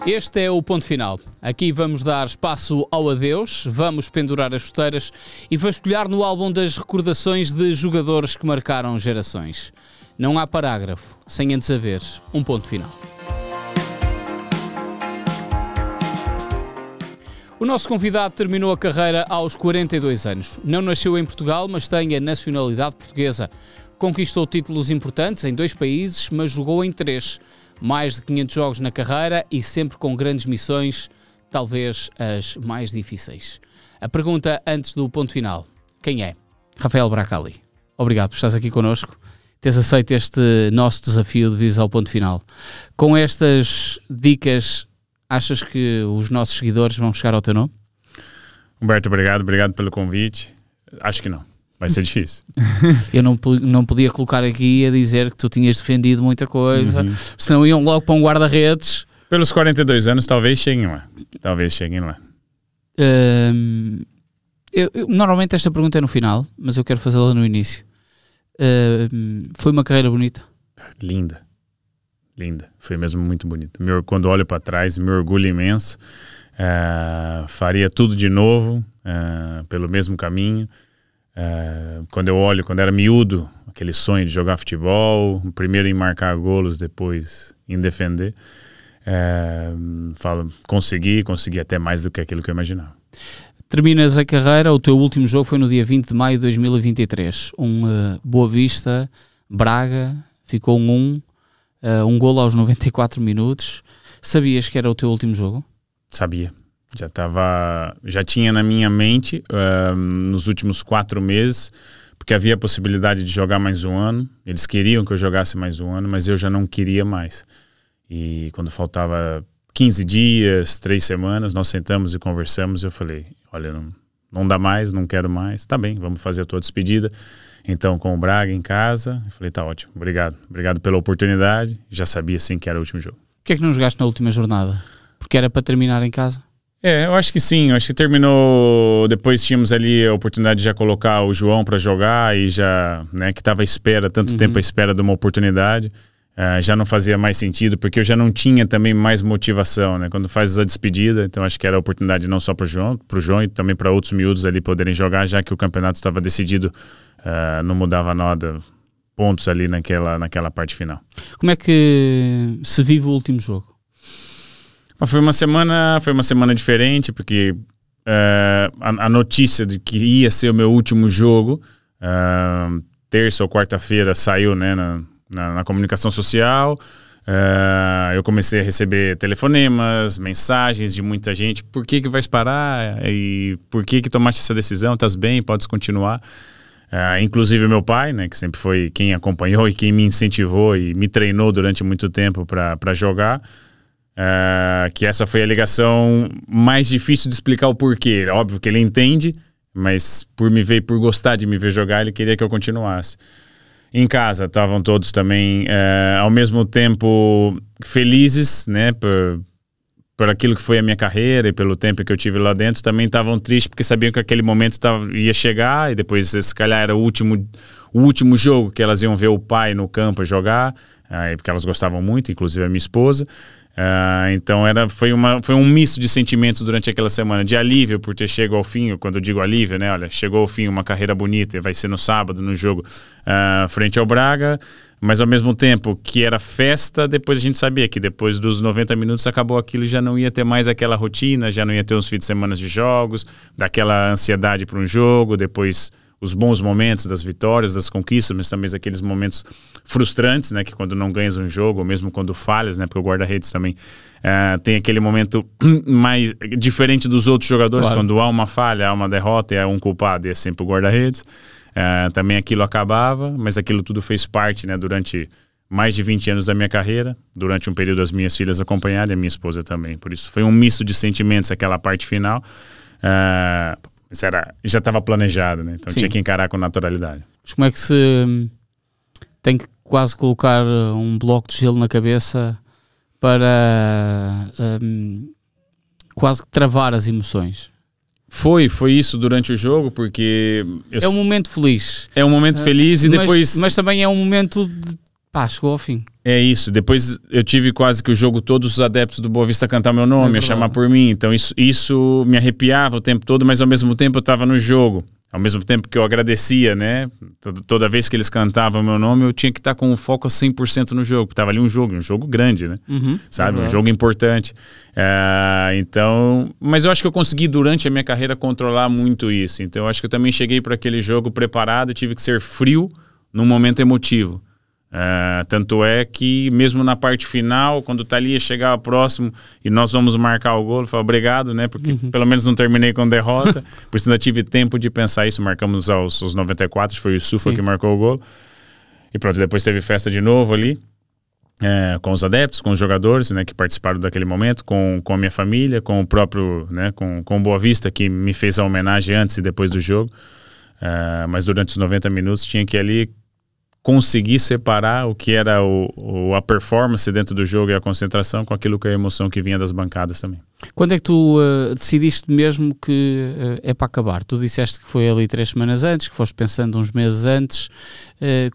Este é o ponto final. Aqui vamos dar espaço ao adeus, vamos pendurar as chuteiras e vasculhar no álbum das recordações de jogadores que marcaram gerações. Não há parágrafo sem antes haver um ponto final. O nosso convidado terminou a carreira aos 42 anos. Não nasceu em Portugal, mas tem a nacionalidade portuguesa. Conquistou títulos importantes em 2 países, mas jogou em 3. Mais de 500 jogos na carreira e sempre com grandes missões, talvez as mais difíceis. A pergunta antes do ponto final: quem é? Rafael Bracali. Obrigado por estares aqui connosco, teres aceito este nosso desafio de vir ao ponto final. Com estas dicas, achas que os nossos seguidores vão chegar ao teu nome? Humberto, obrigado pelo convite. Acho que não. Vai ser difícil. Eu não podia colocar aqui a dizer que tu tinhas defendido muita coisa, senão iam logo para um guarda-redes. Pelos 42 anos, talvez cheguem lá. Normalmente esta pergunta é no final, mas eu quero fazê-la no início. Foi uma carreira bonita? Linda. Foi mesmo muito bonita. Quando olho para trás, me orgulho imenso. Faria tudo de novo, pelo mesmo caminho. Quando eu olho, quando era miúdo, aquele sonho de jogar futebol, primeiro em marcar golos, depois em defender, consegui até mais do que aquilo que eu imaginava. Terminas a carreira, o teu último jogo foi no dia 20 de maio de 2023, Boa Vista, Braga, ficou 1-1, golo aos 94 minutos. Sabias que era o teu último jogo? Sabia. Já tinha na minha mente nos últimos 4 meses, porque havia a possibilidade de jogar mais um ano. Eles queriam que eu jogasse mais um ano, mas eu já não queria mais. E quando faltava 15 dias, 3 semanas, nós sentamos e conversamos. Eu falei, olha, não dá mais, não quero mais. Tá bem, vamos fazer a tua despedida. Então, com o Braga em casa, eu falei, tá ótimo, obrigado pela oportunidade. Já sabia sim que era o último jogo. Por que é que não jogaste na última jornada? Porque era para terminar em casa? Eu acho que sim, eu acho que terminou, depois tínhamos ali a oportunidade de já colocar o João para jogar e já, né, que estava à espera, tanto tempo à espera de uma oportunidade, já não fazia mais sentido, porque eu já não tinha também mais motivação, né, quando faz a despedida. Então acho que era a oportunidade não só para o João e também para outros miúdos ali poderem jogar, já que o campeonato estava decidido, não mudava nada, pontos ali naquela parte final. Como é que se vive o último jogo? Foi uma semana diferente, porque a notícia de que ia ser o meu último jogo, terça ou quarta-feira saiu, né, na comunicação social. Eu comecei a receber telefonemas, mensagens de muita gente: por que vais parar? E por que tomaste essa decisão? Estás bem? Podes continuar? Inclusive meu pai, né, que sempre foi quem acompanhou e quem me incentivou e me treinou durante muito tempo para jogar. Que essa foi a ligação mais difícil de explicar o porquê. Óbvio que ele entende, mas por gostar de me ver jogar, ele queria que eu continuasse. Em casa estavam todos também ao mesmo tempo felizes, né, por aquilo que foi a minha carreira e pelo tempo que eu tive lá dentro. Também estavam tristes porque sabiam que aquele momento ia chegar e depois, se calhar, era o último jogo que elas iam ver o pai no campo jogar, porque elas gostavam muito, inclusive a minha esposa. Então foi um misto de sentimentos durante aquela semana, de alívio por ter chegado ao fim. Quando eu digo alívio, né, olha, chegou ao fim uma carreira bonita, vai ser no sábado no jogo frente ao Braga, mas ao mesmo tempo que era festa, depois a gente sabia que depois dos 90 minutos acabou aquilo e já não ia ter mais aquela rotina, já não ia ter uns fins de semana de jogos, daquela ansiedade para um jogo, depois os bons momentos das vitórias, das conquistas, mas também aqueles momentos frustrantes, né, que quando não ganhas um jogo, ou mesmo quando falhas, né, porque o guarda-redes também tem aquele momento mais diferente dos outros jogadores, claro. Quando há uma falha, há uma derrota e há um culpado, e é sempre o guarda-redes. Também aquilo acabava, mas aquilo tudo fez parte, né, durante mais de 20 anos da minha carreira, durante um período as minhas filhas acompanharam e a minha esposa também. Por isso foi um misto de sentimentos aquela parte final. Já estava planejado, né? Então tinha que encarar com naturalidade. Mas como é que se tem que quase colocar um bloco de gelo na cabeça para quase que travar as emoções? Foi isso durante o jogo, porque... É um momento feliz. É um momento feliz e depois... Mas também é um momento Pá, chegou ao fim. É isso. Depois eu tive quase que o jogo todos os adeptos do Boa Vista cantar meu nome, a chamar por mim. Então isso me arrepiava o tempo todo, mas ao mesmo tempo eu estava no jogo. Ao mesmo tempo que eu agradecia, né? Toda vez que eles cantavam meu nome, eu tinha que estar com o foco a 100% no jogo. Estava ali um jogo grande, né? Sabe? Um jogo importante. Então, mas eu acho que eu consegui durante a minha carreira controlar muito isso. Então eu acho que eu também cheguei para aquele jogo preparado e tive que ser frio num momento emotivo. Tanto é que mesmo na parte final, quando o Thalia chegava próximo e nós vamos marcar o gol, eu falei obrigado, né? Porque pelo menos não terminei com derrota, por isso ainda tive tempo de pensar isso. Marcamos aos 94, foi o Sufa que marcou o gol. E pronto, depois teve festa de novo ali, com os adeptos, com os jogadores, né, que participaram daquele momento, com a minha família, com o próprio, né, com o Boa Vista, que me fez a homenagem antes e depois do jogo. Mas durante os 90 minutos tinha que ali conseguir separar o que era a performance dentro do jogo e a concentração com aquilo que é a emoção que vinha das bancadas também. Quando é que tu decidiste mesmo que é para acabar? Tu disseste que foi ali 3 semanas antes, que foste pensando uns meses antes.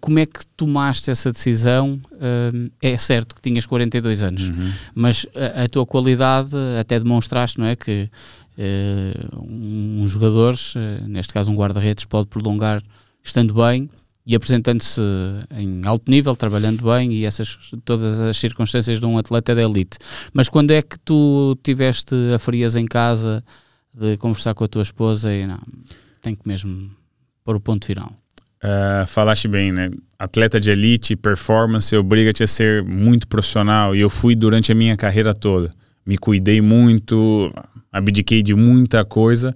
Como é que tomaste essa decisão? É certo que tinhas 42 anos, mas a tua qualidade até demonstraste, não é? Que um jogador, neste caso um guarda-redes, pode prolongar estando bem e apresentando-se em alto nível, trabalhando bem e todas as circunstâncias de um atleta de elite. Mas quando é que tu tiveste a frieza em casa de conversar com a tua esposa e não, tenho que mesmo pôr o ponto final? Falaste bem, né? Atleta de elite, performance, obriga-te a ser muito profissional, e eu fui durante a minha carreira toda. Me cuidei muito, abdiquei de muita coisa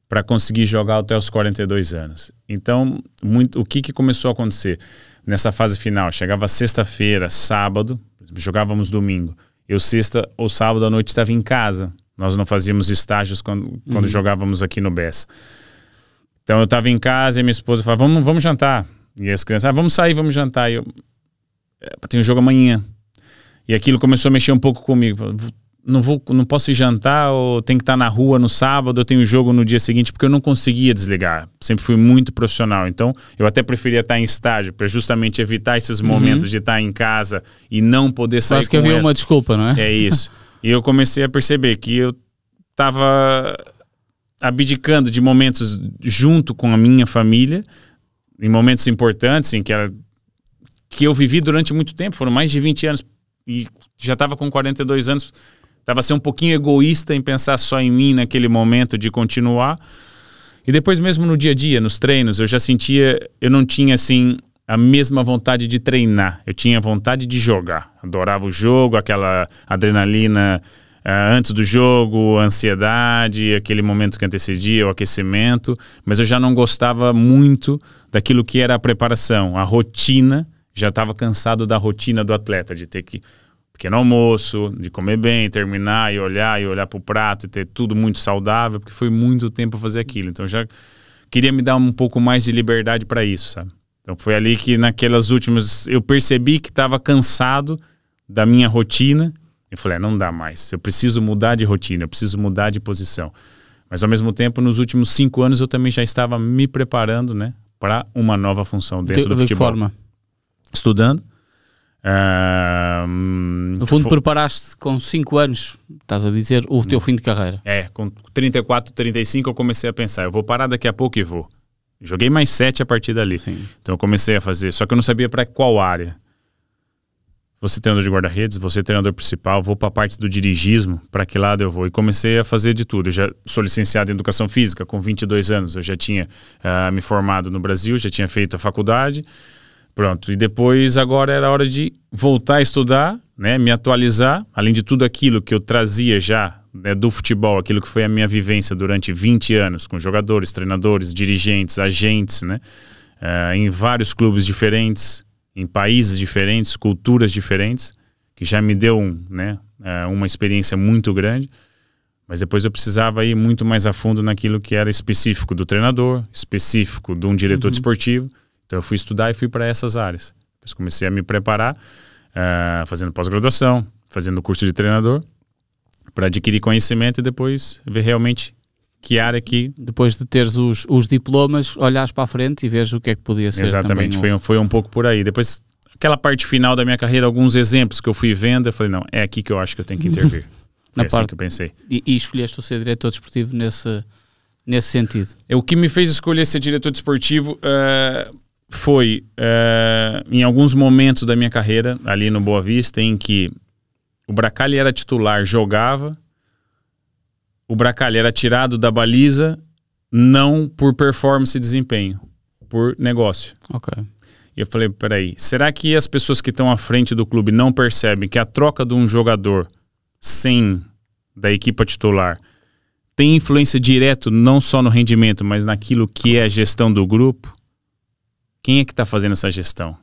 para conseguir jogar até os 42 anos. Então, o que começou a acontecer? Nessa fase final, chegava sexta-feira, sábado, jogávamos domingo. Eu sexta ou sábado à noite estava em casa. Nós não fazíamos estágios quando jogávamos aqui no Bessa. Então eu estava em casa e minha esposa falava, vamos jantar. E as crianças, vamos sair, vamos jantar. E eu, tem um jogo amanhã. E aquilo começou a mexer um pouco comigo. Não posso ir jantar, ou tem que estar na rua no sábado, eu tenho jogo no dia seguinte, porque eu não conseguia desligar. Sempre fui muito profissional. Então, eu até preferia estar em estágio, para justamente evitar esses momentos de estar em casa e não poder sair. Quase que havia uma desculpa, não é? É isso. E eu comecei a perceber que eu estava abdicando de momentos junto com a minha família, em momentos importantes, em que eu vivi durante muito tempo, foram mais de 20 anos, e já estava com 42 anos, estava a ser um pouquinho egoísta em pensar só em mim naquele momento de continuar. E depois mesmo no dia a dia, nos treinos, eu já sentia, eu não tinha assim a mesma vontade de treinar, eu tinha vontade de jogar. Adorava o jogo, aquela adrenalina antes do jogo, a ansiedade, aquele momento que antecedia, o aquecimento, mas eu já não gostava muito daquilo que era a preparação, a rotina. Já estava cansado da rotina do atleta, de ter que pequeno almoço, de comer bem, terminar e olhar para o prato e ter tudo muito saudável, porque foi muito tempo fazer aquilo. Então eu já queria me dar um pouco mais de liberdade para isso, sabe? Então foi ali que naquelas últimas eu percebi que estava cansado da minha rotina. Eu falei, não dá mais, eu preciso mudar de rotina, eu preciso mudar de posição. Mas ao mesmo tempo, nos últimos 5 anos eu também já estava me preparando, né, para uma nova função dentro do futebol. De forma? Estudando. No fundo, preparaste com 5 anos, estás a dizer, o teu fim de carreira. Com 34, 35 eu comecei a pensar, eu vou parar daqui a pouco e vou. Joguei mais 7 a partir dali. Sim. Então eu comecei a fazer, só que eu não sabia para qual área. Vou ser treinador de guarda-redes, vou ser treinador principal, vou para a parte do dirigismo, para que lado eu vou? E comecei a fazer de tudo. Eu já sou licenciado em Educação Física com 22 anos, eu já tinha me formado no Brasil, já tinha feito a faculdade. Pronto, e depois agora era hora de voltar a estudar, né, me atualizar, além de tudo aquilo que eu trazia já, né, do futebol, aquilo que foi a minha vivência durante 20 anos, com jogadores, treinadores, dirigentes, agentes, né, em vários clubes diferentes, em países diferentes, culturas diferentes, que já me deu uma experiência muito grande, mas depois eu precisava ir muito mais a fundo naquilo que era específico do treinador, específico de um diretor desportivo. Então eu fui estudar e fui para essas áreas. Depois comecei a me preparar, fazendo pós-graduação, fazendo curso de treinador, para adquirir conhecimento e depois ver realmente que área que... Depois de teres os diplomas, olhares para a frente e veres o que é que podia ser. Exatamente, também foi um pouco por aí. Depois aquela parte final da minha carreira, alguns exemplos que eu fui vendo, eu falei, não, é aqui que eu acho que eu tenho que intervir. Foi assim que eu pensei. E escolheste o ser diretor desportivo nesse sentido? O que me fez escolher ser diretor desportivo foi em alguns momentos da minha carreira, ali no Boa Vista, em que o Bracali era titular, jogava, o Bracali era tirado da baliza, não por performance e desempenho, por negócio. Ok. E eu falei, peraí, será que as pessoas que estão à frente do clube não percebem que a troca de um jogador da equipa titular tem influência direta não só no rendimento, mas naquilo que é a gestão do grupo? Quem é que está fazendo essa gestão?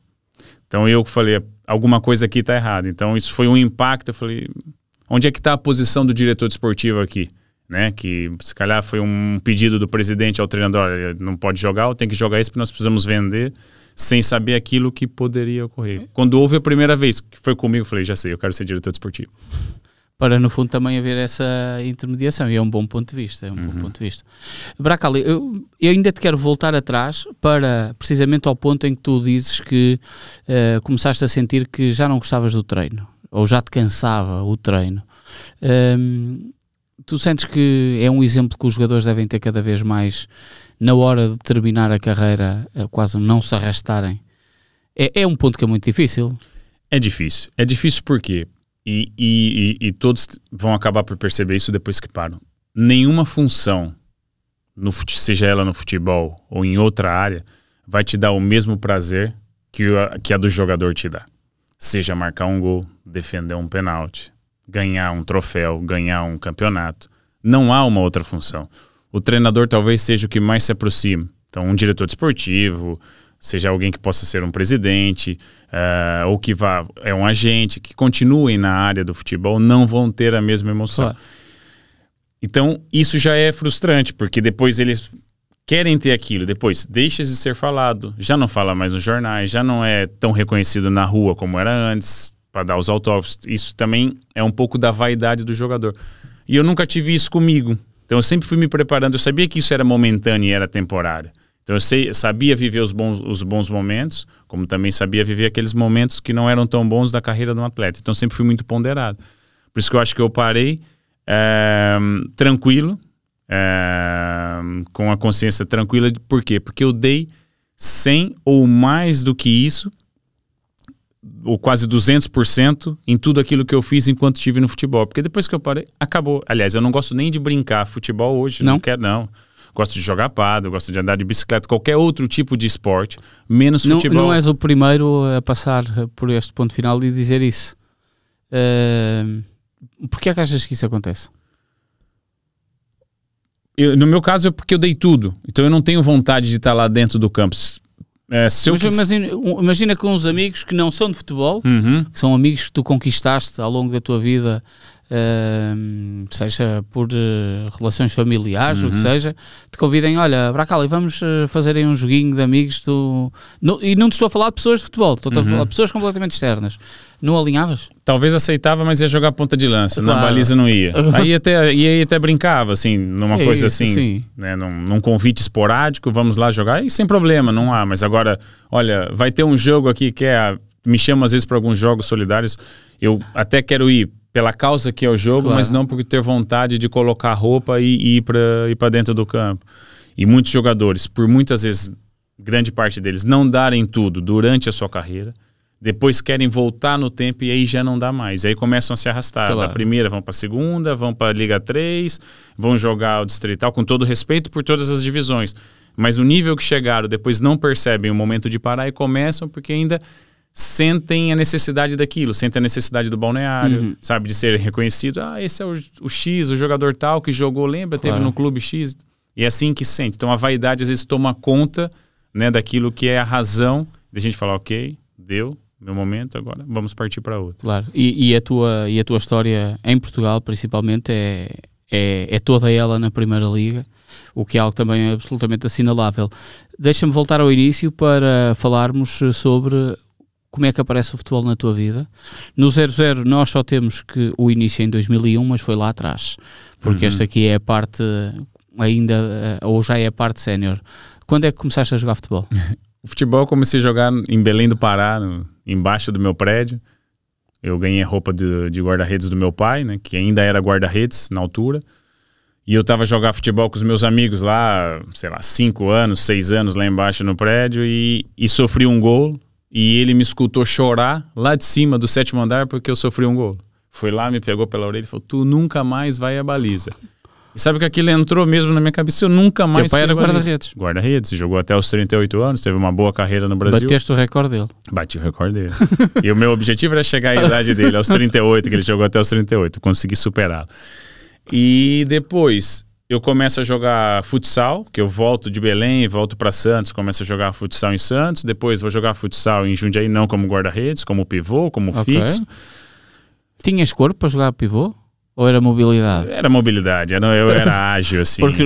Então eu falei, alguma coisa aqui está errada. Então isso foi um impacto. Eu falei, onde é que está a posição do diretor desportivo aqui? Né? Que se calhar foi um pedido do presidente ao treinador, não pode jogar, ou tem que jogar isso porque nós precisamos vender, sem saber aquilo que poderia ocorrer. Quando houve a primeira vez que foi comigo, eu falei, já sei, eu quero ser diretor desportivo. Para, no fundo, também haver essa intermediação, e é um bom ponto de vista. Bom ponto de vista. Bracali, eu ainda te quero voltar atrás para, precisamente ao ponto em que tu dizes que começaste a sentir que já não gostavas do treino, ou já te cansava o treino. Tu sentes que é um exemplo que os jogadores devem ter cada vez mais na hora de terminar a carreira, quase não se arrastarem? É um ponto que é muito difícil. É difícil. É difícil por quê? E todos vão acabar por perceber isso depois que param. Nenhuma função, seja ela no futebol ou em outra área, vai te dar o mesmo prazer que a do jogador te dá. Seja marcar um gol, defender um pênalti, ganhar um troféu, ganhar um campeonato. Não há uma outra função. O treinador talvez seja o que mais se aproxima. Então, um diretor desportivo, seja alguém que possa ser um presidente, ou que é um agente, que continuem na área do futebol, não vão ter a mesma emoção. Claro. Então, isso já é frustrante, porque depois eles querem ter aquilo, depois deixa de ser falado, já não fala mais nos jornais, já não é tão reconhecido na rua como era antes, para dar os autógrafos. Isso também é um pouco da vaidade do jogador. E eu nunca tive isso comigo. Então eu sempre fui me preparando, eu sabia que isso era momentâneo e era temporário. Então eu sabia viver os bons momentos, como também sabia viver aqueles momentos que não eram tão bons da carreira de um atleta. Então eu sempre fui muito ponderado. Por isso que eu acho que eu parei tranquilo, com a consciência tranquila. Por quê? Porque eu dei 100 ou mais do que isso, ou quase 200% em tudo aquilo que eu fiz enquanto estive no futebol. Porque depois que eu parei, acabou. Aliás, eu não gosto nem de brincar futebol hoje. Não quero, não. Gosto de jogar pádel, gosto de andar de bicicleta, qualquer outro tipo de esporte, menos futebol. Não és o primeiro a passar por este ponto final e dizer isso. Porquê é que achas que isso acontece? No meu caso é porque eu dei tudo. Então eu não tenho vontade de estar lá dentro do campo. Imagina com uns amigos que não são de futebol, que são amigos que tu conquistaste ao longo da tua vida, seja por relações familiares, o que seja, te convidem, olha, Bracali, vamos fazer aí um joguinho de amigos e não te estou a falar de pessoas de futebol, estou a falar de pessoas completamente externas. Não alinhavas? Talvez aceitava, mas ia jogar ponta de lança, claro. Na baliza não ia. Aí até brincava, assim, numa coisa isso, assim, né, num convite esporádico, vamos lá jogar, e sem problema, não há. Mas agora, olha, vai ter um jogo aqui que me chama às vezes para alguns jogos solidários, eu até quero ir pela causa que é o jogo, claro. Mas não por ter vontade de colocar roupa e ir para dentro do campo. E muitos jogadores, por muitas vezes, grande parte deles, não darem tudo durante a sua carreira, depois querem voltar no tempo e aí já não dá mais. E aí começam a se arrastar. Claro. Da primeira vão para a segunda, vão para a Liga 3, vão jogar o Distrital, com todo respeito por todas as divisões. Mas no nível que chegaram, depois não percebem o momento de parar e começam porque ainda sentem a necessidade daquilo, sentem a necessidade do balneário, sabe, de ser reconhecido. Esse é o X, o jogador tal que jogou, lembra? Claro. Teve no clube X. E é assim que sente. Então a vaidade às vezes toma conta, né, daquilo que é a razão de a gente falar, ok, deu meu momento, agora vamos partir para outro. Claro. E a tua história em Portugal, principalmente, é toda ela na Primeira Liga, o que é algo também absolutamente assinalável. Deixa-me voltar ao início para falarmos sobre como é que aparece o futebol na tua vida. No 00 nós só temos que o início em 2001, mas foi lá atrás, porque esta aqui é a parte ainda, ou já é a parte sénior. Quando é que começaste a jogar futebol? O futebol eu comecei a jogar em Belém do Pará, embaixo do meu prédio. Eu ganhei roupa de guarda-redes do meu pai, né? Que ainda era guarda-redes na altura. E eu tava jogando futebol com os meus amigos lá, sei lá, 5 anos, 6 anos lá embaixo no prédio e sofri um gol. E ele me escutou chorar lá de cima do 7º andar porque eu sofri um gol. Foi lá, me pegou pela orelha e falou, tu nunca mais vai à baliza. E sabe que aquilo entrou mesmo na minha cabeça, eu nunca mais... Teu pai era guarda-redes. Guarda-redes, jogou até os 38 anos, teve uma boa carreira no Brasil. Bateste o recorde dele. Bati o recorde dele. E o meu objetivo era chegar à idade dele, aos 38, que ele jogou até os 38, consegui superá-lo. E depois eu começo a jogar futsal, que eu volto de Belém, volto para Santos, começo a jogar futsal em Santos, depois vou jogar futsal em Jundiaí, não como guarda-redes, como pivô, como fixo. Tinhas corpo para jogar pivô? Ou era mobilidade? Era mobilidade, eu era ágil, assim. Porque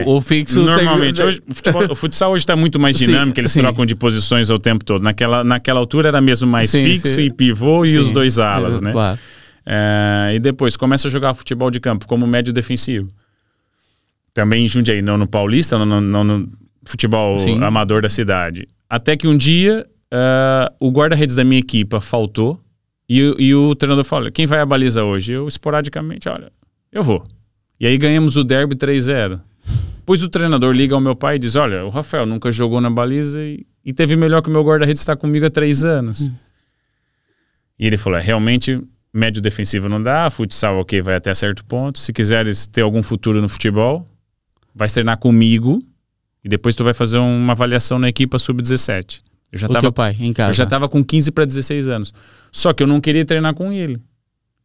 o fixo... Normalmente, hoje, o futsal hoje está muito mais dinâmico, eles trocam de posições ao tempo todo. Naquela altura era mesmo mais fixo e pivô e os dois alas, né? Claro. E depois começa a jogar futebol de campo como médio defensivo. Também em Jundiaí, não no Paulista, não no futebol amador da cidade. Até que um dia o guarda-redes da minha equipa faltou. E o treinador falou, quem vai à baliza hoje? Eu, esporadicamente, olha, eu vou. E aí ganhamos o derby 3-0. Depois o treinador liga ao meu pai e diz, olha, o Rafael nunca jogou na baliza e teve melhor que o meu guarda-redes está comigo há 3 anos. E ele falou, realmente, médio defensivo não dá, futsal, ok, vai até certo ponto. Se quiseres ter algum futuro no futebol, vai treinar comigo e depois tu vai fazer uma avaliação na equipa sub-17. Teu pai, em casa. Eu já estava com 15 para 16 anos. Só que eu não queria treinar com ele.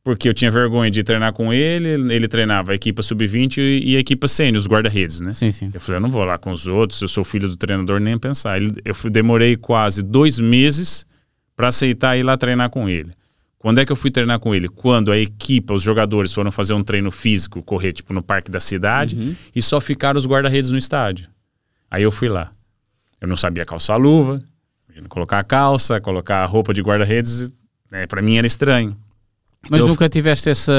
Porque eu tinha vergonha de treinar com ele. Ele treinava a equipa sub-20 e a equipa sênior, os guarda-redes, né? Sim, sim. Eu falei, eu não vou lá com os outros, eu sou filho do treinador, nem pensar. Eu demorei quase 2 meses para aceitar ir lá treinar com ele. Quando é que eu fui treinar com ele? Quando a equipa, os jogadores foram fazer um treino físico, correr tipo no parque da cidade, e só ficaram os guarda-redes no estádio. Aí eu fui lá. Eu não sabia calçar a luva, colocar a calça, colocar a roupa de guarda-redes, para mim era estranho. Mas então, nunca tiveste essa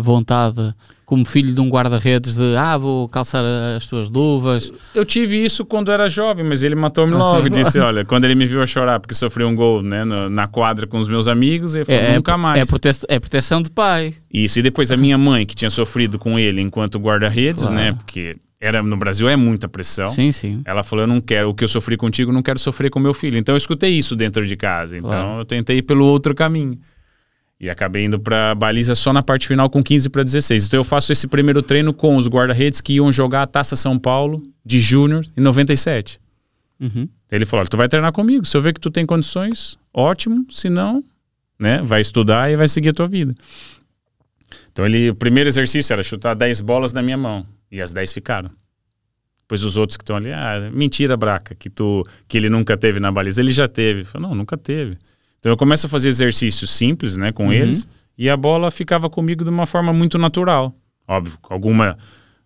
vontade, como filho de um guarda-redes, de vou calçar as tuas luvas? Eu tive isso quando era jovem, mas ele matou-me logo. Disse, olha, quando ele me viu a chorar porque sofreu um gol, né, na quadra com os meus amigos, ele falou, nunca mais. É proteção de pai. Isso, e depois a minha mãe, que tinha sofrido com ele enquanto guarda-redes, né, porque... no Brasil é muita pressão. Sim, sim. Ela falou, eu não quero, o que eu sofri contigo, não quero sofrer com meu filho. Então eu escutei isso dentro de casa. Então eu tentei ir pelo outro caminho. E acabei indo pra baliza só na parte final com 15 para 16. Então eu faço esse primeiro treino com os guarda-redes que iam jogar a Taça São Paulo de Júnior em 97. Ele falou, tu vai treinar comigo. Se eu ver que tu tem condições, ótimo. Se não, né, vai estudar e vai seguir a tua vida. Então o primeiro exercício era chutar 10 bolas na minha mão. E as 10 ficaram. Depois os outros que estão ali, mentira, Braca, que ele nunca teve na baliza. Ele já teve. Eu falei, não, nunca teve. Então eu começo a fazer exercícios simples, né, com eles, e a bola ficava comigo de uma forma muito natural. Óbvio, com alguma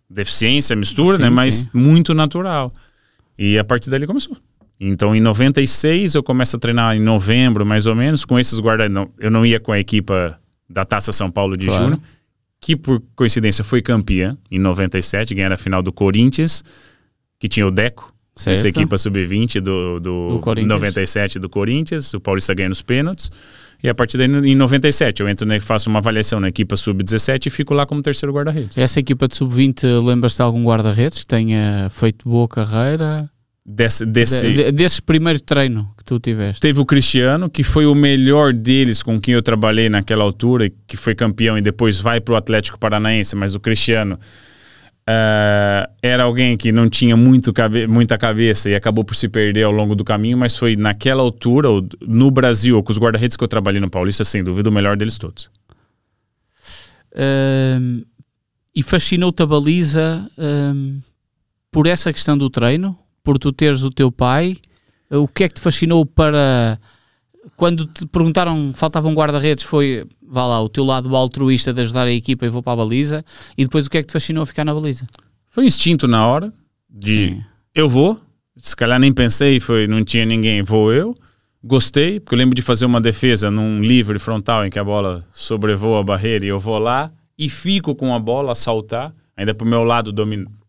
deficiência, mistura, né, mas muito natural. E a partir dali começou. Então em 96 eu começo a treinar em novembro, mais ou menos, com esses guarda-redes. Eu não ia com a equipa da Taça São Paulo de Júnior, que por coincidência foi campeã em 97, ganhou a final do Corinthians, que tinha o Deco, essa equipa sub-20 do 97 do Corinthians, o Paulista ganha nos pênaltis, e a partir daí em 97 eu entro, faço uma avaliação na equipa sub-17 e fico lá como terceiro guarda-redes. Essa equipa de sub-20, lembras-te de algum guarda-redes que tenha feito boa carreira? Desse primeiro treino que tu tiveste? Teve o Cristiano, que foi o melhor deles com quem eu trabalhei naquela altura, que foi campeão e depois vai para o Atlético Paranaense, mas o Cristiano era alguém que não tinha muita cabeça e acabou por se perder ao longo do caminho, mas foi naquela altura, no Brasil, com os guarda-redes que eu trabalhei no Paulista, sem dúvida, o melhor deles todos. E fascinou-te a baliza por essa questão do treino? Por tu teres o teu pai? O que é que te fascinou para... Quando te perguntaram, faltava um guarda-redes, foi, vá lá, o teu lado altruísta de ajudar a equipa e vou para a baliza, e depois o que é que te fascinou a ficar na baliza? Foi instinto na hora, eu vou, se calhar nem pensei, não tinha ninguém, vou eu, gostei, porque eu lembro de fazer uma defesa num livre frontal em que a bola sobrevoa a barreira e eu vou lá e fico com a bola a saltar, ainda pro meu lado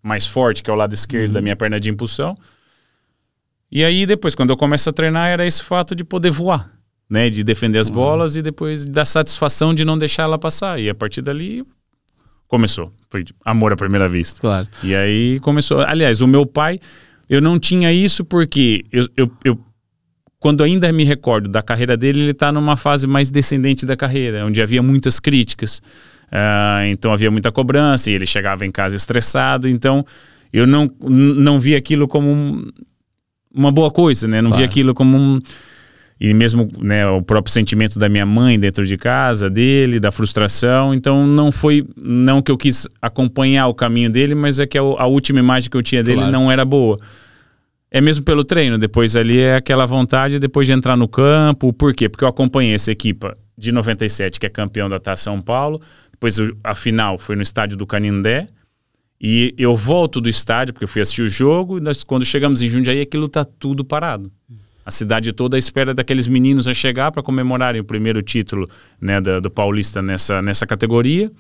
mais forte, que é o lado esquerdo da minha perna de impulsão. E aí depois, quando eu começo a treinar, era esse fato de poder voar. né, de defender as bolas e depois da satisfação de não deixar ela passar. E a partir dali começou. Foi amor à primeira vista. Claro. E aí começou. Aliás, o meu pai, eu não tinha isso porque eu quando ainda me recordo da carreira dele, ele está numa fase mais descendente da carreira, onde havia muitas críticas. Então havia muita cobrança e ele chegava em casa estressado. Então eu não via aquilo como uma boa coisa, né? Não via aquilo como E mesmo, né, o próprio sentimento da minha mãe dentro de casa, dele, da frustração. Então não que eu quis acompanhar o caminho dele, mas é que a última imagem que eu tinha dele não era boa. É mesmo pelo treino, depois ali é aquela vontade depois de entrar no campo. Por quê? Porque eu acompanhei essa equipa de 97, que é campeão da Taça São Paulo. Depois a final foi no estádio do Canindé. E eu volto do estádio, porque eu fui assistir o jogo, e quando chegamos em Jundiaí, aquilo tá tudo parado. A cidade toda à espera daqueles meninos a chegar para comemorarem o primeiro título, né, do Paulista nessa categoria.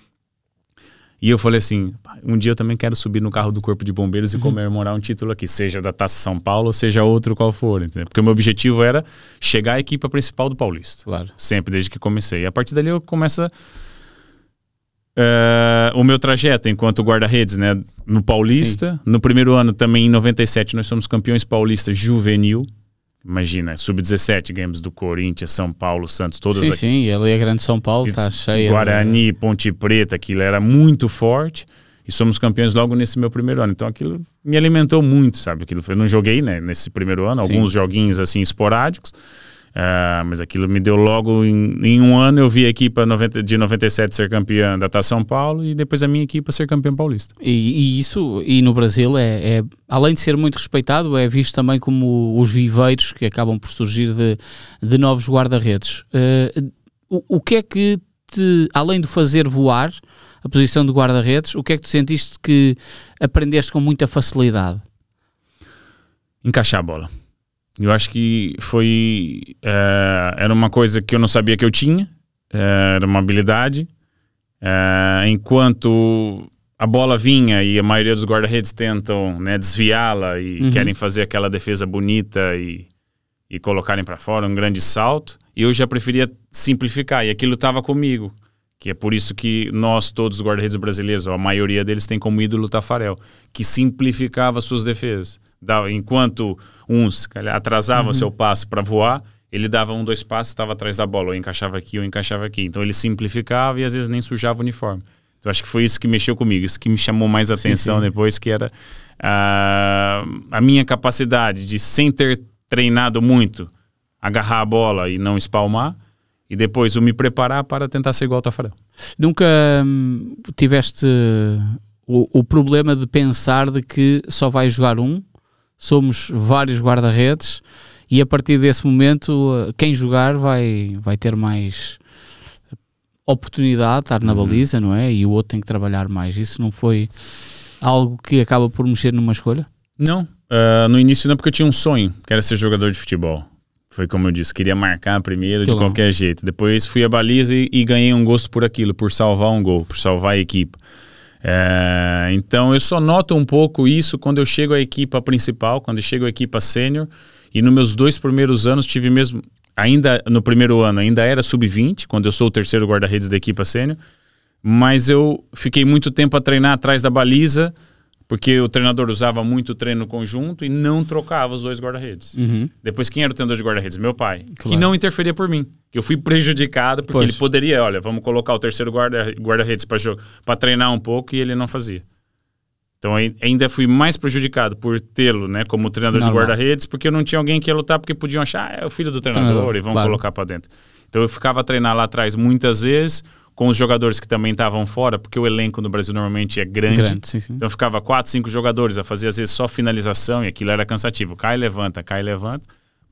E eu falei assim, um dia eu também quero subir no carro do Corpo de Bombeiros e comemorar um título aqui, seja da Taça São Paulo, ou seja outro qual for, entendeu? Porque o meu objetivo era chegar à equipe principal do Paulista. Claro. Sempre, desde que comecei. E a partir dali eu começo o meu trajeto enquanto guarda-redes, né, no Paulista. Sim. No primeiro ano também, em 97, nós somos campeões paulistas juvenil. Imagina, sub-17, ganhamos do Corinthians, São Paulo, Santos, todas aqui. Sim, e ali a grande São Paulo está cheia. Guarani, Ponte Preta, aquilo era muito forte. E somos campeões logo nesse meu primeiro ano. Então aquilo me alimentou muito, sabe? Eu não joguei, né, nesse primeiro ano, alguns joguinhos assim esporádicos. Mas aquilo me deu logo em um ano. Eu vi a equipa de 97 ser campeã da Taça São Paulo e depois a minha equipa ser campeã paulista. E isso, e no Brasil além de ser muito respeitado, é visto também como os viveiros que acabam por surgir de novos guarda-redes. O que é que além de fazer voar a posição de guarda-redes, o que é que tu sentiste que aprendeste com muita facilidade? Encaixar a bola. Eu acho que era uma coisa que eu não sabia que eu tinha, era uma habilidade. Enquanto a bola vinha e a maioria dos guarda-redes tentam, né, desviá-la e querem fazer aquela defesa bonita e colocarem para fora um grande salto, eu já preferia simplificar, e aquilo estava comigo. Que é por isso que nós, todos os guarda-redes brasileiros, ou a maioria deles, tem como ídolo o Tafarel, que simplificava suas defesas. Enquanto uns atrasavam seu passo para voar, ele dava 1, 2 passos, estava atrás da bola, ou encaixava aqui, ou encaixava aqui. Então ele simplificava e às vezes nem sujava o uniforme. Então acho que foi isso que mexeu comigo, isso que me chamou mais atenção depois, que era a minha capacidade de, sem ter treinado muito, agarrar a bola e não espalmar, e depois me preparar para tentar ser igual ao Tafarel. Nunca tiveste o problema de pensar de que só vai jogar um, somos vários guarda-redes, e a partir desse momento quem jogar vai ter mais oportunidade de estar na baliza, não é? E o outro tem que trabalhar mais. Isso não foi algo que acaba por mexer numa escolha? Não, no início não, porque eu tinha um sonho, que era ser jogador de futebol. Foi como eu disse, queria marcar primeiro de qualquer jeito. Depois fui à baliza e ganhei um gosto por aquilo, por salvar um gol, por salvar a equipe. Então eu só noto um pouco isso quando eu chego à equipa principal, quando eu chego à equipa sênior, e nos meus 2 primeiros anos tive mesmo, ainda no primeiro ano ainda era sub-20, quando eu sou o terceiro guarda-redes da equipa sênior, mas eu fiquei muito tempo a treinar atrás da baliza, porque o treinador usava muito treino conjunto e não trocava os 2 guarda-redes. Depois, quem era o treinador de guarda-redes? Meu pai, que não interferia por mim. Eu fui prejudicado porque ele poderia, olha, vamos colocar o terceiro guarda-redes para treinar um pouco, e ele não fazia. Então ainda fui mais prejudicado por tê-lo, né, como treinador de guarda-redes, porque eu não tinha alguém que ia lutar, porque podiam achar, é o filho do treinador e vão colocar para dentro. Então eu ficava a treinar lá atrás muitas vezes, com os jogadores que também estavam fora, porque o elenco no Brasil normalmente é grande. Sim. Então ficava 4, 5 jogadores a fazer às vezes só finalização, e aquilo era cansativo. Cai, levanta,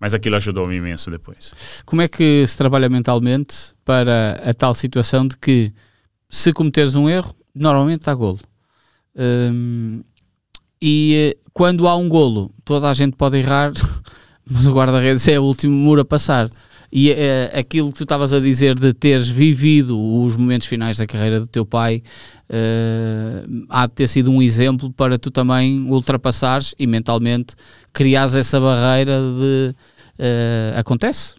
mas aquilo ajudou-me imenso depois. Como é que se trabalha mentalmente para a tal situação de que, se cometeres um erro, normalmente dá golo? E quando há um golo, toda a gente pode errar, mas o guarda-redes é o último muro a passar. E aquilo que tu estavas a dizer de teres vivido os momentos finais da carreira do teu pai, há de ter sido um exemplo para tu também ultrapassares e mentalmente criares essa barreira de acontece.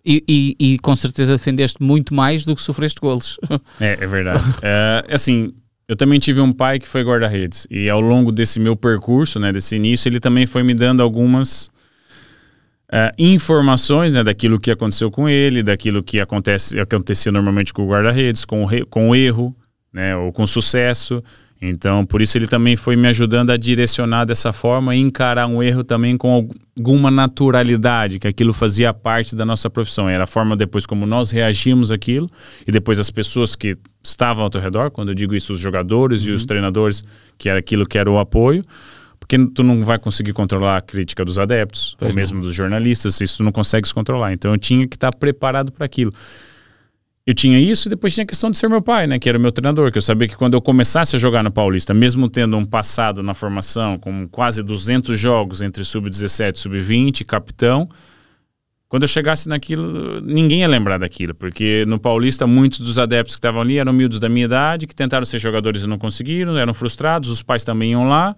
E com certeza defendeste muito mais do que sofreste golos. É verdade. Assim, eu também tive um pai que foi guarda-redes. E ao longo desse meu percurso, né, desse início, ele também foi me dando algumas informações, né, daquilo que aconteceu com ele, daquilo que acontecia normalmente com o guarda-redes, com o erro, né, ou com o sucesso. Então, por isso ele também foi me ajudando a direcionar dessa forma e encarar um erro também com alguma naturalidade, que aquilo fazia parte da nossa profissão. Era a forma depois como nós reagimos àquilo e depois as pessoas que estavam ao teu redor, quando eu digo isso, os jogadores e os treinadores, que era aquilo que era o apoio, porque tu não vai conseguir controlar a crítica dos adeptos, ou mesmo dos jornalistas, isso tu não consegue controlar. Então eu tinha que estar preparado para aquilo. Eu tinha isso e depois tinha a questão de ser meu pai, né, que era o meu treinador, que eu sabia que quando eu começasse a jogar no Paulista, mesmo tendo um passado na formação, com quase 200 jogos entre sub-17 e sub-20, capitão, quando eu chegasse naquilo, ninguém ia lembrar daquilo, porque no Paulista muitos dos adeptos que estavam ali eram miúdos da minha idade, que tentaram ser jogadores e não conseguiram, eram frustrados, os pais também iam lá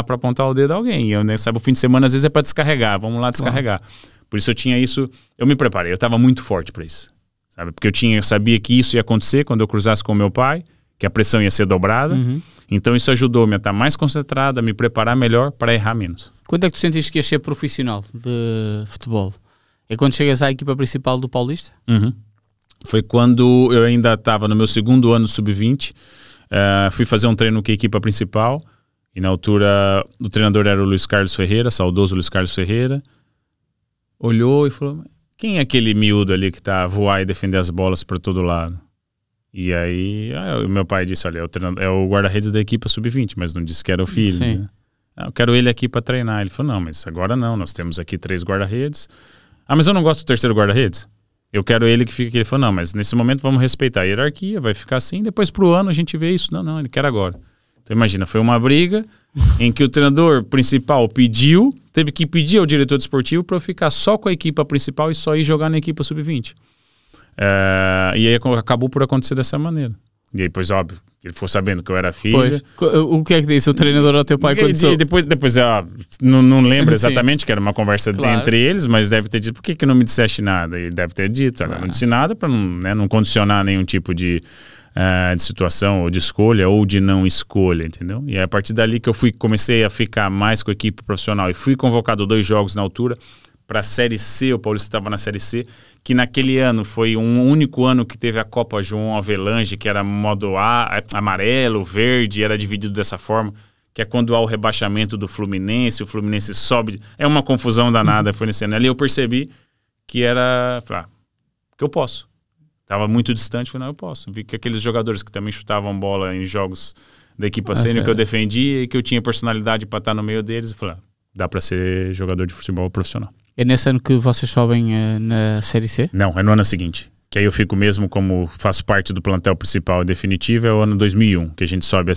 para apontar o dedo a alguém. E eu, né, sabe, o fim de semana às vezes é para descarregar, vamos lá descarregar. Por isso eu tinha isso, eu me preparei, eu estava muito forte para isso. Sabe? Porque eu sabia que isso ia acontecer quando eu cruzasse com o meu pai, que a pressão ia ser dobrada. Então isso ajudou-me a estar mais concentrado, a me preparar melhor para errar menos. Quando é que tu sentiste que ias ser profissional de futebol? É quando chegas à equipa principal do Paulista? Foi quando eu ainda estava no meu segundo ano sub-20. Fui fazer um treino com a equipa principal e na altura o treinador era o Luiz Carlos Ferreira, saudoso Luiz Carlos Ferreira. Olhou e falou... Quem é aquele miúdo ali que tá a voar e defender as bolas para todo lado? E aí, o meu pai disse, olha, é o guarda-redes da equipa sub-20, mas não disse que era o filho. Né? Eu quero ele aqui para treinar. Ele falou, não, mas agora não, nós temos aqui 3 guarda-redes. Mas eu não gosto do terceiro guarda-redes. Eu quero ele que fique aqui. Ele falou, não, mas nesse momento vamos respeitar a hierarquia, vai ficar assim, depois pro ano a gente vê isso. Não, ele quer agora. Então imagina, foi uma briga em que o treinador principal teve que pedir ao diretor desportivo para eu ficar só com a equipa principal e só ir jogar na equipa sub-20. E aí acabou por acontecer dessa maneira. E aí, pois, óbvio, ele foi sabendo que eu era filho. Pois. O que é que disse o treinador ao teu pai quando e depois não lembro exatamente, que era uma conversa entre eles, mas deve ter dito, por que não me disseste nada? E deve ter dito, não disse nada para não condicionar nenhum tipo de situação, ou de escolha, ou de não escolha, entendeu? E é a partir dali que eu comecei a ficar mais com a equipe profissional e fui convocado 2 jogos na altura para a Série C, o Paulista estava na Série C, que naquele ano foi um único ano que teve a Copa João Avelange, que era modo amarelo, verde, era dividido dessa forma, que é quando há o rebaixamento do Fluminense, o Fluminense sobe, é uma confusão danada, foi nesse ano. Ali eu percebi que que eu posso. Estava muito distante, falei, não, eu posso. Vi que aqueles jogadores que também chutavam bola em jogos da equipa sênior que eu defendia e que eu tinha personalidade para estar no meio deles, eu falei, dá para ser jogador de futebol profissional. É nesse ano que vocês sobem na Série C? Não, é no ano seguinte. Que aí eu fico mesmo como faço parte do plantel principal e definitivo, é o ano 2001, que a gente sobe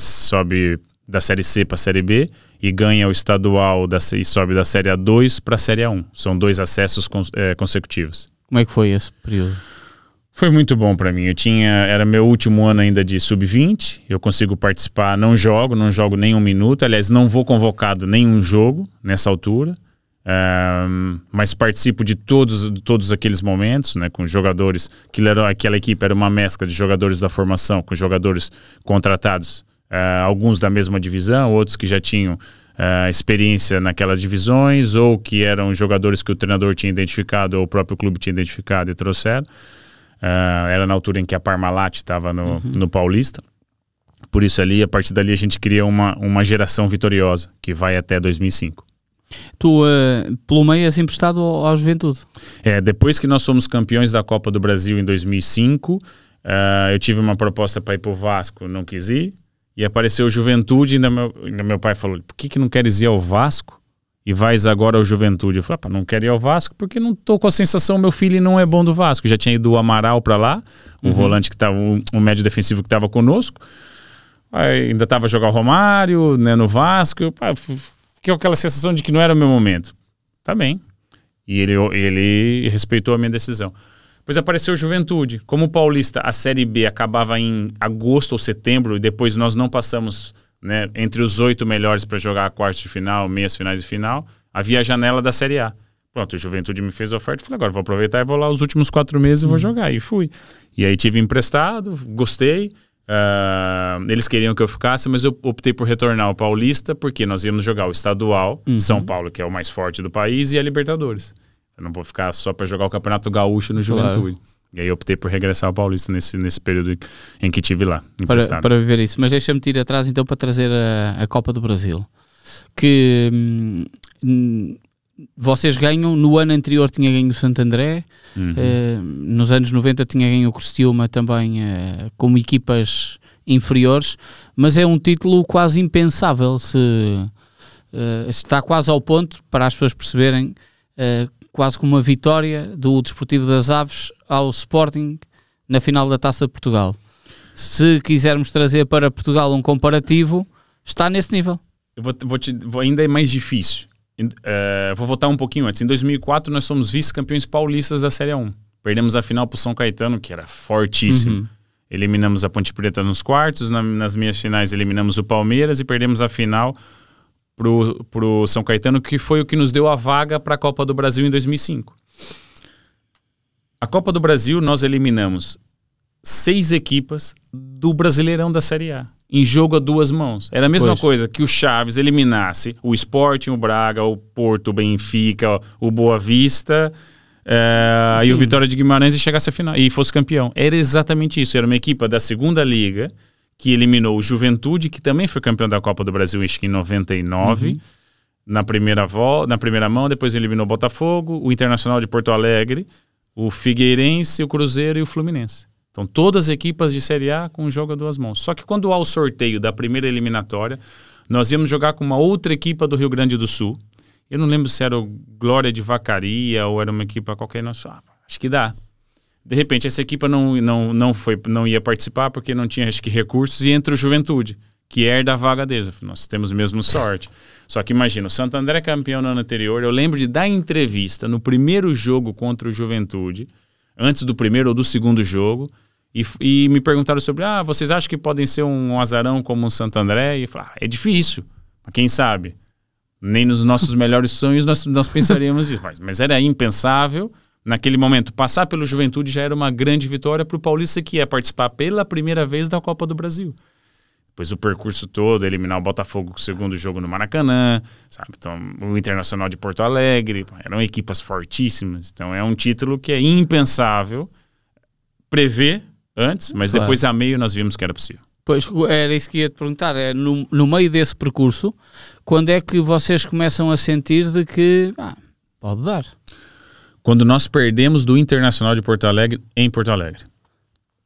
da Série C para a Série B e ganha o estadual e sobe da Série A2 para a Série A1. São 2 acessos consecutivos. Como é que foi esse período? Foi muito bom para mim. Era meu último ano ainda de sub-20. Eu consigo participar, não jogo nem um minuto. Aliás, não vou convocado nenhum jogo nessa altura. Mas participo de todos aqueles momentos, né, com jogadores. Aquela equipe era uma mescla de jogadores da formação com jogadores contratados, alguns da mesma divisão, outros que já tinham experiência naquelas divisões, ou que eram jogadores que o treinador tinha identificado ou o próprio clube tinha identificado e trouxeram. Era na altura em que a Parmalat estava no Paulista. Por isso a partir dali a gente cria uma geração vitoriosa que vai até 2005. Tu, pelo meio, és emprestado ao Juventude? Depois que nós somos campeões da Copa do Brasil em 2005, eu tive uma proposta para ir para o Vasco, não quis ir, e apareceu o Juventude, e ainda meu pai falou, por que não queres ir ao Vasco e vais agora ao Juventude? Eu falei, não quero ir ao Vasco porque não estou com a sensação, meu filho não é bom do Vasco. Já tinha ido o Amaral para lá, o volante que estava, o médio defensivo que estava conosco, ainda estava a jogar o Romário, né, no Vasco, fiquei com aquela sensação de que não era o meu momento. Tá bem. E ele respeitou a minha decisão. Depois apareceu o Juventude. Como o Paulista, a Série B acabava em agosto ou setembro, e depois nós não passamos, né, entre os 8 melhores para jogar a quarta de final, meias finais e final, havia a janela da Série A. Pronto, o Juventude me fez a oferta, falei, agora vou aproveitar e vou lá os últimos 4 meses e vou jogar. E fui. E aí tive emprestado, gostei. Eles queriam que eu ficasse, mas eu optei por retornar ao Paulista, porque nós íamos jogar o estadual de São Paulo, que é o mais forte do país, e a Libertadores. Eu não vou ficar só para jogar o Campeonato Gaúcho no Juventude. Claro. E aí eu optei por regressar ao Paulista nesse período em que estive lá. Para viver isso. Mas deixa-me ir atrás então para trazer a Copa do Brasil. Que vocês ganham, no ano anterior tinha ganho o Santo André, nos anos 90 tinha ganho o Criciúma também como equipas inferiores, mas é um título quase impensável, está quase ao ponto, para as pessoas perceberem, quase como uma vitória do Desportivo das Aves ao Sporting na final da Taça de Portugal. Se quisermos trazer para Portugal um comparativo, está nesse nível. Ainda é mais difícil. Vou voltar um pouquinho antes. Em 2004 nós somos vice-campeões paulistas da Série A1. Perdemos a final para o São Caetano, que era fortíssimo. Eliminamos a Ponte Preta nos quartos, nas meias finais eliminamos o Palmeiras e perdemos a final pro São Caetano, que foi o que nos deu a vaga para a Copa do Brasil em 2005. A Copa do Brasil nós eliminamos 6 equipas do Brasileirão da Série A. Em jogo a 2 mãos. Era a mesma coisa que o Chaves eliminasse o Sporting, o Braga, o Porto, o Benfica, o Boa Vista e o Vitória de Guimarães e chegasse à final e fosse campeão. Era exatamente isso. Era uma equipa da segunda liga que eliminou o Juventude, que também foi campeão da Copa do Brasil em 99, na primeira mão. Depois eliminou o Botafogo, o Internacional de Porto Alegre, o Figueirense, o Cruzeiro e o Fluminense. Então, todas as equipas de Série A com o jogo a 2 mãos. Só que quando há o sorteio da primeira eliminatória, nós íamos jogar com uma outra equipa do Rio Grande do Sul. Eu não lembro se era o Glória de Vacaria ou era uma equipa qualquer. Acho que dá. De repente, essa equipa não ia participar porque não tinha, acho que, recursos. E entra o Juventude, que herda a vaga deles. Nós temos mesmo sorte. Só que imagina, o Santo André campeão no ano anterior. Eu lembro de dar entrevista no primeiro jogo contra o Juventude, antes do primeiro ou do segundo jogo. E me perguntaram sobre, vocês acham que podem ser um azarão como o Santo André? E eu falei, é difícil, mas quem sabe? Nem nos nossos melhores sonhos nós pensaríamos isso. Mas era impensável, naquele momento, passar pelo Juventude já era uma grande vitória para o Paulista, que ia participar pela primeira vez da Copa do Brasil. Depois o percurso todo, eliminar o Botafogo com o segundo jogo no Maracanã, sabe? Então, o Internacional de Porto Alegre, eram equipas fortíssimas. Então é um título que é impensável prever antes, mas depois a meio nós vimos que era possível. Pois, era isso que ia te perguntar, no meio desse percurso, quando é que vocês começam a sentir de que pode dar? Quando nós perdemos do Internacional de Porto Alegre em Porto Alegre.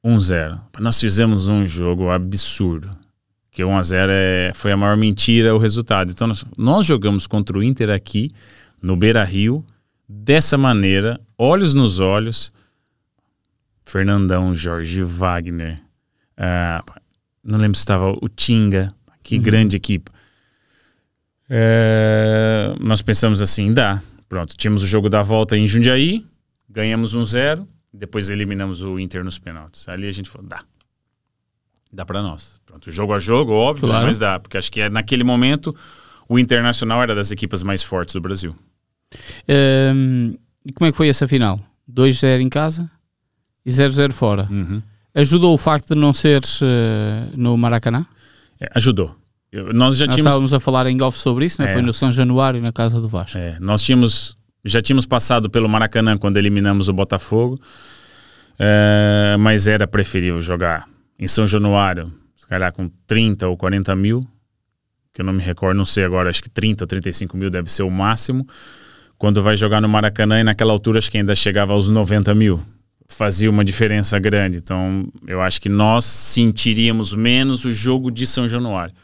1-0. Nós fizemos um jogo absurdo, que 1-0 foi a maior mentira o resultado. Então nós jogamos contra o Inter aqui, no Beira-Rio, dessa maneira, olhos nos olhos. Fernandão, Jorge Wagner, não lembro se estava o Tinga, que grande equipe. Nós pensamos assim, dá. Pronto, tínhamos o jogo da volta em Jundiaí, ganhamos 1-0, depois eliminamos o Inter nos pênaltis. Ali a gente falou, dá pra nós. Pronto, jogo a jogo, óbvio, claro. Mas dá, porque acho que naquele momento o Internacional era das equipas mais fortes do Brasil. E como é que foi essa final? 2-0 em casa? E 0-0 fora. Ajudou o facto de não seres no Maracanã? Ajudou. Nós estávamos a falar em off sobre isso, né? Foi no São Januário, na casa do Vasco. Nós já tínhamos passado pelo Maracanã quando eliminamos o Botafogo, mas era preferível jogar em São Januário, se calhar com 30 ou 40 mil, que eu não me recordo, não sei agora, acho que 30 ou 35 mil deve ser o máximo. Quando vai jogar no Maracanã, e naquela altura acho que ainda chegava aos 90 mil. Fazia uma diferença grande. Então, eu acho que nós sentiríamos menos o jogo de São Januário.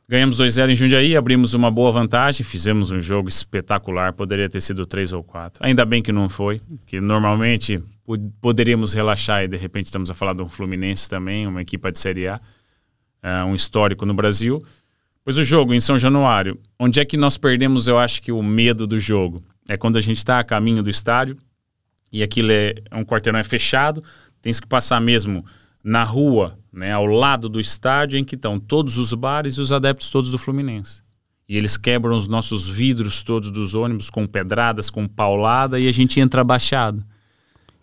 Ganhamos 2-0 em Jundiaí, abrimos uma boa vantagem, fizemos um jogo espetacular, poderia ter sido 3 ou 4. Ainda bem que não foi, que normalmente poderíamos relaxar e de repente estamos a falar de um Fluminense também, uma equipa de Série A, um histórico no Brasil. Pois o jogo em São Januário, onde é que nós perdemos, eu acho que o medo do jogo? É quando a gente está a caminho do estádio, e aquilo um quarteirão fechado, tem que passar mesmo na rua, né, ao lado do estádio, em que estão todos os bares e os adeptos todos do Fluminense. e eles quebram os nossos vidros todos dos ônibus com pedradas, com paulada, e a gente entra abaixado.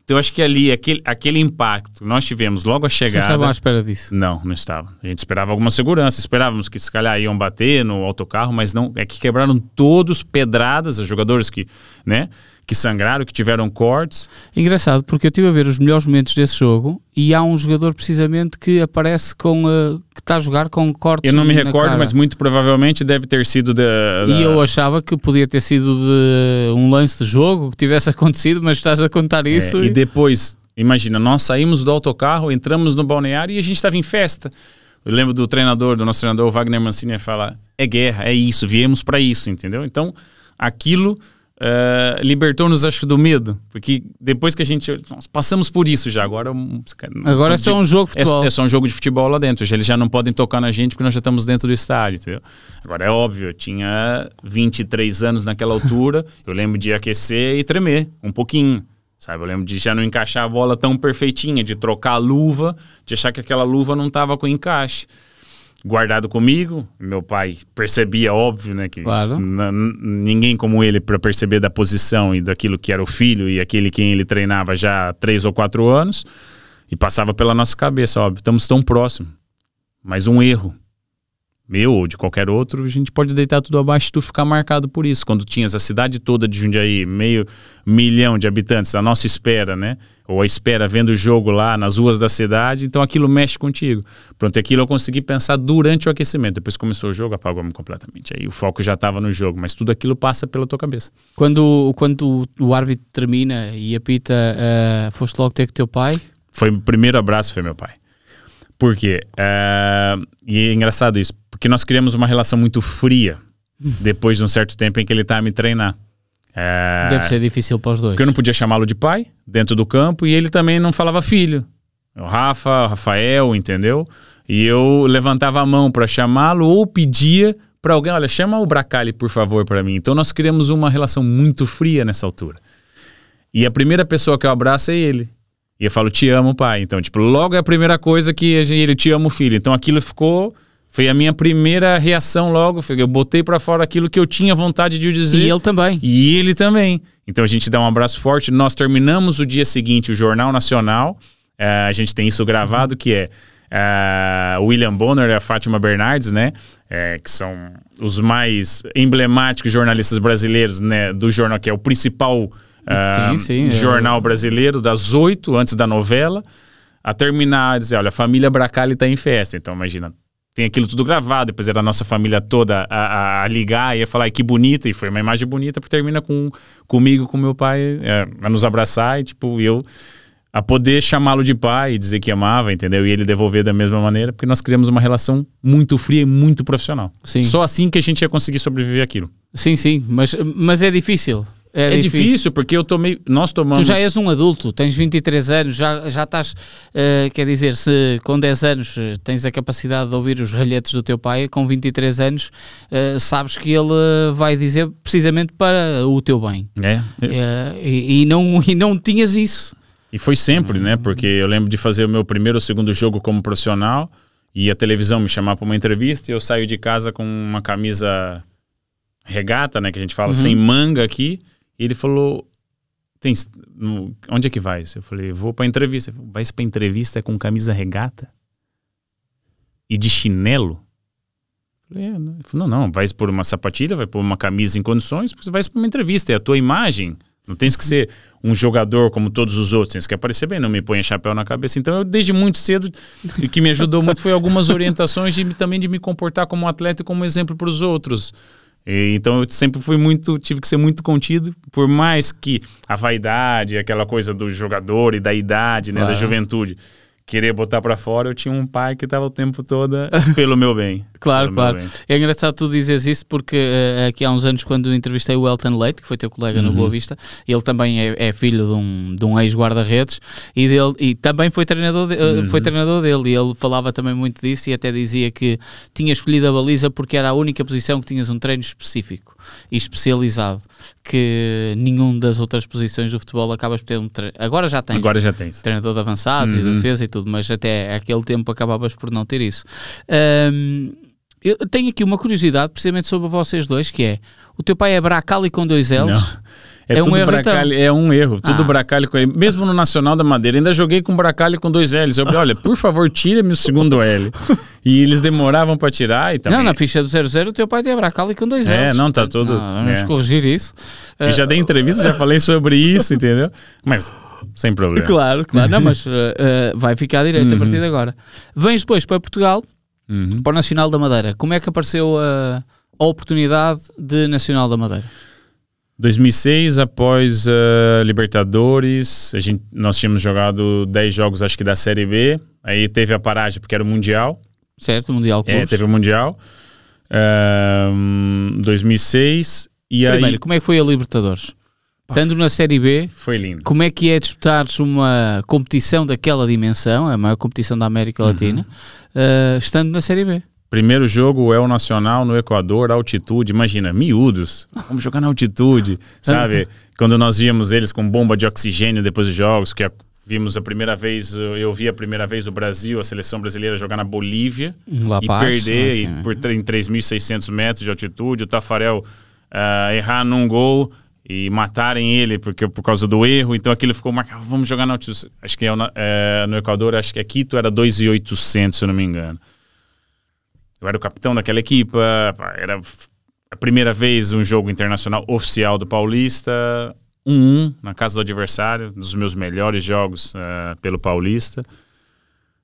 Então, eu acho que ali, aquele impacto nós tivemos logo a chegada... Vocês estavam à espera disso? Não estava. A gente esperava alguma segurança, esperávamos que se calhar iam bater no autocarro, mas não, é que quebraram todos pedradas, os jogadores que sangraram, que tiveram cortes. Engraçado, porque eu estive a ver os melhores momentos desse jogo e há um jogador precisamente que aparece que está a jogar com cortes. Eu não me recordo, mas muito provavelmente deve ter sido E eu achava que podia ter sido de um lance de jogo que tivesse acontecido, mas estás a contar isso. E depois, imagina, nós saímos do autocarro, entramos no balneário e a gente estava em festa. Eu lembro do nosso treinador, o Wagner Mancini, falar: é guerra, é isso, viemos para isso, entendeu? Então, aquilo... libertou-nos, acho que, do medo, porque depois que nós passamos por isso já, agora é só um jogo de futebol. É só um jogo de futebol lá dentro, eles já não podem tocar na gente porque nós já estamos dentro do estádio, entendeu? Agora é óbvio, eu tinha 23 anos naquela altura, eu lembro de aquecer e tremer um pouquinho, sabe? Eu lembro de já não encaixar a bola tão perfeitinha, de trocar a luva, de achar que aquela luva não estava com encaixe. Guardado comigo, meu pai percebia, óbvio, né, que claro. Ninguém como ele para perceber da posição e daquilo que era o filho e aquele quem ele treinava já há 3 ou 4 anos, e passava pela nossa cabeça, óbvio, estamos tão próximos, mas um erro meu ou de qualquer outro, a gente pode deitar tudo abaixo e tu ficar marcado por isso. Quando tinhas a cidade toda de Jundiaí, 500 mil de habitantes, a nossa espera, né? Ou a espera vendo o jogo lá nas ruas da cidade, então aquilo mexe contigo. Pronto, aquilo eu consegui pensar durante o aquecimento. Depois começou o jogo, apagou-me completamente. Aí o foco já estava no jogo, mas tudo aquilo passa pela tua cabeça. Quando o árbitro termina e apita, foste logo ter com o teu pai? O primeiro abraço foi meu pai. Por quê? E é engraçado isso, porque nós criamos uma relação muito fria depois de um certo tempo em que ele estava a me treinar. Deve ser difícil para os dois. Porque eu não podia chamá-lo de pai dentro do campo e ele também não falava filho. O Rafael, entendeu? E eu levantava a mão para chamá-lo ou pedia para alguém: olha, chama o Bracali, por favor, para mim. Então nós criamos uma relação muito fria nessa altura. E a primeira pessoa que eu abraço é ele. E eu falo: te amo, pai. Então, tipo, logo é a primeira coisa que ele: te amo, filho. Então aquilo foi a minha primeira reação logo. Eu botei pra fora aquilo que eu tinha vontade de dizer. E ele também. E ele também. Então a gente dá um abraço forte. Nós terminamos o dia seguinte o Jornal Nacional. A gente tem isso gravado, que é o William Bonner e a Fátima Bernardes, né? Que são os mais emblemáticos jornalistas brasileiros, né? Do jornal, que é o principal jornal brasileiro, das 8, antes da novela, a terminar, dizer: olha, a família Bracali tá em festa. Então imagina, tem aquilo tudo gravado, depois era a nossa família toda a ligar e a falar: que bonita, e foi uma imagem bonita, porque termina comigo, com meu pai, a nos abraçar e tipo, eu a poder chamá-lo de pai e dizer que amava, entendeu? E ele devolver da mesma maneira, porque nós criamos uma relação muito fria e muito profissional. Sim. Só assim que a gente ia conseguir sobreviver àquilo. Sim, mas é difícil. É difícil, porque nós tomamos... Tu já és um adulto, tens 23 anos, já estás, quer dizer, se com 10 anos tens a capacidade de ouvir os ralhetes do teu pai, com 23 anos sabes que ele vai dizer precisamente para o teu bem. E não tinhas isso. E foi sempre, né? Porque eu lembro de fazer o meu primeiro ou segundo jogo como profissional e a televisão me chamar para uma entrevista e eu saio de casa com uma camisa regata, né? Que a gente fala, sem manga aqui. E ele falou: onde é que vai? Eu falei: vou pra entrevista. Vai pra entrevista com camisa regata? E de chinelo? Eu falei: ele falou: não, vai por uma sapatilha, vai por uma camisa em condições, porque você vai pra uma entrevista, é a tua imagem. Não tens que ser um jogador como todos os outros, tens que aparecer bem, não me ponha chapéu na cabeça. Então eu, desde muito cedo, o que me ajudou muito foi algumas orientações também de me comportar como um atleta e como exemplo para os outros. Então eu sempre tive que ser muito contido, por mais que a vaidade, aquela coisa do jogador e da idade, né, da juventude, querer botar pra fora, eu tinha um pai que estava o tempo todo pelo meu bem. Claro. Bem. É engraçado tu dizes isso, porque aqui há uns anos, quando entrevistei o Elton Leite, que foi teu colega no Boa Vista, ele também é filho de um ex-guarda-redes e também foi treinador dele, e ele falava também muito disso e até dizia que tinha escolhido a baliza porque era a única posição que tinhas um treino específico e especializado, que nenhum das outras posições do futebol acabas por ter um treino. Agora já tens treinador de avançados e de defesa e tudo, mas até aquele tempo acabavas por não ter isso. Eu tenho aqui uma curiosidade precisamente sobre vocês dois, que é, o teu pai é Bracali com 2 L's? Não. É um erro, então? É um erro, tudo Bracali com ele. Mesmo no Nacional da Madeira, ainda joguei com Bracali com 2 L's. Eu falei, olha, por favor, tira-me o segundo L. E eles demoravam para tirar e também... Não, na ficha do 00 o teu pai tem Bracali com 2 L's. Não, tá tudo... Vamos corrigir isso. E já dei entrevista, já falei sobre isso, entendeu? Mas sem problema. Claro. Não, mas vai ficar direito a partir de agora. Vens depois para Portugal, para o Nacional da Madeira. Como é que apareceu a oportunidade de Nacional da Madeira? 2006, após Libertadores, nós tínhamos jogado 10 jogos, acho que da Série B. Aí teve a paragem, porque era o Mundial. Certo, o Mundial Clubes. Teve o Mundial. 2006. E primeiro, aí... como é que foi a Libertadores? Estando na Série B, foi lindo. Como é que é disputares uma competição daquela dimensão, a maior competição da América Latina, estando na Série B? Primeiro jogo, o El Nacional no Equador, altitude, imagina, miúdos, vamos jogar na altitude, sabe? Quando nós víamos eles com bomba de oxigênio depois dos jogos, que vimos a primeira vez, eu vi a primeira vez o Brasil, a seleção brasileira jogar na Bolívia e perder em 3.600 metros de altitude, o Tafarel errar num gol e matarem ele por causa do erro, então aquilo ficou marcado, vamos jogar na altitude. Acho que no Equador, acho que a Quito era 2.800, se eu não me engano. Eu era o capitão daquela equipa, era a primeira vez um jogo internacional oficial do Paulista, 1-1 na casa do adversário, dos meus melhores jogos pelo Paulista.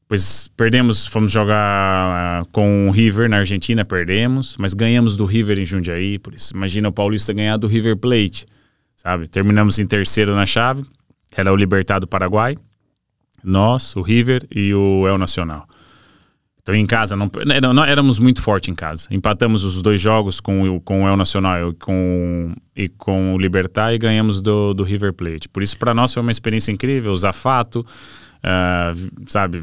Depois perdemos, fomos jogar com o River na Argentina, perdemos, mas ganhamos do River em Jundiaí, por isso imagina o Paulista ganhar do River Plate, sabe? Terminamos em terceiro na chave, era o Libertad do Paraguai, nós, o River e o El Nacional. Então em casa, não éramos muito fortes em casa. Empatamos os 2 jogos com o El Nacional e com o Libertad e ganhamos do River Plate. Por isso, para nós foi uma experiência incrível, usar fato, sabe,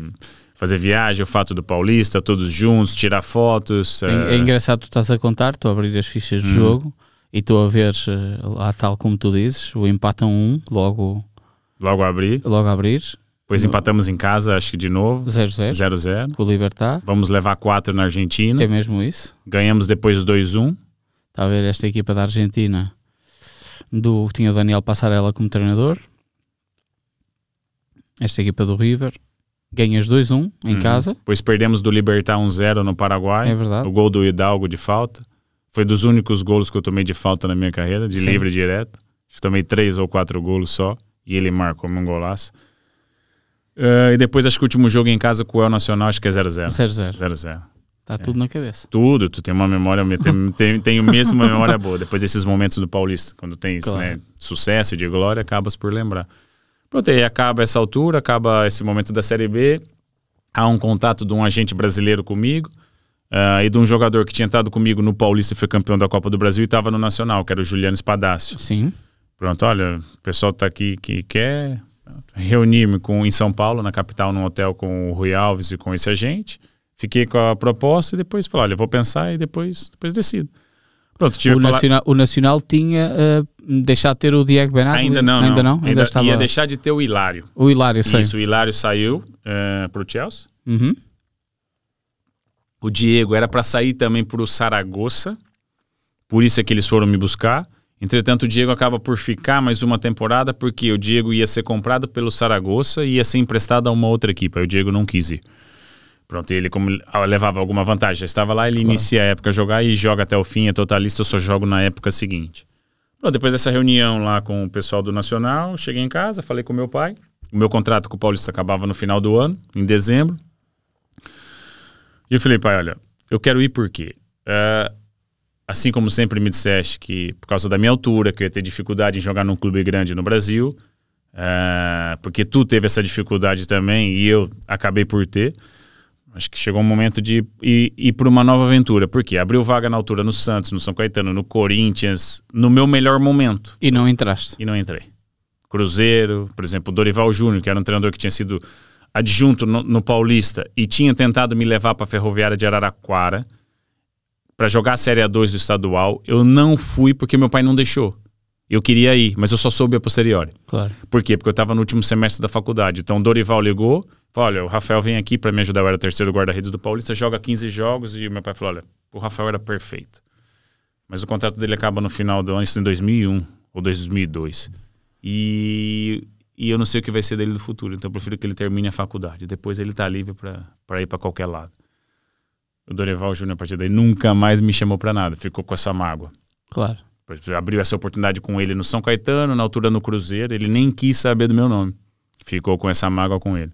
fazer viagem, o fato do Paulista, todos juntos, tirar fotos. É engraçado, tu estás a contar, tu a abrir as fichas do jogo e tu a ver, lá tal como tu dizes, o empate 1-1, logo a abrir. Depois empatamos em casa, acho que de novo. 0-0. Com o Libertad. Vamos levar 4 na Argentina. É mesmo isso. Ganhamos depois 2-1. Está a ver esta equipa da Argentina, tinha o Daniel Passarella como treinador. Esta equipa do River. Ganhas 2-1 em casa. Depois perdemos do Libertad 1-0 no Paraguai. É verdade. O gol do Hidalgo de falta. Foi dos únicos golos que eu tomei de falta na minha carreira, de livre direto. Tomei 3 ou 4 golos só. E ele marcou um golaço. E depois acho que o último jogo em casa com o El Nacional, acho que é 0-0. 0-0. Está tudo na cabeça. Tudo, tu tem uma memória, tenho mesmo uma memória boa. Depois desses momentos do Paulista, quando tem sucesso de glória, acabas por lembrar. Pronto, aí acaba essa altura, acaba esse momento da Série B, há um contato de um agente brasileiro comigo, e de um jogador que tinha entrado comigo no Paulista e foi campeão da Copa do Brasil e estava no Nacional, que era o Juliano Espadácio. Sim. Pronto, olha, o pessoal está aqui que quer... Reuni-me em São Paulo, na capital, num hotel com o Rui Alves e com esse agente. Fiquei com a proposta e depois falei, olha, vou pensar e depois decido. Pronto, o Nacional tinha deixado de ter o Diego Benado? Ainda não. Ainda estava... Ia deixar de ter o Hilário. O Hilário, sim. Isso, o Hilário saiu para o Chelsea. O Diego era para sair também para o Saragossa. Por isso é que eles foram me buscar. Entretanto, o Diego acaba por ficar mais uma temporada porque o Diego ia ser comprado pelo Saragossa e ia ser emprestado a uma outra equipe. Aí o Diego não quis ir. Pronto, ele como levava alguma vantagem, já estava lá, ele inicia a época a jogar e joga até o fim, é totalista, eu só jogo na época seguinte. Pronto, depois dessa reunião lá com o pessoal do Nacional, cheguei em casa, falei com meu pai. O meu contrato com o Paulista acabava no final do ano, em dezembro. E eu falei, pai, olha, eu quero ir por quê? Assim como sempre me disseste que por causa da minha altura, que eu ia ter dificuldade em jogar num clube grande no Brasil, porque tu teve essa dificuldade também e eu acabei por ter, acho que chegou um momento de ir por uma nova aventura. Por quê? Abriu vaga na altura no Santos, no São Caetano, no Corinthians, no meu melhor momento. E não entraste? E não entrei. Cruzeiro, por exemplo, o Dorival Júnior, que era um treinador que tinha sido adjunto no Paulista e tinha tentado me levar para a Ferroviária de Araraquara para jogar a Série A2 do estadual. Eu não fui porque meu pai não deixou. Eu queria ir, mas eu só soube a posteriori. Claro. Por quê? Porque eu estava no último semestre da faculdade. Então o Dorival ligou, falou, olha, o Rafael vem aqui para me ajudar, eu era o terceiro guarda-redes do Paulista, joga 15 jogos, e meu pai falou, olha, O Rafael era perfeito. Mas o contrato dele acaba no final do ano, isso em 2001 ou 2002. E eu não sei o que vai ser dele no futuro. Então eu prefiro que ele termine a faculdade. Depois ele tá livre para ir para qualquer lado. O Dorival Júnior, a partir daí, nunca mais me chamou para nada. Ficou com essa mágoa. Claro. Abriu essa oportunidade com ele no São Caetano, na altura no Cruzeiro. Ele nem quis saber do meu nome. Ficou com essa mágoa com ele.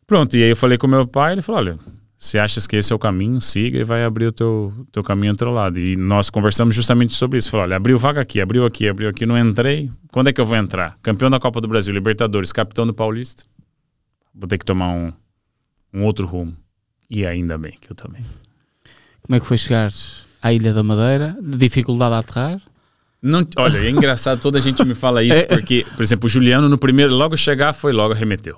Pronto, e aí eu falei com meu pai. Ele falou, olha, se achas que esse é o caminho, siga e vai abrir o teu caminho do outro lado. E nós conversamos justamente sobre isso. Falou, olha, abriu vaga aqui, abriu aqui, não entrei. Quando é que eu vou entrar? Campeão da Copa do Brasil, Libertadores, capitão do Paulista. Vou ter que tomar um outro rumo. E ainda bem que eu também. Como é que foi chegar à Ilha da Madeira? De dificuldade a aterrar? Não, olha, é engraçado, toda a gente me fala isso, porque, por exemplo, o Juliano no primeiro, logo chegar, logo arremeteu.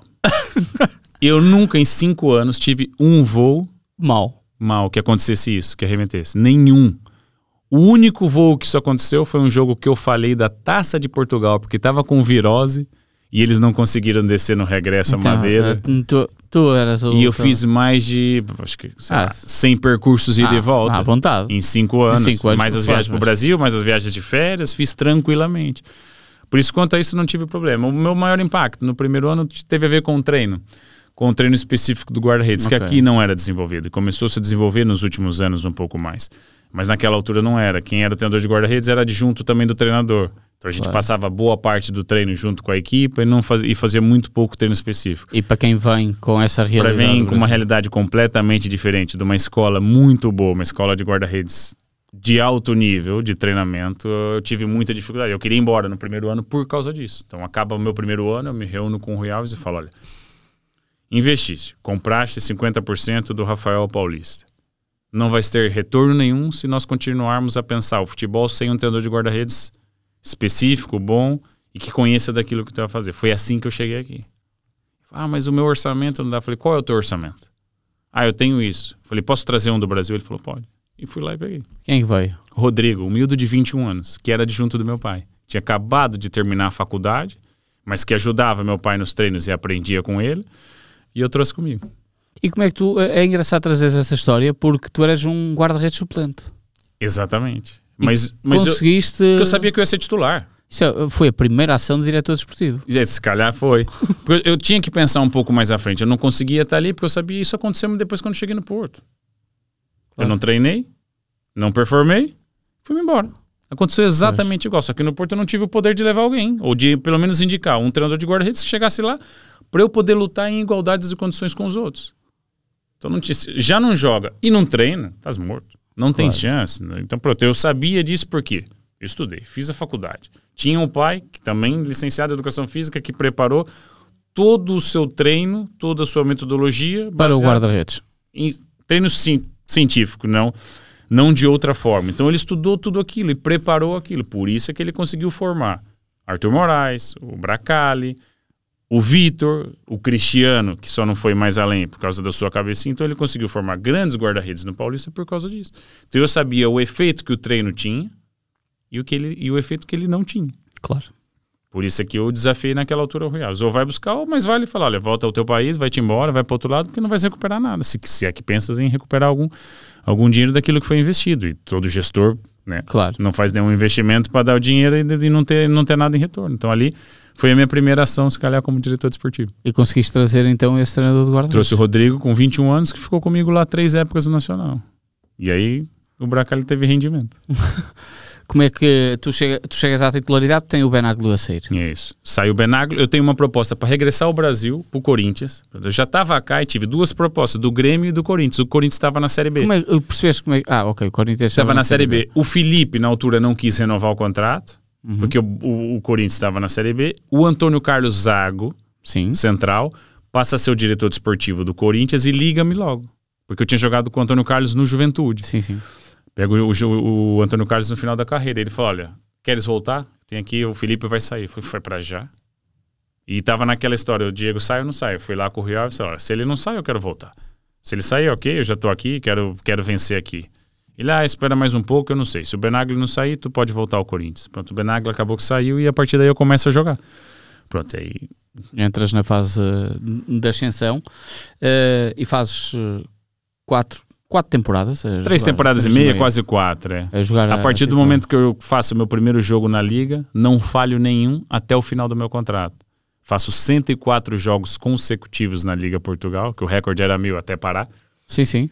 Eu nunca em 5 anos tive um voo mal que acontecesse isso, que arremetesse. Nenhum. O único voo que isso aconteceu foi um jogo que eu falei da Taça de Portugal, porque estava com virose e eles não conseguiram descer no regresso a Madeira. Tu eras o... E eu fiz mais de, acho que, 100 percursos ida e volta. À vontade. Em 5 anos. Mais as viagens para o Brasil, mais as viagens de férias, fiz tranquilamente. Por isso, quanto a isso, não tive problema. O meu maior impacto no primeiro ano teve a ver com o treino específico do guarda-redes, que aqui não era desenvolvido. Começou a se desenvolver nos últimos anos um pouco mais. Mas naquela altura não era. Quem era o treinador de guarda-redes era adjunto também do treinador. Então a gente passava boa parte do treino junto com a equipe e fazia muito pouco treino específico. E para quem vem com essa realidade? Para quem vem com uma realidade completamente diferente, de uma escola muito boa, uma escola de guarda-redes de alto nível de treinamento, eu tive muita dificuldade. Eu queria ir embora no primeiro ano por causa disso. Então acaba o meu primeiro ano, eu me reúno com o Rui Alves e falo, olha, investiste, compraste 50% do Rafael Paulista. Não vai ter retorno nenhum se nós continuarmos a pensar o futebol sem um treinador de guarda-redes específico, bom e que conheça daquilo que tu vai fazer. Foi assim que eu cheguei aqui. Mas o meu orçamento não dá. Falei, qual é o teu orçamento? Eu tenho isso. Falei, posso trazer um do Brasil? Ele falou, pode. E fui lá e peguei. Quem veio? Rodrigo, humilde de 21 anos, que era adjunto do meu pai. Tinha acabado de terminar a faculdade, mas que ajudava meu pai nos treinos e aprendia com ele. E eu trouxe comigo. E como é que tu... É engraçado trazer essa história porque tu eras um guarda-redes suplente. Exatamente. Mas conseguiste... eu sabia que eu ia ser titular. Isso foi a primeira ação do diretor desportivo. Se calhar foi. Porque eu tinha que pensar um pouco mais à frente. Eu não conseguia estar ali porque eu sabia isso aconteceu depois quando cheguei no Porto. Claro. Eu não treinei, não performei, fui-me embora. Aconteceu exatamente igual. Só que no Porto eu não tive o poder de levar alguém. Ou de pelo menos indicar um treinador de guarda-redes que chegasse lá para eu poder lutar em igualdades de condições com os outros. Então já não joga e não treina, estás morto. Não tem chance. Né? Então pronto, eu sabia disso porque eu estudei, fiz a faculdade. Tinha um pai, que também licenciado em Educação Física, que preparou todo o seu treino, toda a sua metodologia... Para o guarda-redes. Em treino científico, não de outra forma. Então ele estudou tudo aquilo e preparou aquilo. Por isso é que ele conseguiu formar Arthur Moraes, o Bracali, o Vitor, o Cristiano, que só não foi mais além por causa da sua cabecinha. Então ele conseguiu formar grandes guarda-redes no Paulista por causa disso. Então eu sabia o efeito que o treino tinha e o efeito que ele não tinha. Claro. Por isso é que eu desafiei naquela altura o Rui Alves. Ou vai buscar, ou mais vale falar, olha, volta ao teu país, vai-te embora, vai para outro lado, porque não vai recuperar nada. Se é que pensas em recuperar algum dinheiro daquilo que foi investido. E todo gestor, né, não faz nenhum investimento para dar o dinheiro e não ter nada em retorno. Então ali foi a minha primeira ação, se calhar, como diretor desportivo. E conseguiste trazer então esse treinador do guarda-redes? Trouxe o Rodrigo com 21 anos, que ficou comigo lá 3 épocas no Nacional. E aí o Bracali teve rendimento. Como é que tu chegas à titularidade? Tem o Benaglio a sair. É isso. Saiu o Benaglio. Eu tenho uma proposta para regressar ao Brasil, para o Corinthians. Eu já estava cá e tive 2 propostas, do Grêmio e do Corinthians. O Corinthians estava na Série B. Percebeste como é? Ok, o Corinthians estava na Série B. O Felipe, na altura, não quis renovar o contrato, porque o Corinthians estava na Série B. O Antônio Carlos Zago, central, passa a ser o diretor desportivo do Corinthians e liga-me logo. Porque eu tinha jogado com o Antônio Carlos no Juventude. Sim. Pego o Antônio Carlos no final da carreira. Ele falou, olha, queres voltar? Tem aqui, o Felipe vai sair. Foi pra já. E tava naquela história, o Diego sai ou não sai? Eu fui lá com o Rio Alves e falei, olha, se ele não sai, eu quero voltar. Se ele sair, ok, eu já tô aqui, quero vencer aqui. Ele, espera mais um pouco, eu não sei. Se o Benaglio não sair, tu pode voltar ao Corinthians. Pronto, o Benaglio acabou que saiu e a partir daí eu começo a jogar. Pronto, aí... Entras na fase de ascensão e fazes 4 4 temporadas. 3 temporadas e meia, quase 4. A partir do momento que eu faço o meu primeiro jogo na Liga, não falho nenhum até o final do meu contrato. Faço 104 jogos consecutivos na Liga Portugal, que o recorde era 1000 até parar. Sim.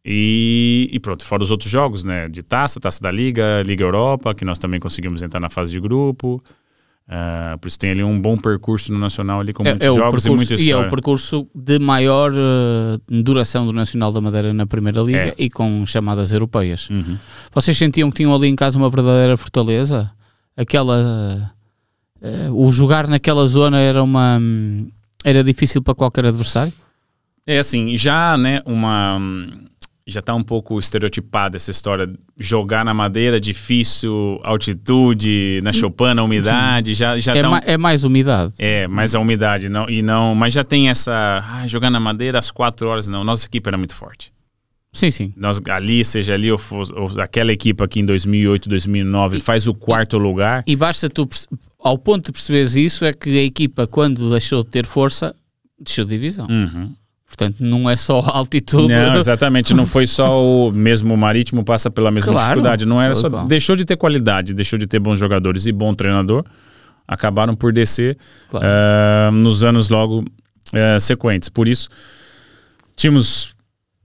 E pronto, fora os outros jogos, né? De taça da Liga, Liga Europa, que nós também conseguimos entrar na fase de grupo. Por isso tem ali um bom percurso no Nacional ali com muitos jogos e muita história. E é o percurso de maior duração do Nacional da Madeira na Primeira Liga e com chamadas europeias. Vocês sentiam que tinham ali em casa uma verdadeira fortaleza? O jogar naquela zona era difícil para qualquer adversário? É assim, já, né, já está um pouco estereotipada essa história. Jogar na Madeira, difícil, altitude, na choupana, umidade, já é mais umidade. Mais a umidade, mas já tem essa, jogar na Madeira às 4 horas, não, nossa equipe era muito forte. Sim. Nós seja ali, ou aquela equipe aqui em 2008, 2009, faz o 4º lugar. E basta tu, ao ponto de perceberes isso, é que a equipa, quando deixou de ter força, deixou de divisão. Portanto, não é só a altitude. Não, exatamente. Não foi só mesmo o Marítimo passa pela mesma dificuldade. Não era só. Deixou de ter qualidade, deixou de ter bons jogadores e bom treinador. Acabaram por descer nos anos logo sequentes. Por isso, tínhamos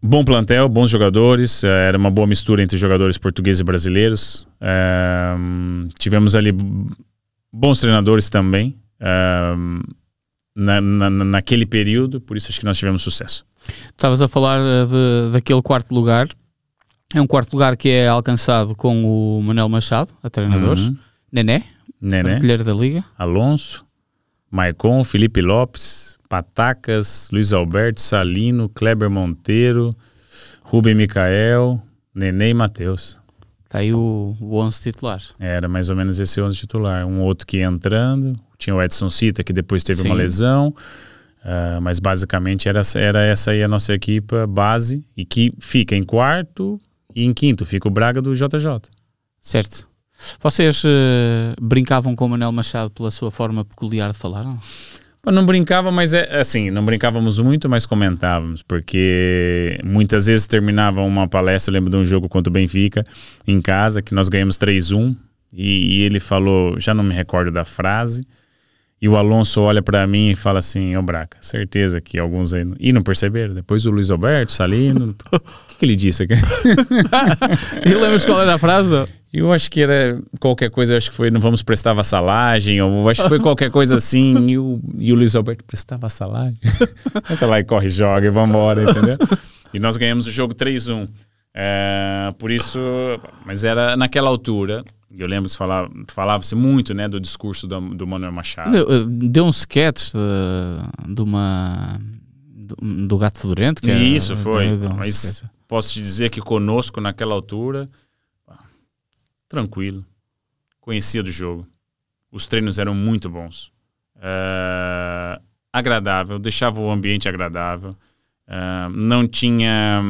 bom plantel, bons jogadores. Era uma boa mistura entre jogadores portugueses e brasileiros. Tivemos ali bons treinadores também. Naquele período, por isso acho que nós tivemos sucesso. Estavas a falar daquele 4º lugar. É um 4º lugar que é alcançado com o Manuel Machado, a treinadores. Nené, artilheiro da Liga. Alonso, Maicon, Felipe Lopes, Patacas, Luiz Alberto, Salino, Kleber Monteiro, Rubem Micael, Nené e Matheus. Está aí o 11 titular. Era mais ou menos esse 11 titular. Um outro que ia entrando. Tinha o Edson Cita, que depois teve uma lesão. Mas basicamente era essa aí a nossa equipa base. E que fica em 4º e em 5º fica o Braga do JJ. Certo. Vocês brincavam com o Manuel Machado pela sua forma peculiar de falar? Não brincava, mas assim, não brincávamos muito, mas comentávamos, porque muitas vezes terminava uma palestra, eu lembro de um jogo contra o Benfica, em casa, que nós ganhamos 3-1, e ele falou, já não me recordo da frase, e o Alonso olha pra mim e fala assim, Braca, certeza que alguns aí não perceberam, depois o Luiz Alberto, Salino, o que ele disse aqui? E lembras qual era a frase? Eu acho que era qualquer coisa, acho que foi não vamos prestar vassalagem, ou acho que foi qualquer coisa assim, e o Luiz Alberto prestar vassalagem? Entra lá e corre, joga e vambora, entendeu? E nós ganhamos o jogo 3-1. Por isso, mas era naquela altura, eu lembro que falava-se muito, né, do discurso do Manuel Machado. Deu um sketch do Gato Fedorento. Que isso, foi. Mas posso te dizer que conosco naquela altura... Tranquilo, conhecia do jogo, os treinos eram muito bons, agradável, deixava o ambiente agradável, não tinha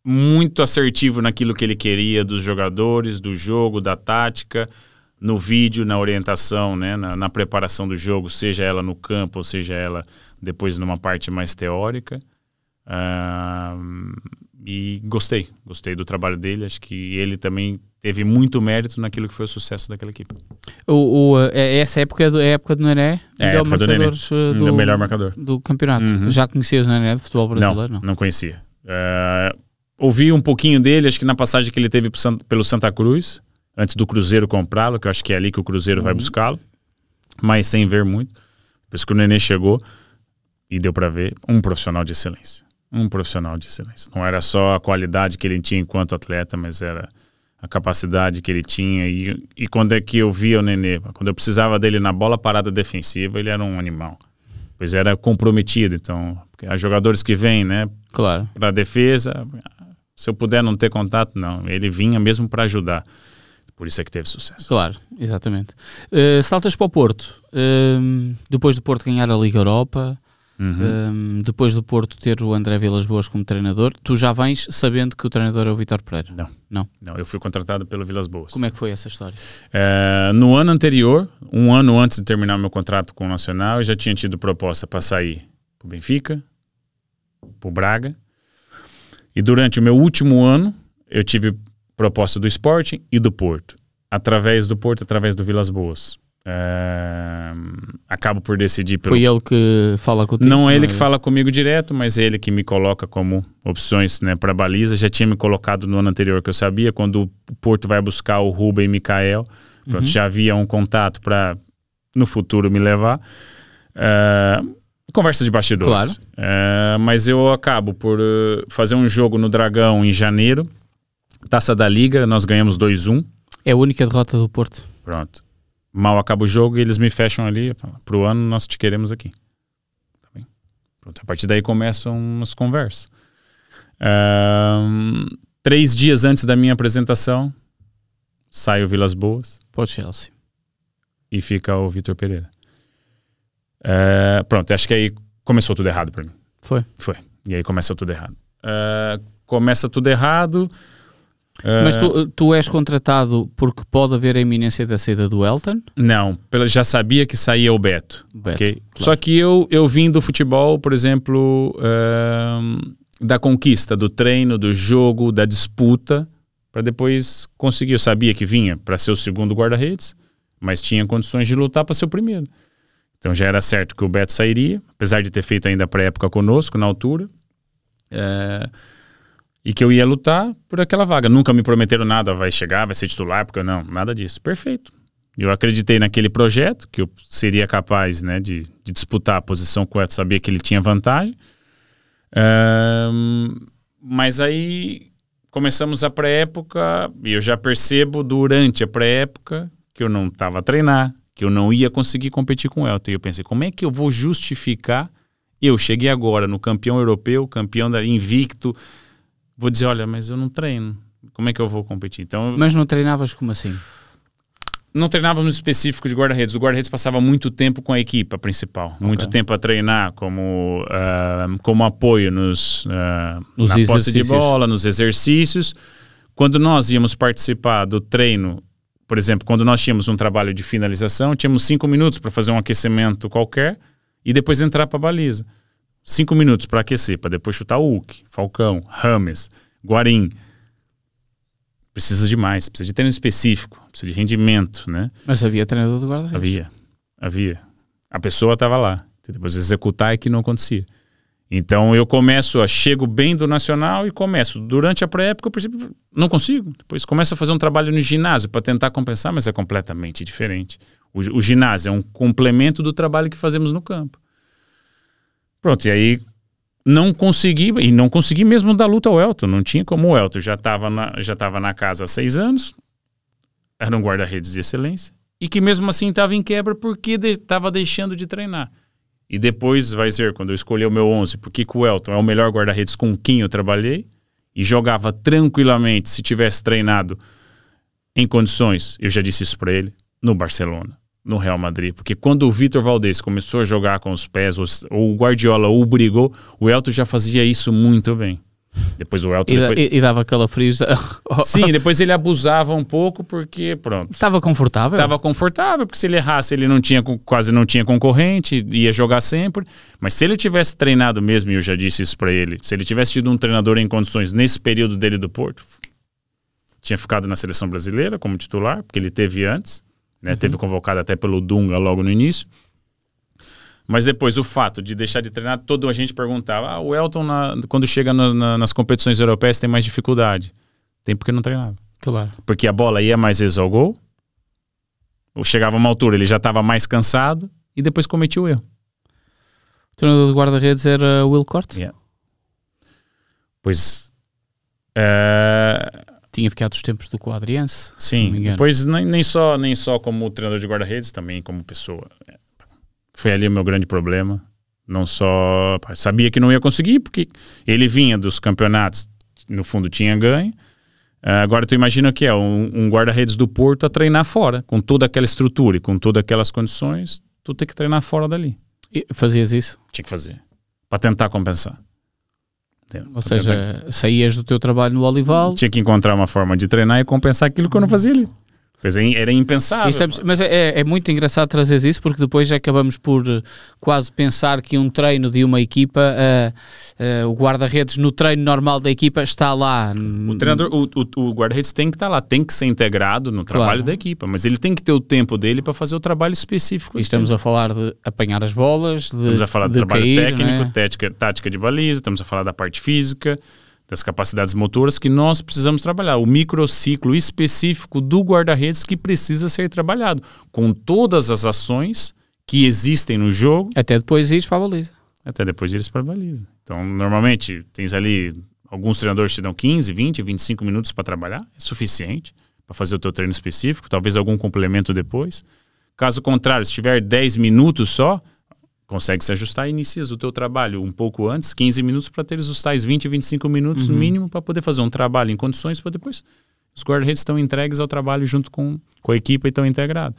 muito assertivo naquilo que ele queria dos jogadores, do jogo, da tática, no vídeo, na orientação, né, na preparação do jogo, seja ela no campo ou seja ela depois numa parte mais teórica. E gostei do trabalho dele. Acho que ele também teve muito mérito naquilo que foi o sucesso daquela equipe. Essa época é a época do Nené? É a época do Nené, do melhor marcador do campeonato. Já conhecias o Nené do futebol brasileiro? Não conhecia. Ouvi um pouquinho dele, acho que na passagem que ele teve pelo Santa Cruz, antes do Cruzeiro comprá-lo, que eu acho que é ali que o Cruzeiro vai buscá-lo, mas sem ver muito. Depois que o Nené chegou e deu para ver um profissional de excelência. Não era só a qualidade que ele tinha enquanto atleta, mas era a capacidade que ele tinha. E quando é que eu via o Nené? Quando eu precisava dele na bola parada defensiva, ele era um animal. Pois era comprometido. Então, há jogadores que vêm, né? Claro. Para a defesa, se eu puder não ter contato, não. Ele vinha mesmo para ajudar. Por isso é que teve sucesso. Claro, exatamente. Saltas para o Porto. Depois do Porto ganhar a Liga Europa... depois do Porto ter o André Vilas-Boas como treinador, tu já vens sabendo que o treinador é o Vítor Pereira? Não, eu fui contratado pelo Vilas-Boas. Como é que foi essa história? No ano anterior, um ano antes de terminar meu contrato com o Nacional, eu já tinha tido proposta para sair para o Benfica, para o Braga, E durante o meu último ano, eu tive proposta do Sporting e do Porto. Através do Porto, através do Vilas Boas. Acabo por decidir pelo... Foi ele que fala contigo? Não é ele que fala comigo direto, mas é ele que me coloca como opções, né, para baliza. Já tinha me colocado no ano anterior, que eu sabia, quando o Porto vai buscar o Rubem e Mikael. Pronto, já havia um contato para no futuro me levar. Conversa de bastidores. Claro. Mas eu acabo por fazer um jogo no Dragão em janeiro. Taça da Liga, nós ganhamos 2-1. É a única derrota do Porto. Pronto. Mal acaba o jogo e eles me fecham ali. Pro ano nós te queremos aqui. Tá bem? Pronto, a partir daí começam as conversas. 3 dias antes da minha apresentação, sai o Vilas Boas. Pode Chelsea. E fica o Vitor Pereira. Pronto, acho que aí começou tudo errado pra mim. Foi. E aí começa tudo errado. Começa tudo errado. Mas tu és contratado porque pode haver a iminência da saída do Elton? Não, já sabia que saía o Beto. Okay? Claro. Só que eu vim do futebol, por exemplo, da conquista, do treino, do jogo, da disputa, para depois conseguir. Eu sabia que vinha para ser o segundo guarda-redes, mas tinha condições de lutar para ser o primeiro. Então já era certo que o Beto sairia, apesar de ter feito ainda a pré-época conosco, na altura. E que eu ia lutar por aquela vaga. Nunca me prometeram nada, vai chegar, vai ser titular, porque não, nada disso. Perfeito. Eu acreditei naquele projeto, que eu seria capaz, né, de disputar a posição com o Elton, sabia que ele tinha vantagem. Mas aí começamos a pré-época e eu já percebo durante a pré-época que eu não estava a treinar, que eu não ia conseguir competir com o Elton. E eu pensei, como é que eu vou justificar? Eu cheguei agora no campeão europeu, campeão da invicto, vou dizer, olha, mas eu não treino. Como é que eu vou competir? Então, mas não treinavas como assim? Não treinávamos no específico de guarda-redes. O guarda-redes passava muito tempo com a equipa principal. Okay. Muito tempo a treinar como apoio na posse de bola, nos exercícios. Quando nós íamos participar do treino, por exemplo, quando nós tínhamos um trabalho de finalização, tínhamos 5 minutos para fazer um aquecimento qualquer e depois entrar para a baliza. 5 minutos para aquecer, para depois chutar o Hulk, Falcão, Rames, Guarim. Precisa de mais, precisa de treino específico, precisa de rendimento, né? Mas havia treinador do guarda-redes? Havia. A pessoa estava lá. Depois executar é que não acontecia. Então eu chego bem do Nacional e começo. Durante a pré-época eu percebo, não consigo. Depois começo a fazer um trabalho no ginásio para tentar compensar, mas é completamente diferente. O ginásio é um complemento do trabalho que fazemos no campo. Pronto, e aí não consegui mesmo dar luta ao Elton, não tinha como. O Elton já estava na casa há 6 anos, era um guarda-redes de excelência, e que mesmo assim estava em quebra porque estava deixando de treinar. E depois, vai ser, quando eu escolhi o meu 11, porque o Elton é o melhor guarda-redes com quem eu trabalhei, e jogava tranquilamente se tivesse treinado em condições, eu já disse isso para ele, no Barcelona. No Real Madrid, porque quando o Vitor Valdez começou a jogar com os pés, ou o Guardiola o brigou, o Elton já fazia isso muito bem. Depois o Elton... E dava calafrios. Sim, depois ele abusava um pouco porque, pronto... Estava confortável? Estava confortável, porque se ele errasse, ele quase não tinha concorrente, ia jogar sempre. Mas se ele tivesse treinado mesmo, e eu já disse isso para ele, se ele tivesse tido um treinador em condições nesse período dele do Porto, tinha ficado na seleção brasileira como titular, porque ele teve antes. Né, teve convocado até pelo Dunga logo no início. Mas depois o fato de deixar de treinar, toda a gente perguntava, o Elton quando chega nas competições europeias tem mais dificuldade. Tem porque não treinava. Claro. Porque a bola ia mais vezes ao gol, ou chegava a uma altura, ele já estava mais cansado e depois cometia o erro. O treinador de guarda-redes era o Will Corte? Yeah. Pois... Tinha ficado os tempos do Quadriense. Sim, depois nem só como treinador de guarda-redes, também como pessoa. Foi ali o meu grande problema. Não só... Sabia que não ia conseguir, porque ele vinha dos campeonatos, no fundo tinha ganho. Agora tu imagina que é um guarda-redes do Porto a treinar fora, com toda aquela estrutura e com todas aquelas condições, tu tem que treinar fora dali. E fazias isso? Tinha que fazer, para tentar compensar. Ou seja, saías do teu trabalho no Olival. Tinha que encontrar uma forma de treinar e compensar aquilo que eu não fazia ali. Pois era impensável. Mas é muito engraçado trazer isso, porque depois acabamos por quase pensar que um treino de uma equipa, o guarda-redes no treino normal da equipa está lá. O treinador, o guarda-redes tem que estar lá, tem que ser integrado no trabalho da equipa, mas ele tem que ter o tempo dele para fazer o trabalho específico. E estamos a falar de apanhar as bolas, estamos a falar de trabalho cair, técnico, tática de baliza, estamos a falar da parte física, das capacidades motoras que nós precisamos trabalhar. O microciclo específico do guarda-redes que precisa ser trabalhado, com todas as ações que existem no jogo. Até depois ires para a baliza. Então, normalmente, tens ali, alguns treinadores te dão 15, 20, 25 minutos para trabalhar. É suficiente para fazer o teu treino específico, talvez algum complemento depois. Caso contrário, se tiver 10 minutos só, consegue se ajustar e inicias o teu trabalho um pouco antes, 15 minutos para teres os tais 20, 25 minutos no mínimo para poder fazer um trabalho em condições para depois os guarda-redes estão entregues ao trabalho junto com a equipa e estão integrados.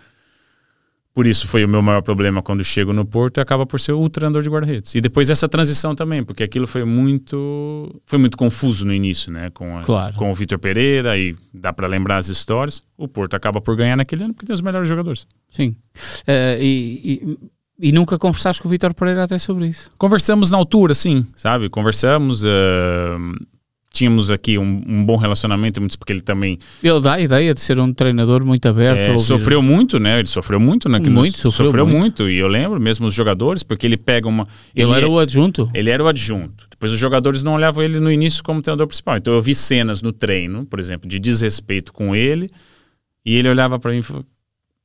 Por isso foi o meu maior problema quando chego no Porto e acaba por ser o treinador de guarda-redes. E depois essa transição também, porque aquilo foi muito confuso no início, né? Com o Vitor Pereira, e dá para lembrar as histórias. O Porto acaba por ganhar naquele ano porque tem os melhores jogadores. Sim. E nunca conversaste com o Vitor Pereira até sobre isso? Conversamos na altura, sim, sabe? Conversamos, tínhamos aqui um bom relacionamento, porque ele também... Ele dá a ideia de ser um treinador muito aberto. Sofreu muito, né? Ele sofreu muito naquilo. Sofreu muito. E eu lembro mesmo os jogadores, porque ele pega uma... Ele era o adjunto? Ele era o adjunto. Depois os jogadores não olhavam ele no início como treinador principal. Então eu vi cenas no treino, por exemplo, de desrespeito com ele, e ele olhava para mim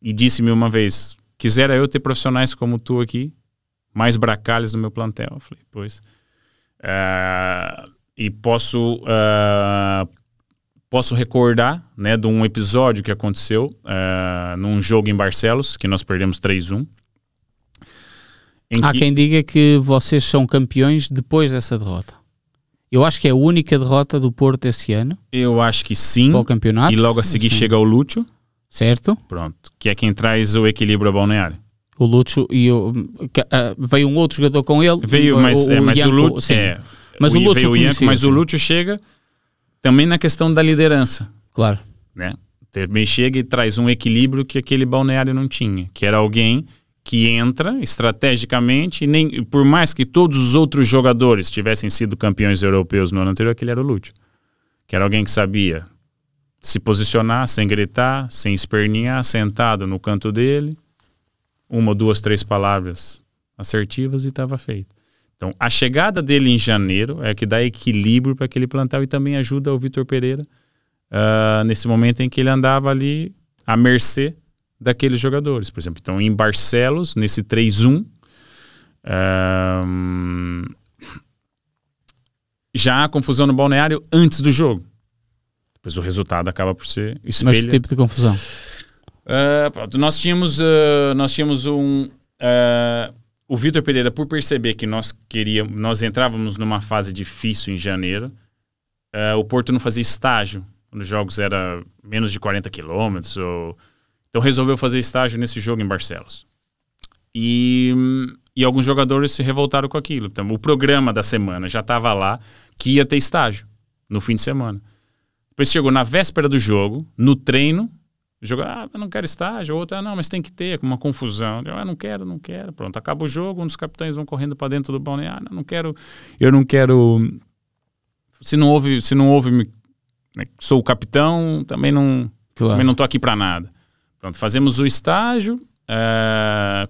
e disse-me uma vez... Quisera eu ter profissionais como tu aqui, mais bracalhos no meu plantel. Eu falei, pois. E posso recordar, né, de um episódio que aconteceu num jogo em Barcelos, que nós perdemos 3-1. Há quem diga que vocês são campeões depois dessa derrota. Eu acho que é a única derrota do Porto esse ano. Eu acho que sim. Para o campeonato. E logo a seguir chega o Lúcio. Certo. Pronto. Que é quem traz o equilíbrio ao balneário. O Lúcio veio um outro jogador com ele. Mas o Lúcio... Mas o Lúcio chega também na questão da liderança. Claro. Né? Também chega e traz um equilíbrio que aquele balneário não tinha. Que era alguém que entra estrategicamente, e por mais que todos os outros jogadores tivessem sido campeões europeus no ano anterior, aquele era o Lúcio. Que era alguém que sabia se posicionar, sem gritar, sem espernear, sentado no canto dele, 1, 2, 3 palavras assertivas e estava feito. Então, a chegada dele em janeiro é que dá equilíbrio para aquele plantel e também ajuda o Vitor Pereira nesse momento em que ele andava ali à mercê daqueles jogadores. Por exemplo, então em Barcelos, nesse 3-1, já há confusão no balneário antes do jogo. Depois o resultado acaba por ser espelho. Mas que tipo de confusão? Nós tínhamos o Vitor Pereira, por perceber que nós entrávamos numa fase difícil em janeiro, o Porto não fazia estágio, os jogos eram menos de 40 quilômetros, então resolveu fazer estágio nesse jogo em Barcelos. E alguns jogadores se revoltaram com aquilo. Então, o programa da semana já estava lá, que ia ter estágio no fim de semana. Depois chegou na véspera do jogo, no treino, o jogo, eu não quero estágio, o outro, não, mas tem que ter, com uma confusão. Eu não quero. Pronto, acaba o jogo, um dos capitães vão correndo para dentro do balneário, eu não quero. Se não houve, né, sou o capitão, também não estou aqui para nada. Pronto, fazemos o estágio,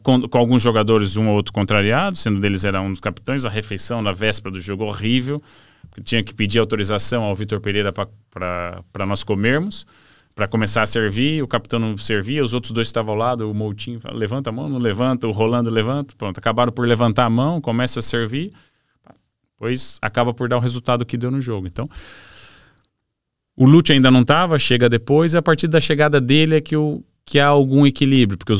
com alguns jogadores, um ou outro contrariado, sendo deles era um dos capitães, a refeição na véspera do jogo horrível, porque tinha que pedir autorização ao Vitor Pereira para nós comermos, para começar a servir. O capitão não servia, os outros dois estavam ao lado, o Moutinho fala, levanta a mão, não levanta, o Rolando levanta, pronto, acabaram por levantar a mão, começa a servir, depois acaba por dar o resultado que deu no jogo. Então, o Lúcio ainda não estava, chega depois, e a partir da chegada dele é que há algum equilíbrio, porque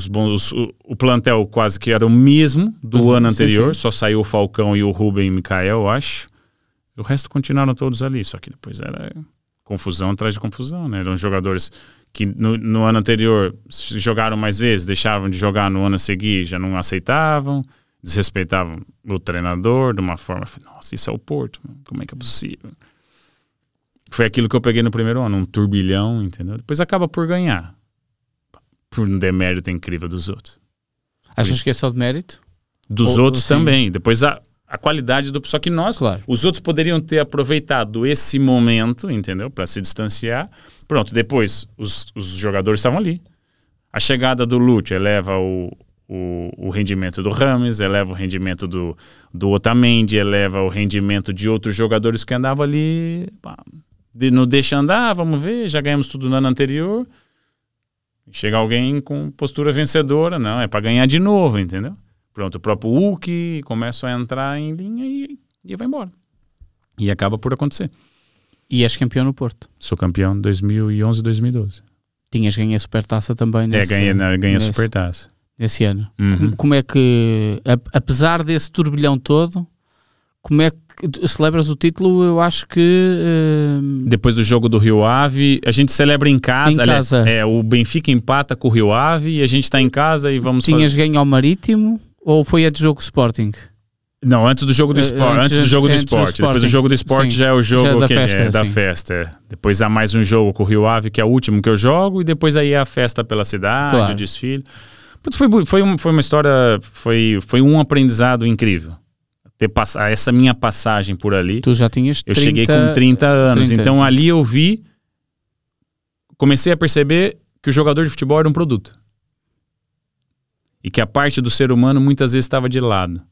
o plantel quase que era o mesmo do ano anterior, sim. Só saiu o Falcão e o Rubem Micael, eu acho. O resto continuaram todos ali, só que depois era confusão atrás de confusão, né? Eram jogadores que no ano anterior jogaram mais vezes, deixavam de jogar no ano a seguir, já não aceitavam, desrespeitavam o treinador de uma forma, nossa, isso é o Porto, como é que é possível? Foi aquilo que eu peguei no primeiro ano, um turbilhão, entendeu? Depois acaba por ganhar. por um demérito incrível dos outros. Achas que é só de mérito? Dos outros também. Depois a qualidade do... Só que nós, claro, os outros poderiam ter aproveitado esse momento, entendeu? Para se distanciar. Pronto, depois os jogadores estavam ali. A chegada do Lute eleva o rendimento do Rames, eleva o rendimento do Otamendi, eleva o rendimento de outros jogadores que andavam ali. Pá, não deixa andar, vamos ver, já ganhamos tudo no ano anterior. Chega alguém com postura vencedora, não, é para ganhar de novo, entendeu? Pronto, o próprio Hulk começa a entrar em linha e vai embora. E acaba por acontecer. E és campeão no Porto. Sou campeão em 2011 e 2012. Tinhas ganho a Supertaça também nesse... ganhei a Supertaça. Nesse ano. Uhum. Como é que, apesar desse turbilhão todo, como é que celebras o título? Eu acho que... Depois do jogo do Rio Ave, a gente celebra em casa. Em casa. O Benfica empata com o Rio Ave e a gente está em casa e vamos... Tinhas ganho ao Marítimo ou foi a de jogo Sporting? Não, antes do jogo do Sport. Antes do jogo do Sport. Depois do jogo do Sport já é o jogo da festa. Depois há mais um jogo com o Rio Ave, que é o último que eu jogo, e depois aí é a festa pela cidade, claro, o desfile. Foi uma história, foi um aprendizado incrível. Essa minha passagem por ali. Tu já tinhas 30, eu cheguei com 30 anos. 30 então anos. Ali eu comecei a perceber que o jogador de futebol era um produto. E que a parte do ser humano muitas vezes estava de lado.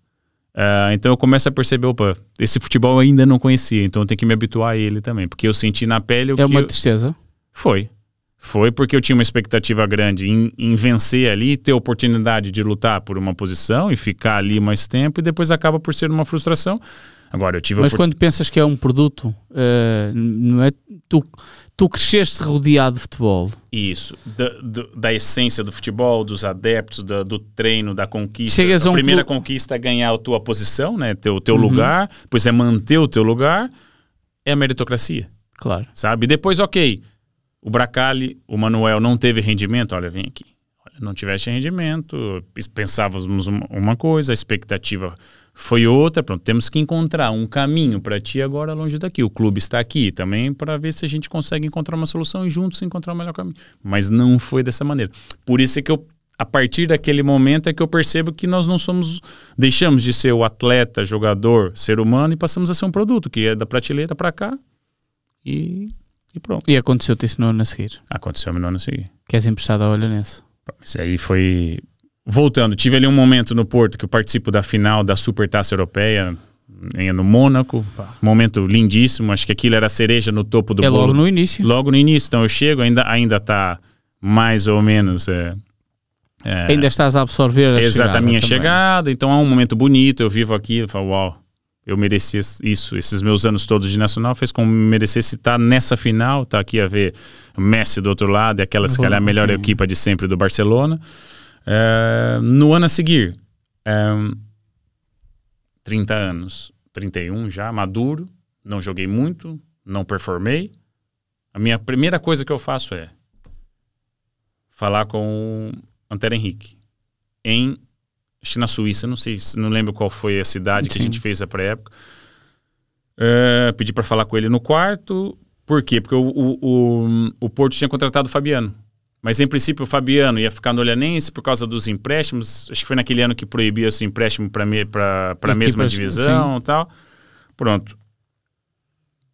Então eu começo a perceber, opa, esse futebol eu ainda não conhecia, então eu tenho que me habituar a ele também, porque eu senti na pele tristeza? Foi porque eu tinha uma expectativa grande em vencer ali, ter a oportunidade de lutar por uma posição e ficar ali mais tempo, e depois acaba por ser uma frustração. Agora eu tive... Mas quando pensas que é um produto, não é... Tu cresceste rodeado de futebol. Isso, da essência do futebol, dos adeptos, do treino, da conquista. Chegas a primeira conquista é ganhar a tua posição, né? Teu lugar, depois é manter o teu lugar, é a meritocracia. Claro. Sabe? Depois, ok, o Bracali, o Manuel não teve rendimento, olha, vem aqui. Olha, não tiveste rendimento, pensávamos uma coisa, a expectativa foi outra, pronto, temos que encontrar um caminho para ti agora longe daqui. O clube está aqui também para ver se a gente consegue encontrar uma solução e juntos encontrar o melhor caminho. Mas não foi dessa maneira. Por isso é que a partir daquele momento é que eu percebo que nós não deixamos de ser o atleta, jogador, ser humano e passamos a ser um produto, que é da prateleira para cá e pronto. E aconteceu-te isso no ano a seguir? Aconteceu-me no ano a seguir. Queres emprestado a Olhanense? Isso aí foi... Voltando, tive ali um momento no Porto que eu participo da final da Supertaça Europeia no Mônaco, momento lindíssimo, acho que aquilo era a cereja no topo do bolo. Logo no início. Logo no início, então eu chego, ainda está mais ou menos... ainda estás a absorver a minha chegada, então é um momento bonito, eu vivo aqui, eu falo, uau, eu merecia isso, esses meus anos todos de Nacional fez com que eu merecesse estar nessa final, tá aqui a ver o Messi do outro lado, e aquela, se calhar, a melhor equipa de sempre do Barcelona. No ano a seguir, 30 anos, 31 já, maduro, não joguei muito, não performei. A minha primeira coisa que eu faço é falar com o Antero Henrique acho que na Suíça, não lembro qual foi a cidade que a gente fez a pré-época. Pedi para falar com ele no quarto. Por quê? Porque o Porto tinha contratado o Fabiano. Mas, em princípio, o Fabiano ia ficar no Olhanense por causa dos empréstimos. Acho que foi naquele ano que proibia esse empréstimo para a mesma divisão e tal. Pronto.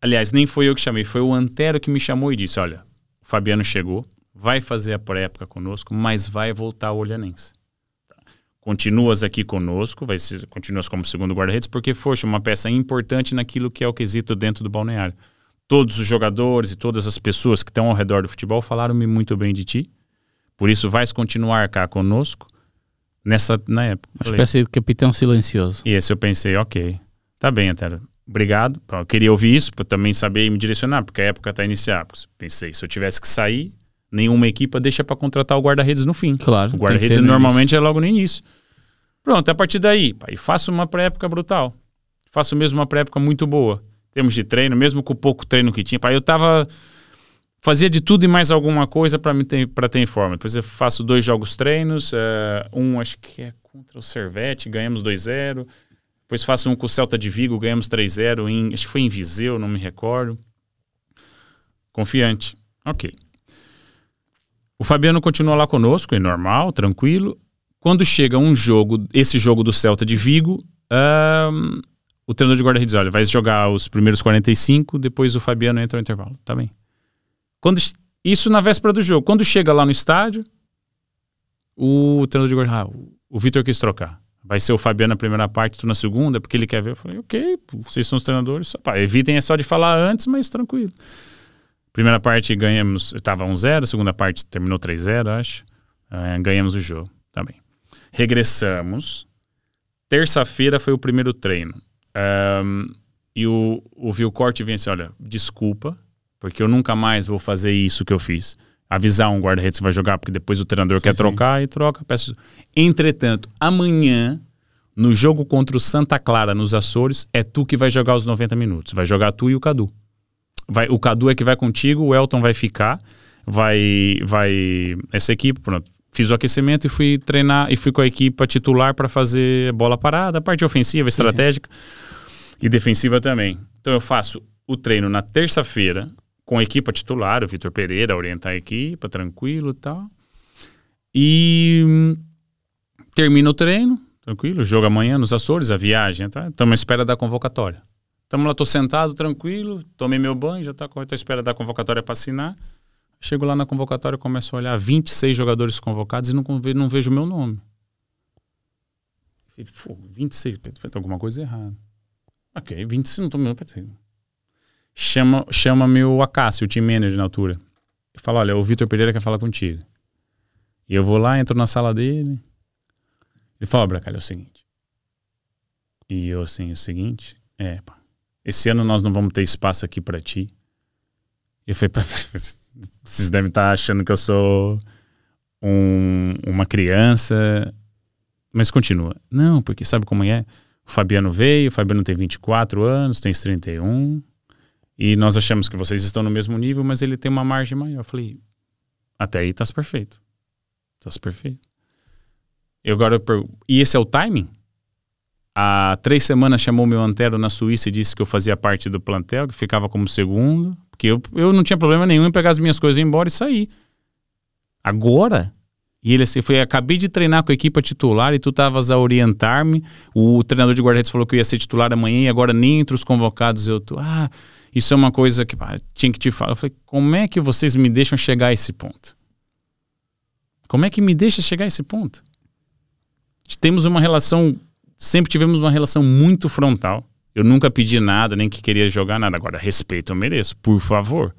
Aliás, nem foi eu que chamei. Foi o Antero que me chamou e disse, olha, o Fabiano chegou, vai fazer a pré-época conosco, mas vai voltar ao Olhanense. Continuas aqui conosco, continuas como segundo guarda-redes, porque foste uma peça importante naquilo que é o quesito dentro do balneário. Todos os jogadores e todas as pessoas que estão ao redor do futebol falaram-me muito bem de ti. Por isso, vais continuar cá conosco na época. Uma espécie de capitão silencioso. E esse eu pensei, ok, tá bem, Antero. Obrigado. Eu queria ouvir isso para também saber me direcionar, porque a época está iniciada. Pensei, se eu tivesse que sair, nenhuma equipa deixa para contratar o guarda-redes no fim. Claro. O guarda-redes normalmente é logo no início. Pronto, a partir daí, faço uma pré-época brutal. Faço mesmo uma pré-época muito boa. Em termos de treino, mesmo com o pouco treino que tinha. Fazia de tudo e mais alguma coisa para ter em forma. Depois eu faço 2 jogos treinos, acho que é contra o Servette, ganhamos 2-0. Depois faço um com o Celta de Vigo, ganhamos 3-0, acho que foi em Viseu, não me recordo. Confiante. Ok. O Fabiano continua lá conosco, é normal, tranquilo. Quando chega um jogo, esse jogo do Celta de Vigo, o treinador de guarda-redes diz, olha, vai jogar os primeiros 45, depois o Fabiano entra no intervalo. Tá bem. Isso na véspera do jogo. Quando chega lá no estádio, o treinador de guarda-redes, o Vitor quis trocar. Vai ser o Fabiano na primeira parte, tu na segunda, porque ele quer ver. Eu falei, ok, vocês são os treinadores. Evitem só de falar antes, mas tranquilo. Primeira parte ganhamos, estava 1-0, segunda parte terminou 3-0, acho. Ganhamos o jogo, tá bem. Regressamos. Terça-feira foi o primeiro treino. E o Vilcorte vem assim, olha, desculpa, porque eu nunca mais vou fazer isso que eu fiz. Avisar um guarda-redes que vai jogar, porque depois o treinador quer trocar e troca. Peço... Entretanto, amanhã, no jogo contra o Santa Clara, nos Açores, é tu que vai jogar os 90 minutos. Vai jogar tu e o Cadu. O Cadu é que vai contigo, o Elton vai ficar, vai essa equipe, pronto. Fiz o aquecimento e fui treinar, e fui com a equipe titular para fazer bola parada, a parte ofensiva, estratégica e defensiva também. Então eu faço o treino na terça-feira com a equipe titular, o Vitor Pereira, orientar a equipe, tranquilo e tal. E termina o treino, tranquilo, jogo amanhã nos Açores, a viagem, tá? Estamos à espera da convocatória. Estamos lá, tô sentado, tranquilo, tomei meu banho, já tá à espera da convocatória para assinar. Chego lá na convocatória, começo a olhar 26 jogadores convocados e não vejo o meu nome. Falei, 26, tem alguma coisa errada. Ok, 26, não tô me lembrando. Chama-me o Acácio, o team manager na altura. E fala, olha, o Vitor Pereira quer falar contigo. E eu vou lá, entro na sala dele. Ele fala, Bracalha, é o seguinte. E eu assim, o seguinte, pá. Esse ano nós não vamos ter espaço aqui pra ti. E eu falei, vocês devem estar achando que eu sou uma criança. Mas continua. Não, porque sabe como é? O Fabiano veio, o Fabiano tem 24 anos, tem 31. E nós achamos que vocês estão no mesmo nível, mas ele tem uma margem maior. Eu falei, até aí tá perfeito. Tá perfeito. E esse é o timing? Há 3 semanas chamou meu Antero na Suíça e disse que eu fazia parte do plantel, que ficava como segundo, porque eu não tinha problema nenhum em pegar as minhas coisas e ir embora e sair. Agora? E ele assim, acabei de treinar com a equipe titular e tu estavas a orientar-me, o treinador de guarda-redes falou que eu ia ser titular amanhã e agora nem entre os convocados eu tô... isso é uma coisa que tinha que te falar. Eu falei, como é que vocês me deixam chegar a esse ponto? Como é que me deixa chegar a esse ponto? Sempre tivemos uma relação muito frontal. Eu nunca pedi nada, nem que queria jogar nada. Agora, respeito eu mereço, por favor.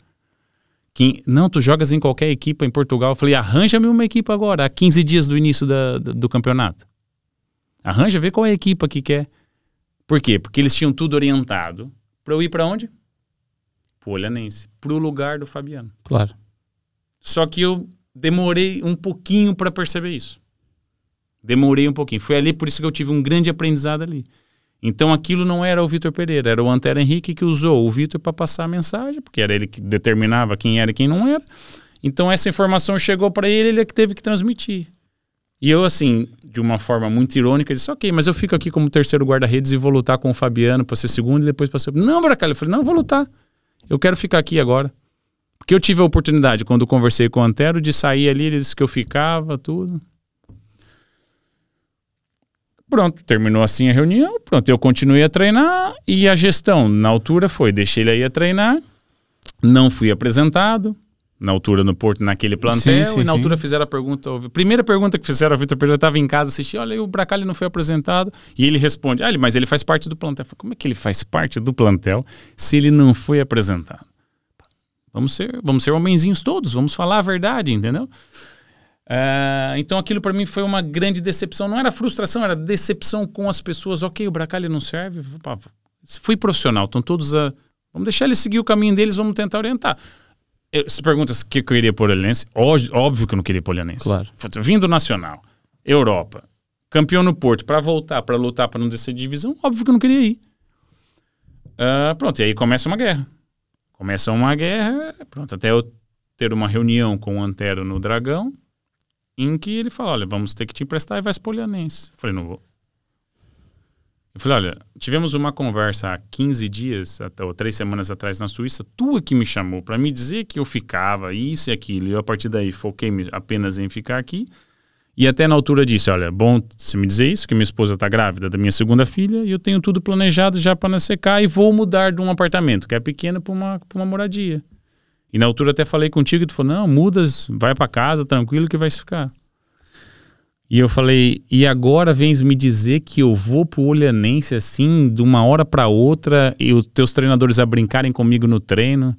Não, tu jogas em qualquer equipa em Portugal. Eu falei, arranja-me uma equipa agora, há 15 dias do início do campeonato. Arranja, vê qual é a equipa que quer. Por quê? Porque eles tinham tudo orientado para eu ir para onde? Pro Olhanense, pro lugar do Fabiano. Claro. Só que eu demorei um pouquinho para perceber isso. Demorei um pouquinho. Foi ali, por isso que eu tive um grande aprendizado ali. Então aquilo não era o Vitor Pereira, era o Antero Henrique que usou o Vitor para passar a mensagem, porque era ele que determinava quem era e quem não era. Então essa informação chegou para ele, ele é que teve que transmitir. E eu, assim, de uma forma muito irônica, disse, ok, mas eu fico aqui como terceiro guarda-redes e vou lutar com o Fabiano para ser segundo e depois para ser... Não, Bracalha, eu falei, não, eu vou lutar. Eu quero ficar aqui agora. Porque eu tive a oportunidade, quando eu conversei com o Antero, de sair ali, ele disse que eu ficava, tudo... Pronto, terminou assim a reunião, pronto, eu continuei a treinar e a gestão na altura foi, deixei ele aí a treinar, não fui apresentado, na altura no Porto, naquele plantel, e na altura fizeram a pergunta, a primeira pergunta que fizeram, o Vitor Pereira estava em casa assistindo, olha, o Bracalha não foi apresentado, e ele responde, mas ele faz parte do plantel. Eu falei, como é que ele faz parte do plantel se ele não foi apresentado? Vamos ser homenzinhos todos, vamos falar a verdade, entendeu? Então aquilo para mim foi uma grande decepção, não era frustração, era decepção com as pessoas. Ok, o Bracalha não serve, fui profissional, estão todos vamos deixar ele seguir o caminho deles, vamos tentar orientar. Se perguntas que eu iria por Olhanense, óbvio que eu não queria por Olhanense. Claro. Vindo nacional, Europa, campeão no Porto, para voltar, para lutar para não descer de divisão, óbvio que eu não queria ir. Pronto, e aí começa uma guerra, pronto, até eu ter uma reunião com o Antero no Dragão, em que ele fala, olha, vamos ter que te emprestar e vai para o Olhanense. Eu falei, não vou. Eu falei, olha, tivemos uma conversa há 15 dias, ou 3 semanas atrás na Suíça, tu é que me chamou para me dizer que eu ficava, isso e aquilo, e eu a partir daí foquei apenas em ficar aqui, e até na altura disse, olha, bom você me dizer isso, que minha esposa está grávida da minha segunda filha, e eu tenho tudo planejado já para nascer cá, e vou mudar de um apartamento, que é pequeno, para uma moradia. E na altura até falei contigo, e tu falou, não, mudas, vai para casa, tranquilo que vai ficar. E eu falei, e agora vens me dizer que eu vou pro Olhanense assim, de uma hora para outra, e os teus treinadores a brincarem comigo no treino?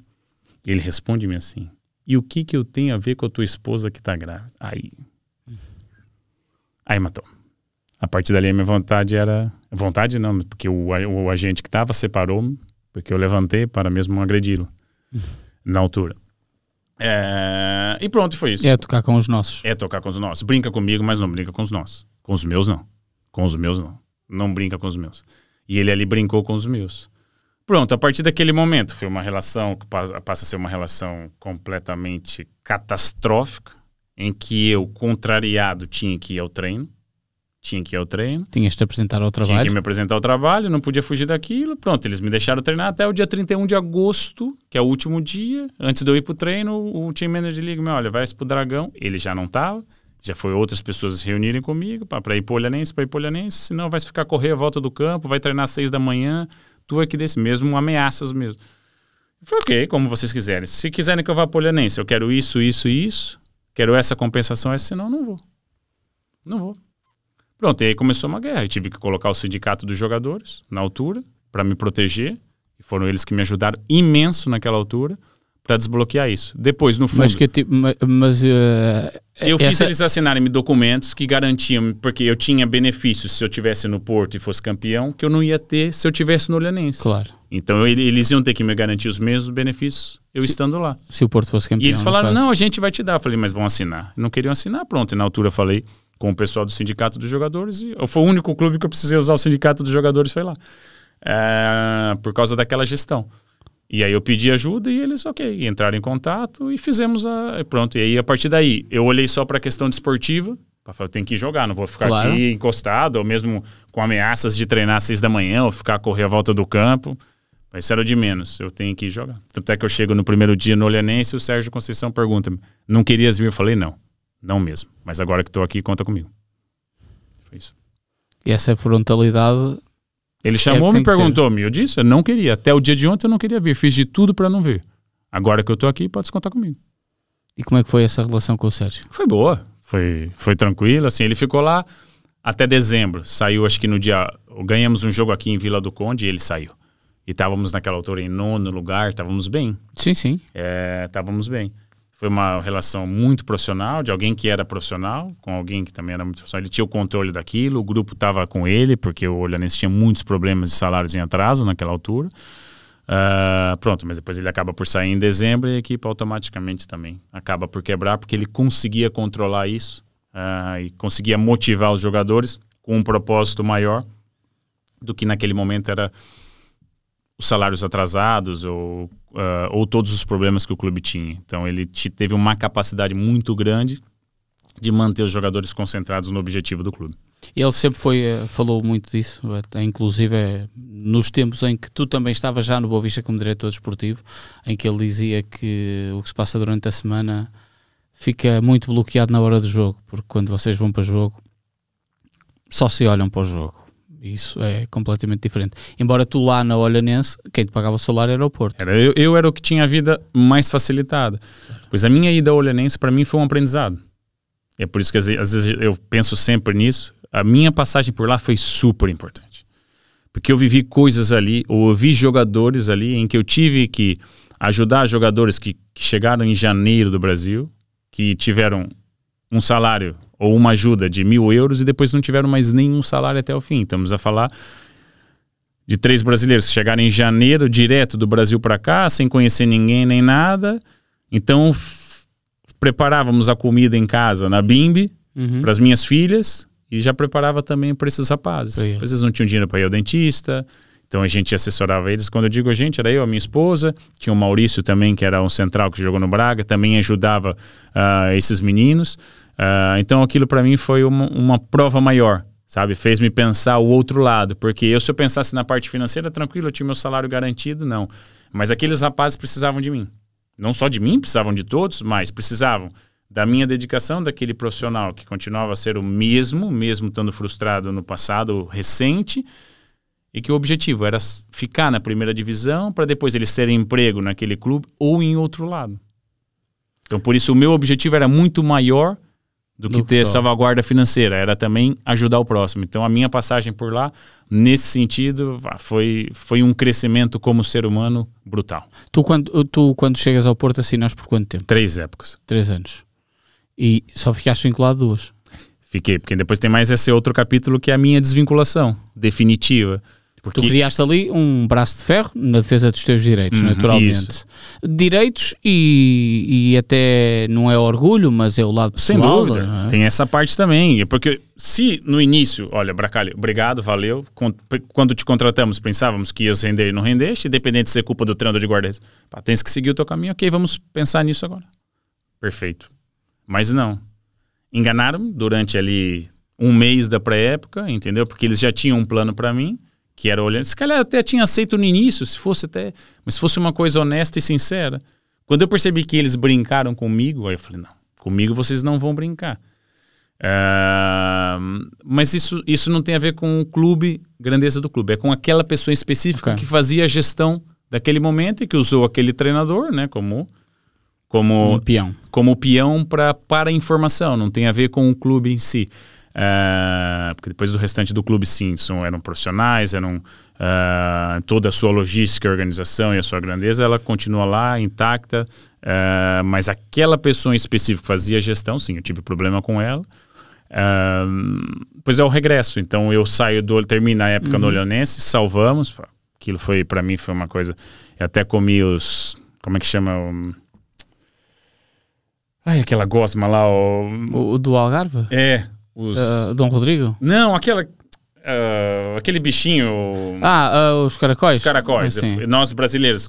E ele responde-me assim, e o que eu tenho a ver com a tua esposa que tá grávida? Aí matou. A partir dali a minha vontade era... Vontade não, porque o agente que tava separou-me, porque eu levantei para mesmo agredi-lo na altura. E pronto, foi isso. É tocar com os nossos. É tocar com os nossos. Brinca comigo, mas não brinca com os nossos. Com os meus, não. Com os meus, não. Não brinca com os meus. E ele ali brincou com os meus. Pronto, a partir daquele momento, foi uma relação que passa a ser uma relação completamente catastrófica, em que eu, contrariado, tinha que ir ao treino. Tinhas de te apresentar ao trabalho. Tinha que me apresentar ao trabalho, não podia fugir daquilo. Pronto, eles me deixaram treinar até o dia 31 de agosto, que é o último dia. Antes de eu ir pro treino, o team manager liga-me, olha, vai pro Dragão. Ele já não tava, já foi outras pessoas se reunirem comigo para ir pro Olhanense, senão vai ficar correr a volta do campo, vai treinar às 6 da manhã, tu aqui desse mesmo, ameaças mesmo. Eu falei, ok, como vocês quiserem. Se quiserem que eu vá pro Olhanense, eu quero isso, quero essa compensação, senão não vou. Não vou. Pronto, e aí começou uma guerra. Eu tive que colocar o sindicato dos jogadores na altura para me proteger. E foram eles que me ajudaram imenso naquela altura para desbloquear isso. Depois, no fundo... eu fiz eles assinarem documentos que garantiam, porque eu tinha benefícios se eu tivesse no Porto e fosse campeão, que eu não ia ter se eu tivesse no Olhanense. Claro. Então eles iam ter que me garantir os mesmos benefícios eu estando lá. Se o Porto fosse campeão. E eles falaram, não, a gente vai te dar. Eu falei, mas vão assinar. Não queriam assinar, pronto. E na altura eu falei com o pessoal do sindicato dos jogadores, e foi o único clube que eu precisei usar o sindicato dos jogadores, foi lá. Por causa daquela gestão. E aí eu pedi ajuda e eles, ok, entraram em contato e fizemos pronto. E aí a partir daí, eu olhei só para a questão desportiva, para falar, tem que jogar, não vou ficar aqui encostado, ou mesmo com ameaças de treinar às 6 da manhã, ou ficar a correr a volta do campo. Isso era o de menos, eu tenho que jogar. Tanto é que eu chego no primeiro dia no Olhanense e o Sérgio Conceição pergunta-me, não querias vir? Eu falei, não mesmo. Mas agora que estou aqui, conta comigo. Foi isso. E essa frontalidade... Ele chamou-me e perguntou-me. Eu disse, eu não queria. Até o dia de ontem eu não queria vir. Fiz de tudo para não vir. Agora que eu estou aqui, pode contar comigo. E como é que foi essa relação com o Sérgio? Foi boa. Foi tranquilo. Assim, ele ficou lá até dezembro. Saiu, acho que no dia... Ganhamos um jogo aqui em Vila do Conde e ele saiu. E estávamos naquela altura em 9º lugar. Estávamos bem. Sim. Estávamos bem. Foi uma relação muito profissional, de alguém que era profissional, com alguém que também era muito profissional. Ele tinha o controle daquilo, o grupo estava com ele, porque o Olhanense tinha muitos problemas de salários em atraso naquela altura. Pronto, mas depois ele acaba por sair em dezembro e a equipe automaticamente também acaba por quebrar, porque ele conseguia controlar isso e conseguia motivar os jogadores com um propósito maior do que naquele momento era os salários atrasados ou todos os problemas que o clube tinha. Então ele teve uma capacidade muito grande de manter os jogadores concentrados no objetivo do clube. Ele sempre falou muito disso, inclusive nos tempos em que tu também estavas já no Boa Vista como diretor desportivo, em que ele dizia que o que se passa durante a semana fica muito bloqueado na hora do jogo, porque quando vocês vão para o jogo só se olham para o jogo. Isso é completamente diferente. Embora tu lá na Olhanense, quem te pagava o salário era o Porto. Eu era o que tinha a vida mais facilitada. Pois a minha ida ao Olhanense para mim foi um aprendizado. É por isso que às vezes eu penso sempre nisso. A minha passagem por lá foi super importante. Porque eu vivi coisas ali, ou eu vi jogadores ali em que eu tive que ajudar jogadores que chegaram em janeiro do Brasil, que tiveram um salário ou uma ajuda de 1.000 euros e depois não tiveram mais nenhum salário até o fim. Estamos a falar de 3 brasileiros que chegaram em janeiro direto do Brasil para cá, sem conhecer ninguém nem nada. Então preparávamos a comida em casa na Bimbi para as minhas filhas e já preparava também para esses rapazes. Depois eles não tinham dinheiro para ir ao dentista, então a gente assessorava eles. Quando eu digo a gente, era eu, a minha esposa, tinha o Maurício também, que era um central que jogou no Braga, também ajudava esses meninos. Então aquilo para mim foi uma prova maior sabe? Fez-me pensar o outro lado, porque se eu pensasse na parte financeira, tranquilo, eu tinha meu salário garantido, não. Mas aqueles rapazes precisavam de mim. Não só de mim, precisavam de todos, mas precisavam da minha dedicação, daquele profissional que continuava a ser o mesmo estando frustrado no passado recente, e que o objetivo era ficar na primeira divisão para depois eles terem emprego naquele clube ou em outro lado. Então, por isso, o meu objetivo era muito maior do que ter salvaguarda financeira, era também ajudar o próximo. Então, a minha passagem por lá, nesse sentido, foi um crescimento como ser humano brutal. Tu, quando chegas ao Porto, assinas por quanto tempo? 3 épocas. 3 anos. E só ficaste vinculado 2? Fiquei, porque depois tem mais esse outro capítulo que é a minha desvinculação definitiva. Porque... Tu criaste ali um braço de ferro na defesa dos teus direitos, naturalmente. Isso. Direitos e até não é orgulho, mas é o lado pessoal. Sem dúvida, não é? Tem essa parte também. Porque se no início, olha, Bracalho, obrigado, valeu. Quando te contratamos, pensávamos que ias render e não rendeste, independente de ser culpa do treinador de guarda. Tens que seguir o teu caminho, ok, vamos pensar nisso agora. Perfeito. Mas não. Enganaram-me durante ali 1 mês da pré-época, entendeu? Porque eles já tinham um plano para mim, que era olhando. Se calhar até tinha aceito no início, mas se fosse uma coisa honesta e sincera. Quando eu percebi que eles brincaram comigo, aí eu falei, não, comigo vocês não vão brincar. Mas isso não tem a ver com o clube, grandeza do clube, é com aquela pessoa específica que fazia a gestão daquele momento e que usou aquele treinador, né, como peão para a informação, não tem a ver com o clube em si. Porque depois do restante do clube, sim, eram profissionais, toda a sua logística, a organização e a sua grandeza, ela continua lá, intacta, mas aquela pessoa em específico que fazia a gestão, sim, eu tive problema com ela. Pois é o regresso, então eu termino a época no Olhanense, salvamos, aquilo para mim foi uma coisa, eu até comi como é que chama? Aquela gosma lá, o do Algarve? Dom Rodrigo? Não, aquele bichinho... os caracóis? Os caracóis. Nós brasileiros,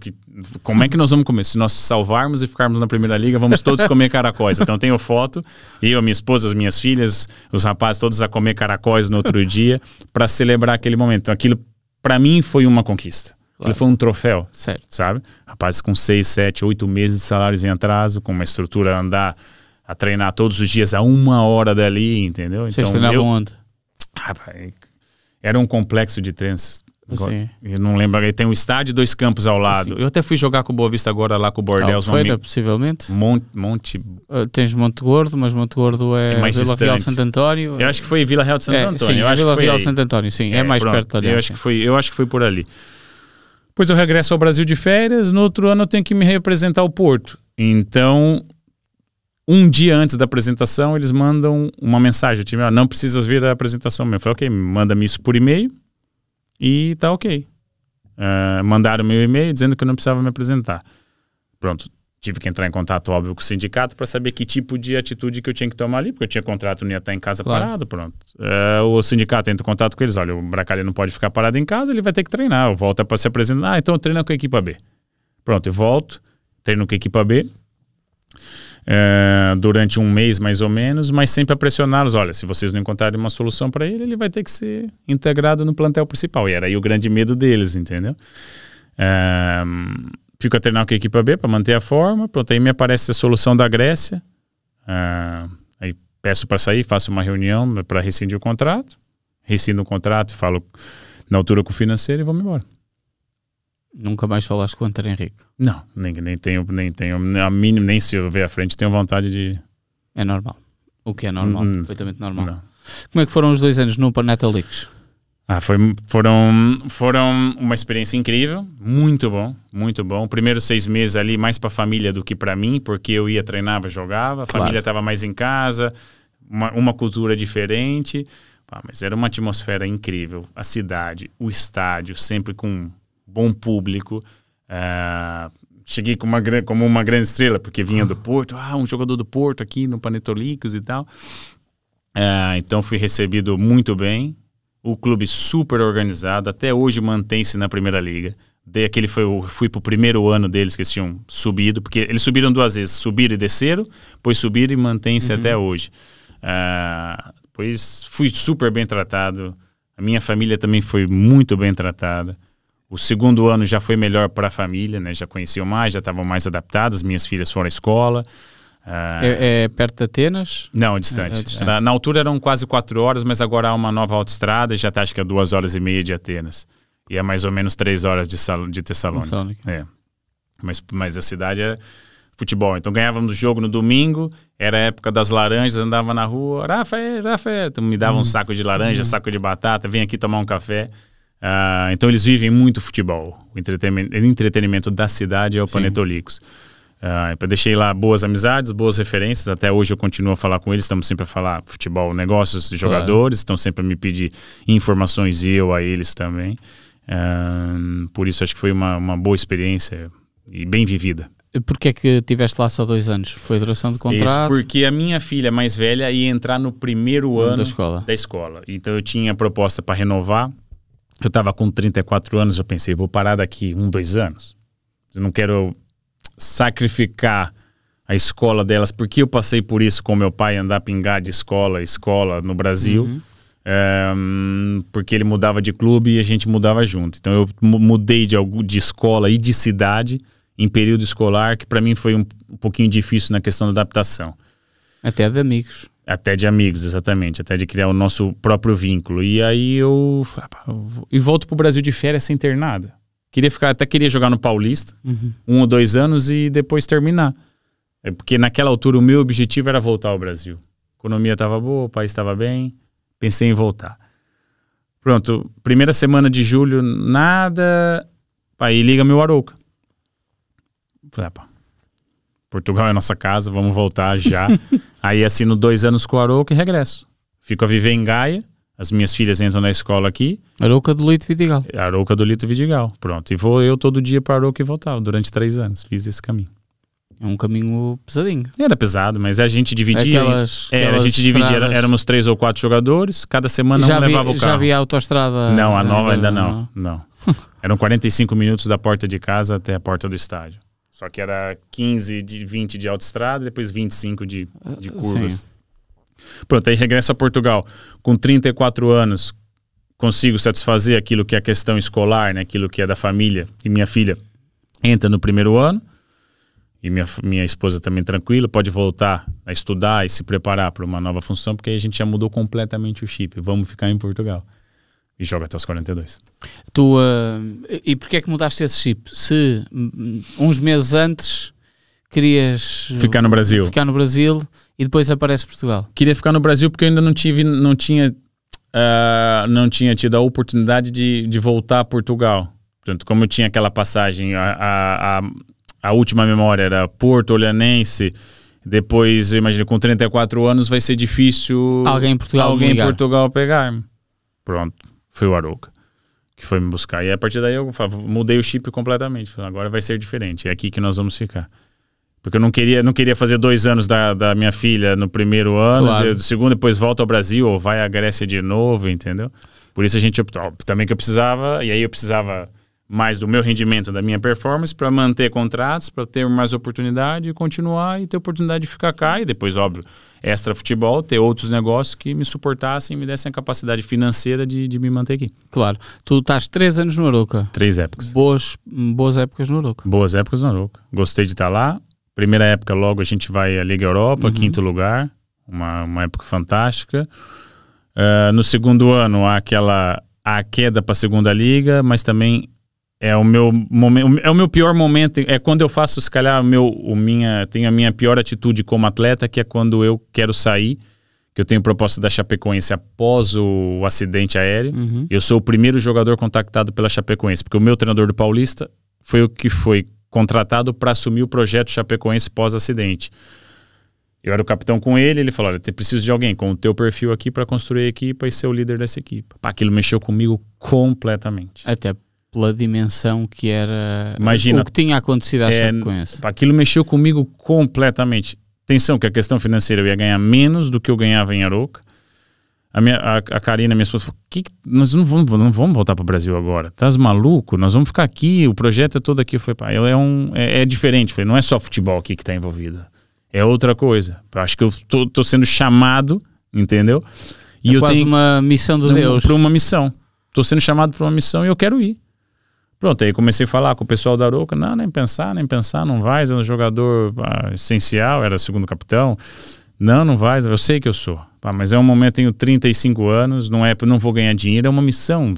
como é que nós vamos comer? Se nós salvarmos e ficarmos na Primeira Liga, vamos todos comer caracóis. Então eu tenho foto, eu, minha esposa, as minhas filhas, os rapazes todos a comer caracóis no outro dia, para celebrar aquele momento. Então aquilo, para mim, foi uma conquista. Aquilo foi um troféu, certo, sabe? Rapazes com 6, 7, 8 meses de salários em atraso, com uma estrutura a andar... a treinar todos os dias a 1 hora dali, entendeu? Vocês treinavam onde? Era um complexo de treinos. Eu não lembro, tem um estádio e 2 campos ao lado. Eu até fui jogar com o Boa Vista agora lá com o Bordeaux. Feira, possivelmente? Monte... tens Monte Gordo, mas Monte Gordo é mais Vila Real de Santo António. Eu acho que foi Vila Real de Santo António. Sim, Vila Real de Santo António, sim. É mais perto ali. Eu acho que foi por ali. Depois eu regresso ao Brasil de férias, no outro ano eu tenho que me representar ao Porto. Então... 1 dia antes da apresentação, eles mandam uma mensagem. Não precisas vir à apresentação mesmo. Eu falei, ok, manda-me isso por e-mail e tá ok. Mandaram meu e-mail dizendo que eu não precisava me apresentar. Pronto, tive que entrar em contato, óbvio, com o sindicato para saber que tipo de atitude que eu tinha que tomar ali, porque eu tinha contrato, não ia estar em casa parado, pronto. O sindicato entra em contato com eles, olha, o Bracalha não pode ficar parado em casa, ele vai ter que treinar. Volta para se apresentar, então eu treino com a equipa B. Pronto, eu volto, treino com a equipa B. Durante 1 mês mais ou menos, mas sempre a pressioná-los, olha, se vocês não encontrarem uma solução para ele vai ter que ser integrado no plantel principal, e era aí o grande medo deles, entendeu? Fico a treinar com a equipa B para manter a forma, pronto, aí me aparece a solução da Grécia, aí peço para sair, faço uma reunião para rescindir o contrato, rescindo o contrato, falo na altura com o financeiro e vamos embora. Nunca mais falaste com o Antero Henrique? Não, nem tenho a mínima, nem se eu ver à frente tenho vontade de... É normal. O que é normal, perfeitamente normal. Não. Como é que foram os 2 anos no Panetto Leaks? Foram uma experiência incrível, muito bom, muito bom. Primeiros 6 meses ali mais para a família do que para mim, porque eu ia, treinava, jogava, a família estava mais em casa, uma cultura diferente, mas era uma atmosfera incrível. A cidade, o estádio, sempre com bom público. Cheguei como uma grande estrela, porque vinha do Porto, um jogador do Porto aqui no Panetto Leaks e tal. Então fui recebido muito bem. O clube super organizado, até hoje mantém-se na Primeira Liga. Fui pro primeiro ano deles que eles tinham subido, porque eles subiram 2 vezes, subiram e desceram, depois subiram e mantém-se até hoje. Depois fui super bem tratado. A minha família também foi muito bem tratada. O segundo ano já foi melhor para a família, né? Já conheciam mais, já estavam mais adaptadas. Minhas filhas foram à escola. É perto de Atenas? Não, é distante. Na altura eram quase 4 horas, mas agora há uma nova autoestrada e já está, acho que é 2h30 de Atenas. E é mais ou menos 3 horas de Tessalônica. Mas a cidade é futebol. Então ganhávamos o jogo no domingo, era a época das laranjas, andava na rua, Rafael, então me dava um saco de laranja, saco de batata, vem aqui tomar um café. Então eles vivem muito futebol. O entretenimento da cidade é o Panetolicos. Eu deixei lá boas amizades, boas referências. Até hoje eu continuo a falar com eles. Estamos sempre a falar futebol, negócios de jogadores. Estão sempre a me pedir informações e eu a eles também. Por isso acho que foi uma boa experiência e bem vivida. Porquê é que tiveste lá só 2 anos? Foi duração de contrato? Isso, porque a minha filha mais velha ia entrar no primeiro ano da escola. Então eu tinha proposta para renovar. Eu estava com 34 anos, eu pensei, vou parar daqui 2 anos. Eu não quero sacrificar a escola delas, porque eu passei por isso com meu pai, andar pingar de escola no Brasil, porque ele mudava de clube e a gente mudava junto. Então eu mudei de escola e de cidade em período escolar, que para mim foi um pouquinho difícil na questão da adaptação. Até de amigos. Até de amigos, exatamente. Até de criar o nosso próprio vínculo. E aí eu volto pro Brasil de férias sem ter nada. Até queria jogar no Paulista, 1 ou 2 anos e depois terminar. Porque naquela altura o meu objetivo era voltar ao Brasil. A economia estava boa, o país estava bem, pensei em voltar. Pronto, primeira semana de julho, nada. Aí liga meu Arouca. Falei, Portugal é a nossa casa, vamos voltar já. Aí assino 2 anos com o Arouca e regresso. Fico a viver em Gaia, as minhas filhas entram na escola aqui. Arouca do Lito Vidigal. Arouca do Lito Vidigal, pronto. E vou eu todo dia para Arouca e voltar. Durante 3 anos fiz esse caminho. É um caminho pesadinho. Era pesado, mas a gente dividia. A gente dividia, éramos 3 ou 4 jogadores, cada semana um levava o carro. Já havia autoestrada? Não, a nova ainda não. Eram 45 minutos da porta de casa até a porta do estádio. Só que era 20 de autoestrada, depois 25 de curvas. Sim. Pronto, aí regresso a Portugal. Com 34 anos, consigo satisfazer aquilo que é a questão escolar, né? Aquilo que é da família. E minha filha entra no primeiro ano. E minha esposa também tranquila, pode voltar a estudar e se preparar para uma nova função, porque aí a gente já mudou completamente o chip. Vamos ficar em Portugal. E joga até os 42. E porquê é que mudaste esse chip? Se uns meses antes querias ficar no Brasil e depois aparece Portugal. Queria ficar no Brasil porque eu ainda não tinha tido a oportunidade de voltar a Portugal. Portanto, como eu tinha aquela passagem, a última memória era Porto, Olhanense. Depois, eu imagino, com 34 anos vai ser difícil alguém em Portugal pegar-me. Pronto. Foi o Arouca que foi me buscar. E a partir daí eu mudei o chip completamente. Falei, agora vai ser diferente. É aqui que nós vamos ficar. Porque eu não queria fazer 2 anos da minha filha no primeiro ano, do segundo, depois volta ao Brasil ou vai à Grécia de novo, entendeu? Por isso a gente optou. Também que eu precisava, e aí eu precisava mais do meu rendimento, da minha performance, para manter contratos, para ter mais oportunidade e continuar e ter oportunidade de ficar cá. E depois, óbvio, extra futebol, ter outros negócios que me suportassem e me dessem a capacidade financeira de me manter aqui. Claro. Tu estás 3 anos no Arouca. 3 épocas. Boas épocas no Arouca. Boas épocas no Arouca. Gostei de estar lá. Primeira época, logo a gente vai à Liga Europa, 5º lugar. Uma época fantástica. No segundo ano, há a queda para a segunda liga, mas também é o meu momento, é o meu pior momento, é quando eu faço, se calhar, tenho a minha pior atitude como atleta, que é quando eu quero sair, que eu tenho proposta da Chapecoense após o acidente aéreo. Eu sou o primeiro jogador contactado pela Chapecoense, porque o meu treinador do Paulista foi o que foi contratado para assumir o projeto Chapecoense pós-acidente. Eu era o capitão com ele falou, olha, preciso de alguém com o teu perfil aqui para construir a equipa e ser o líder dessa equipa. Aquilo mexeu comigo completamente. Até pela dimensão que era. Imagina, o que tinha acontecido à Chapecoense. Aquilo mexeu comigo completamente. Atenção que a questão financeira eu ia ganhar menos do que eu ganhava em Arouca. A Karina, minha esposa, falou, nós não vamos voltar para o Brasil agora. Estás maluco? Nós vamos ficar aqui, o projeto é todo aqui. Eu falei, é diferente. Eu falei, não é só futebol aqui que está envolvido. É outra coisa. Eu acho que eu tô sendo chamado, entendeu? E eu quase tenho uma missão de Deus. Para uma missão. Estou sendo chamado para uma missão e eu quero ir. Pronto, aí comecei a falar com o pessoal da Arouca. Não, nem pensar, não vai. É um jogador essencial, era segundo capitão. Não vai, eu sei que eu sou. Mas é um momento, tenho 35 anos, não vou ganhar dinheiro, é uma missão.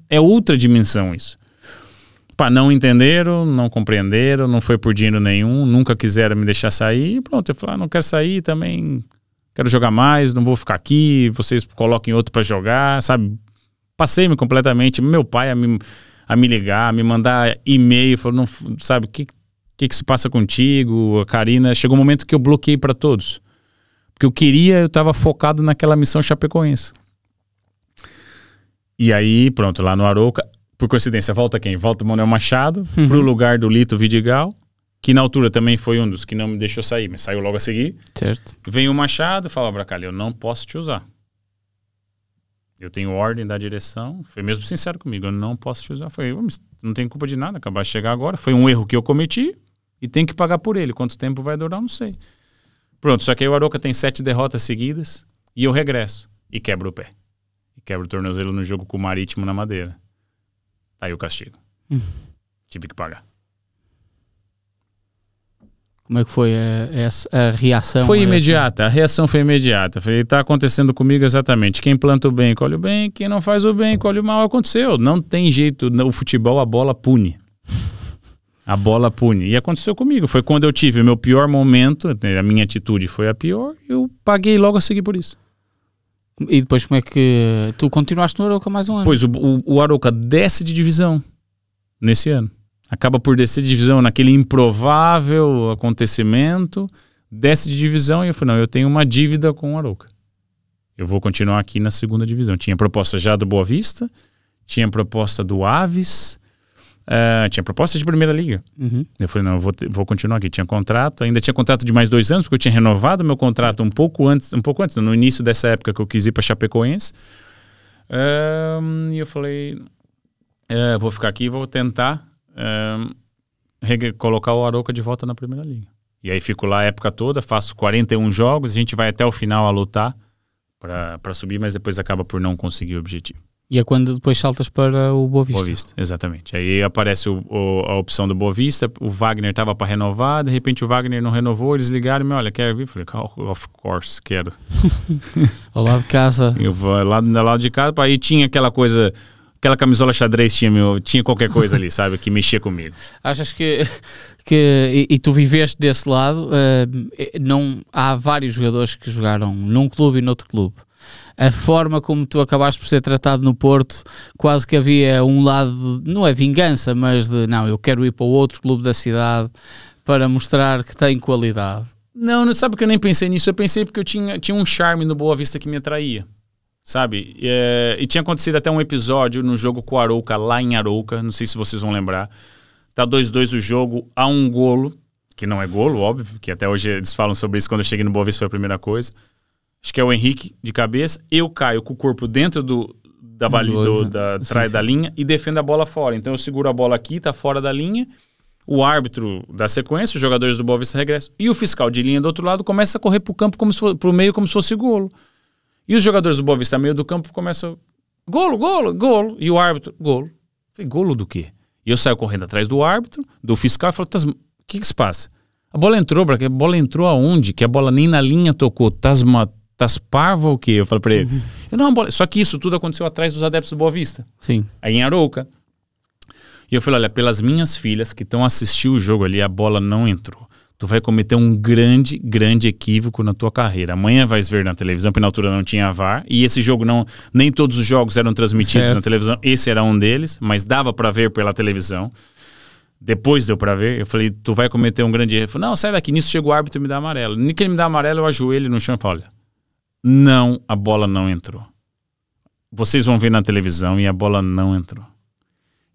É outra dimensão isso. Não entenderam, não compreenderam, não foi por dinheiro nenhum, nunca quiseram me deixar sair. E pronto, eu falei, não quero sair também, quero jogar mais, não vou ficar aqui, vocês coloquem outro para jogar, sabe? Passei-me completamente. Meu pai a me ligar, a me mandar e-mail, falou, não, sabe, o que se passa contigo? A Karina, chegou um momento que eu bloqueei para todos. Porque eu estava focado naquela missão chapecoense. E aí, pronto, lá no Arouca, por coincidência, volta quem? Volta o Manuel Machado, pro lugar do Lito Vidigal, que na altura também foi um dos que não me deixou sair, mas saiu logo a seguir. Certo. Vem o Machado e fala, Bracali, eu não posso te usar. Eu tenho ordem da direção, foi mesmo sincero comigo, eu não posso te usar. Foi, não tem culpa de nada, acabar de chegar agora, foi um erro que eu cometi e tem que pagar por ele. Quanto tempo vai durar, não sei. Pronto, só que aí o Arouca tem 7 derrotas seguidas e eu regresso e quebro o pé. E quebro o tornozelo no jogo com o Marítimo na Madeira. Tá aí o castigo. Tive que pagar. Como é que foi a reação? Foi imediata, a reação foi imediata. Falei, tá acontecendo comigo exatamente. Quem planta o bem, colhe o bem. Quem não faz o bem, colhe o mal. Aconteceu. Não tem jeito. O futebol, a bola pune. A bola pune. E aconteceu comigo. Foi quando eu tive o meu pior momento, a minha atitude foi a pior, eu paguei logo a seguir por isso. E depois como é que... Tu continuaste no Arouca mais um ano? Pois, o Arouca desce de divisão nesse ano. Acaba por descer de divisão naquele improvável acontecimento, desce de divisão e eu falei, não, eu tenho uma dívida com o Arouca. Eu vou continuar aqui na segunda divisão. Tinha proposta já do Boa Vista, tinha proposta do Aves, tinha proposta de primeira liga. Eu falei, não, eu vou continuar aqui. Tinha contrato, ainda tinha contrato de mais 2 anos, porque eu tinha renovado meu contrato um pouco antes, no início dessa época que eu quis ir para Chapecoense. E eu falei, vou ficar aqui e vou tentar colocar o Arouca de volta na primeira liga. E aí fico lá a época toda, faço 41 jogos, a gente vai até o final a lutar para subir, mas depois acaba por não conseguir o objetivo. E é quando depois saltas para o Boa Vista. Boa Vista, exatamente. Aí aparece a opção do Boa Vista, o Wagner estava para renovar, de repente o Wagner não renovou, eles ligaram e me olha, quer vir? Eu falei, of course, quero. Ao lado de casa. Eu vou lá do lado de casa, aí tinha aquela coisa... Aquela camisola xadrez tinha qualquer coisa ali, sabe? Que mexia comigo. Achas que e tu viveste desse lado, não, há vários jogadores que jogaram num clube e noutro clube. A forma como tu acabaste por ser tratado no Porto, quase que havia um lado, não é vingança, mas de, não, eu quero ir para o outro clube da cidade para mostrar que tem qualidade. Não sabe que eu nem pensei nisso. Eu pensei porque eu tinha um charme no Boa Vista que me atraía. Sabe? E tinha acontecido até um episódio no jogo com o Arouca, lá em Arouca, não sei se vocês vão lembrar. Tá 2-2 o jogo, há um golo, que não é golo, óbvio, que até hoje eles falam sobre isso, quando eu cheguei no Boa Vista foi a primeira coisa. Acho que é o Henrique de cabeça, eu caio com o corpo dentro trás da linha e defendo a bola fora. Então eu seguro a bola aqui, tá fora da linha, o árbitro dá sequência, os jogadores do Boa Vista regressam, e o fiscal de linha do outro lado começa a correr pro meio como se fosse golo. E os jogadores do Boa Vista, meio do campo, começam... Golo. E o árbitro, golo. Eu falei, golo do quê? E eu saio correndo atrás do árbitro, do fiscal, e falo, o que se passa? A bola entrou, a bola entrou aonde? Que a bola nem na linha tocou. Tás parva ou o quê? Eu falei pra ele. Só que isso tudo aconteceu atrás dos adeptos do Boa Vista. Sim. Aí em Arouca. E eu falei, olha, pelas minhas filhas que estão assistindo o jogo ali, a bola não entrou. Tu vai cometer um grande equívoco na tua carreira. Amanhã vais ver na televisão, porque na altura não tinha VAR. E esse jogo nem todos os jogos eram transmitidos na televisão. Esse era um deles, mas dava para ver pela televisão. Depois deu para ver. Eu falei, tu vai cometer um grande erro. Ele falou, não, sai daqui. Nisso chega o árbitro e me dá amarelo. Nem que ele me dá amarelo, eu ajoelho no chão e falo, olha, não, a bola não entrou. Vocês vão ver na televisão e a bola não entrou.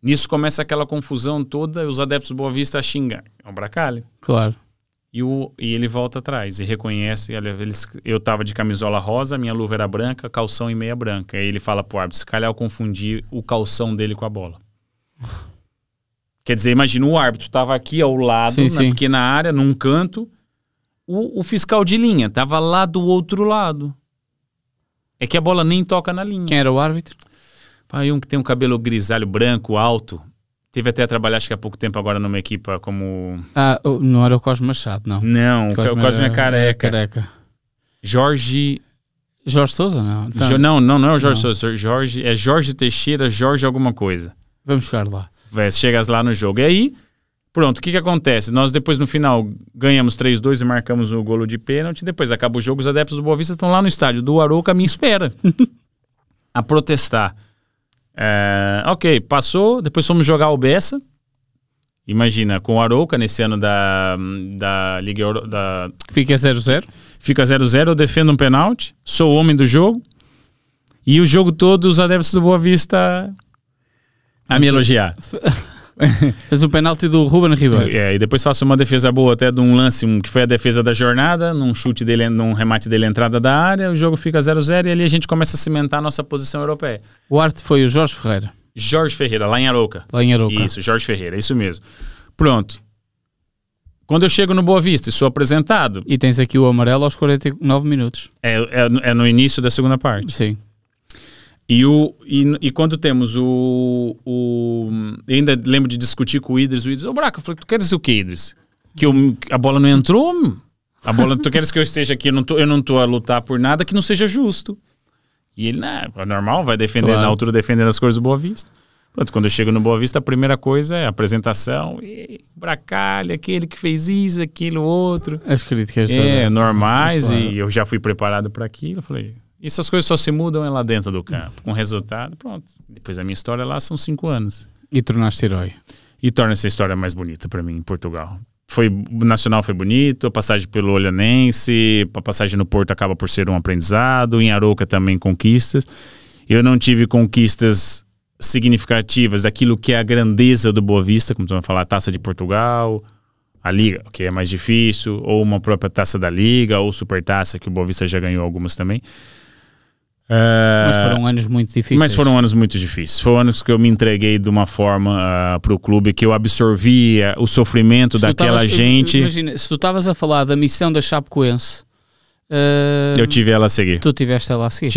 Nisso começa aquela confusão toda, os adeptos do Boa Vista a xingar. É um Bracali. Claro. E ele volta atrás e reconhece, eu tava de camisola rosa, minha luva era branca, calção e meia branca. Aí ele fala pro árbitro, se calhar eu confundi o calção dele com a bola. Quer dizer, imagina, o árbitro tava aqui ao lado, na pequena área, num canto, o fiscal de linha tava lá do outro lado. É que a bola nem toca na linha. Quem era o árbitro? Pai, um que tem um cabelo grisalho, branco, alto. Teve até a trabalhar, acho que há pouco tempo agora numa equipa como... Não era o Cosme Machado, não. Não, o Cosme é careca. Jorge Sousa, não? Não é o Jorge Sousa. É Jorge Teixeira, Jorge alguma coisa. Vamos chegar lá. Chegas lá no jogo. E aí, pronto, o que acontece? Nós depois no final ganhamos 3-2 e marcamos o golo de pênalti. Depois acaba o jogo, os adeptos do Boa Vista estão lá no estádio do Arouca à minha espera. A protestar. Ok, passou, depois fomos jogar o Bessa. Imagina, com o Arouca nesse ano da Liga Euro, Fica 0-0. Fica 0-0, eu defendo um pênalti, sou o homem do jogo. E o jogo todo, os adeptos do Boa Vista a me elogiar. Fez o pênalti do Ruben Ribeiro. E depois faço uma defesa boa até de um lance que foi a defesa da jornada, num chute dele, num remate dele, entrada da área, o jogo fica 0-0 e ali a gente começa a cimentar a nossa posição europeia. O árbitro foi o Jorge Ferreira. Jorge Ferreira, lá em Arouca. Isso, Jorge Ferreira, isso mesmo. Pronto. Quando eu chego no Boa Vista e sou apresentado... E tens aqui o amarelo aos 49 minutos. É no início da segunda parte. Sim. E quando temos ainda lembro de discutir com o Idris eu Braca, eu falei, tu queres o que, Idris? Que a bola não entrou? Tu queres que eu esteja aqui, eu não tô a lutar por nada que não seja justo. E ele, é normal, vai defender, claro, na altura defendendo as coisas do Boa Vista. Pronto, quando eu chego no Boa Vista, a primeira coisa é a apresentação, Bracalha, aquele que fez isso, aquilo, outro. As críticas normais, claro. E eu já fui preparado para aquilo, eu falei... Essas coisas só se mudam lá dentro do campo. Com resultado, pronto. Depois a minha história lá são 5 anos. E tornaste herói. E torna essa história mais bonita para mim em Portugal. O Nacional foi bonito, a passagem pelo Olhanense, a passagem no Porto acaba por ser um aprendizado, em Arouca também conquistas. Eu não tive conquistas significativas daquilo que é a grandeza do Boa Vista, como tu vai falar, a Taça de Portugal, a Liga, que é mais difícil, ou uma própria Taça da Liga, ou Supertaça, que o Boa Vista já ganhou algumas também. Mas foram anos muito difíceis. Mas foram anos muito difíceis. Foram anos que eu me entreguei de uma forma para o clube, que eu absorvi o sofrimento daquela gente. Imagina, se tu estavas a falar da missão da Chapecoense, eu tive ela a seguir. Tu tiveste ela a seguir?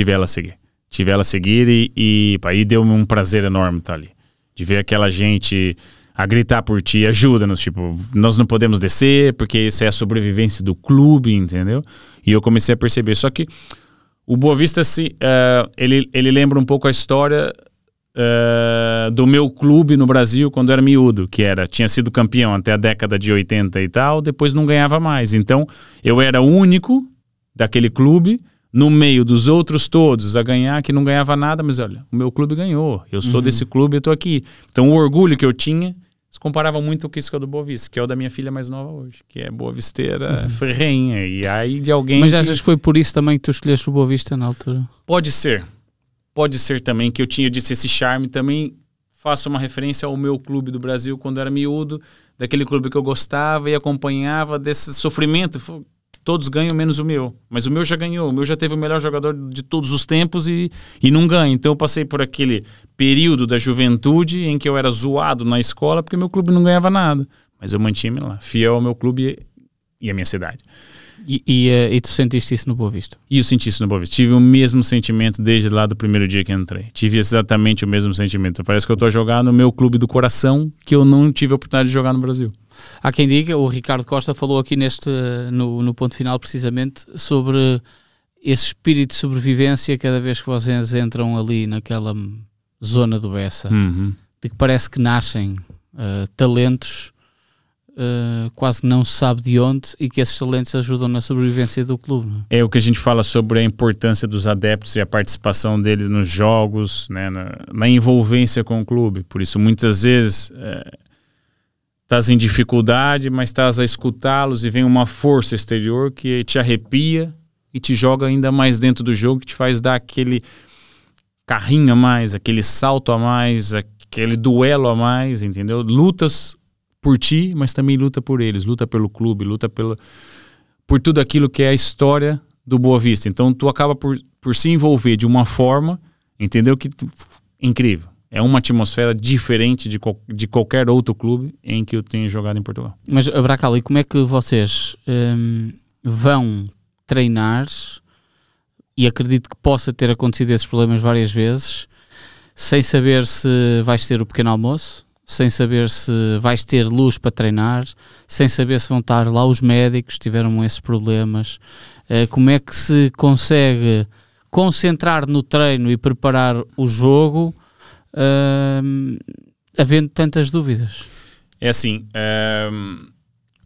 Tive ela a seguir e deu-me um prazer enorme estar ali. De ver aquela gente a gritar por ti, ajuda-nos, tipo, nós não podemos descer porque isso é a sobrevivência do clube, entendeu? E eu comecei a perceber, só que o Boa Vista, ele lembra um pouco a história do meu clube no Brasil quando eu era miúdo, tinha sido campeão até a década de 80 e tal, depois não ganhava mais. Então, eu era o único daquele clube, no meio dos outros todos a ganhar, que não ganhava nada, mas olha, o meu clube ganhou, eu sou desse clube, eu tô aqui. Então, o orgulho que eu tinha se comparava muito com isso que é o do Boa Vista, que é o da minha filha mais nova hoje, que é boa visteira, ferrenha, e aí de alguém... Mas achas que foi por isso também que tu escolheste o Boa Vista na altura? Pode ser também, que eu disse esse charme, também faço uma referência ao meu clube do Brasil, quando eu era miúdo, daquele clube que eu gostava e acompanhava desse sofrimento, todos ganham menos o meu, mas o meu já ganhou, o meu já teve o melhor jogador de todos os tempos e não ganha. Então eu passei por aquele período da juventude em que eu era zoado na escola porque meu clube não ganhava nada, mas eu mantinha-me lá, fiel ao meu clube e à minha cidade. E tu sentiste isso no Boa Vista? E eu senti isso no Boa Vista, tive o mesmo sentimento desde lá do primeiro dia que entrei, tive exatamente o mesmo sentimento, parece que eu estou a jogar no meu clube do coração que eu não tive a oportunidade de jogar no Brasil. Há quem diga, o Ricardo Costa falou aqui no ponto final precisamente sobre esse espírito de sobrevivência cada vez que vocês entram ali naquela zona do Bessa, de que parece que nascem talentos quase não se sabe de onde e que esses talentos ajudam na sobrevivência do clube. Não é? É o que a gente fala sobre a importância dos adeptos e a participação deles nos jogos, né, na envolvência com o clube. Por isso muitas vezes... estás em dificuldade, mas estás a escutá-los e vem uma força exterior que te arrepia e te joga ainda mais dentro do jogo, que te faz dar aquele carrinho a mais, aquele salto a mais, aquele duelo a mais, entendeu? Lutas por ti, mas também luta por eles, luta pelo clube, luta por tudo aquilo que é a história do Boa Vista. Então tu acaba por se envolver de uma forma, entendeu? Que incrível. É uma atmosfera diferente de qualquer outro clube em que eu tenho jogado em Portugal. Mas, Bracali, como é que vocês vão treinar e acredito que possa ter acontecido esses problemas várias vezes, sem saber se vais ter o pequeno almoço, sem saber se vais ter luz para treinar, sem saber se vão estar lá os médicos que tiveram esses problemas. Como é que se consegue concentrar no treino e preparar o jogo havendo tantas dúvidas? É assim,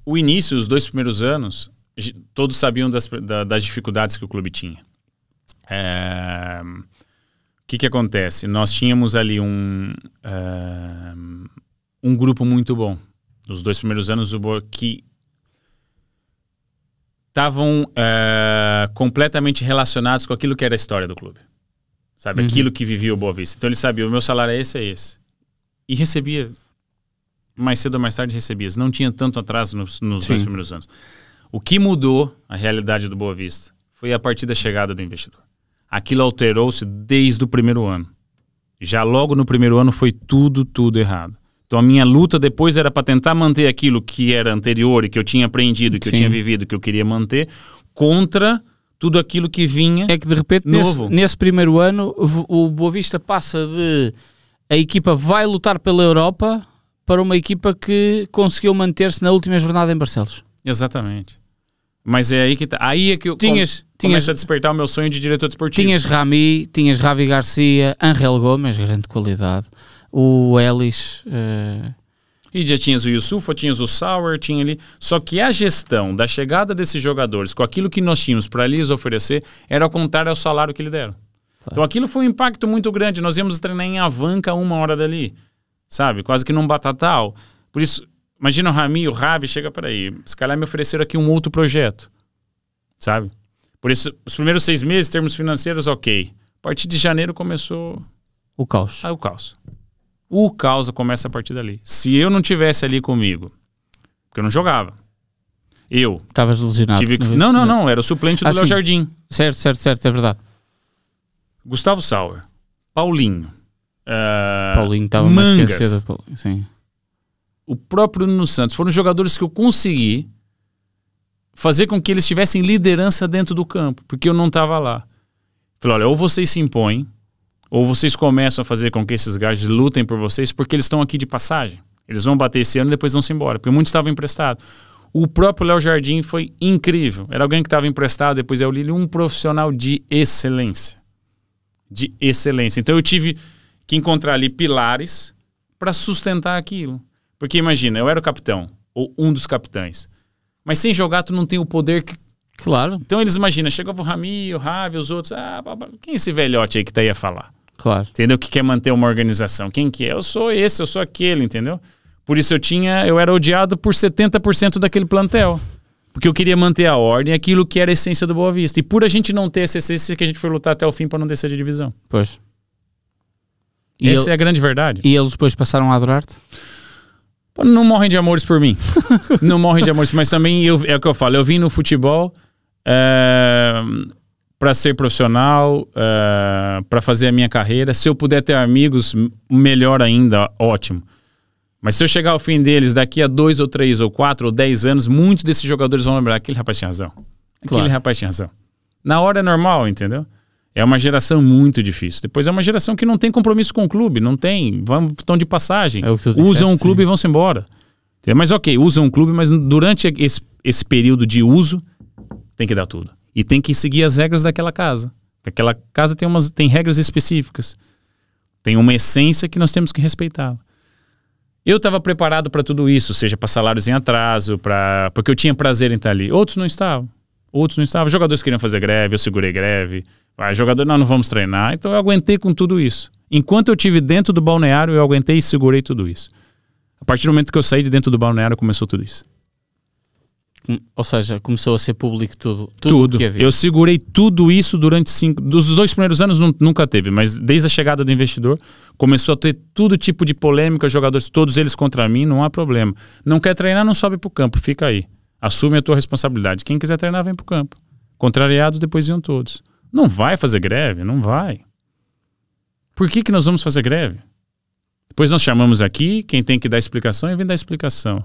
o início, os 2 primeiros anos, todos sabiam das dificuldades que o clube tinha. O que acontece? Nós tínhamos ali um grupo muito bom. Nos 2 primeiros anos, que estavam completamente relacionados com aquilo que era a história do clube. Sabe? Aquilo que vivia o Boa Vista. Então, eles sabiam, o meu salário é esse. E recebia, mais cedo ou mais tarde recebia. Não tinha tanto atraso nos 2 primeiros anos. O que mudou a realidade do Boa Vista foi a partir da chegada do investidor. Aquilo alterou-se desde o primeiro ano. Já logo no primeiro ano foi tudo errado. Então a minha luta depois era para tentar manter aquilo que era anterior e que eu tinha aprendido, que eu tinha vivido, que eu queria manter, contra tudo aquilo que vinha novo. É que de repente nesse primeiro ano o Boa Vista passa de a equipa vai lutar pela Europa para uma equipa que conseguiu manter-se na última jornada em Barcelos. Exatamente. Mas é aí que tá. Aí é que eu começo a despertar o meu sonho de diretor desportivo. Tinhas Rami, tinhas Ravi Garcia, Angel Gomes, grande qualidade, o Ellis. E já tinhas o Yusufa, tinhas o Sauer, tinha ali. Só que a gestão da chegada desses jogadores com aquilo que nós tínhamos para lhes oferecer era ao contrário ao salário que lhe deram. Claro. Então aquilo foi um impacto muito grande. Nós íamos treinar em Avanca 1 hora dali, sabe? Quase que num batatal. Por isso, imagina o Rami, o Ravi, chega para aí. Se calhar me ofereceram aqui um outro projeto, sabe? Por isso, os primeiros 6 meses, termos financeiros, ok. A partir de janeiro começou o caos. O caos. O caos começa a partir dali. Se eu não tivesse ali comigo, porque eu não jogava. Estavas lesionado. Não, era o suplente do Léo Jardim. Certo, é verdade. Gustavo Sauer, Paulinho. Paulinho estava mais esquecido. Sim. O próprio Nuno Santos. Foram jogadores que eu consegui fazer com que eles tivessem liderança dentro do campo, porque eu não estava lá. Falei, olha, ou vocês se impõem, ou vocês começam a fazer com que esses gajos lutem por vocês, porque eles estão aqui de passagem. Eles vão bater esse ano e depois vão se embora, porque muitos estavam emprestados. O próprio Léo Jardim foi incrível. Era alguém que estava emprestado, depois é o Lílio, um profissional de excelência. De excelência. Então eu tive que encontrar ali pilares para sustentar aquilo. Porque imagina, eu era o capitão, ou um dos capitães. Mas sem jogar, tu não tem o poder que... Claro. Então eles imaginam, chegava o Rami, o Ravi, os outros, quem é esse velhote aí que tá aí a falar? Claro. Entendeu? Que quer manter uma organização. Quem que é? Eu sou esse, eu sou aquele, entendeu? Por isso eu era odiado por 70% daquele plantel. Porque eu queria manter a ordem, aquilo que era a essência do Boa Vista. E por a gente não ter essa essência, que a gente foi lutar até o fim para não descer de divisão. Pois. Essa é a grande verdade. E eles depois passaram a adorar-te? Não morrem de amores por mim. Não morrem de amores, mas também é o que eu falo. Eu vim no futebol para ser profissional, para fazer a minha carreira. Se eu puder ter amigos, melhor ainda, ótimo. Mas se eu chegar ao fim deles daqui a 2 ou 3 ou 4 ou 10 anos, muitos desses jogadores vão lembrar, aquele rapaz tinha razão. Aquele rapaz tinha razão. Na hora é normal, entendeu? É uma geração muito difícil. Depois é uma geração que não tem compromisso com o clube, não tem, estão de passagem. Usam o clube e vão-se embora. Mas ok, usam o clube, mas durante esse período de uso, tem que dar tudo. E tem que seguir as regras daquela casa. Aquela casa tem regras específicas. Tem uma essência que nós temos que respeitá-la. Eu estava preparado para tudo isso, seja para salários em atraso, porque eu tinha prazer em estar ali. Outros não estavam. Jogadores queriam fazer greve, eu segurei greve. Jogador, não vamos treinar. Então eu aguentei com tudo isso. Enquanto eu estive dentro do balneário, eu aguentei e segurei tudo isso. A partir do momento que eu saí de dentro do balneário, começou tudo isso. Ou seja, começou a ser público tudo que havia. Eu segurei tudo isso durante dos 2 primeiros anos nunca teve, mas desde a chegada do investidor começou a ter todo tipo de polêmica, jogadores, todos eles contra mim, não há problema. Não quer treinar, não sobe pro campo, fica aí. Assume a tua responsabilidade. Quem quiser treinar, vem pro campo. Contrariados, depois iam todos. Não vai fazer greve, não vai. Por que nós vamos fazer greve? Depois nós chamamos aqui, quem tem que dar explicação e vem dar explicação.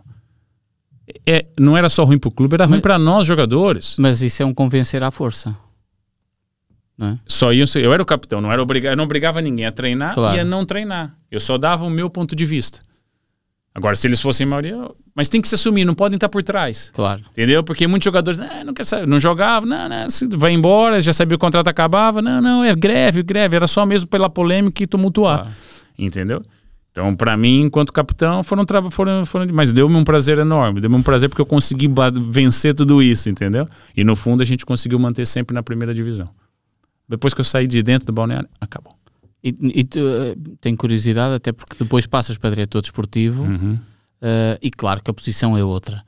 Não era só ruim pro clube, era ruim para nós, jogadores. Mas isso é um convencer à força. não é? Só eu era o capitão, eu não obrigava ninguém a treinar e a não treinar. Eu só dava o meu ponto de vista. Agora, se eles fossem a maioria... Mas tem que se assumir, não podem estar por trás. Claro. Entendeu? Porque muitos jogadores não quer saber, não jogavam, vai embora, já sabia que o contrato acabava. Não, é greve. Era só mesmo pela polêmica e tumultuar. Claro. Entendeu? Então, para mim, enquanto capitão, foram mas deu-me um prazer enorme. Deu-me um prazer porque eu consegui vencer tudo isso, entendeu? E no fundo, a gente conseguiu manter sempre na primeira divisão. Depois que eu saí de dentro do balneário, acabou. E tenho curiosidade, até porque depois passas para diretor desportivo, e claro que a posição é outra.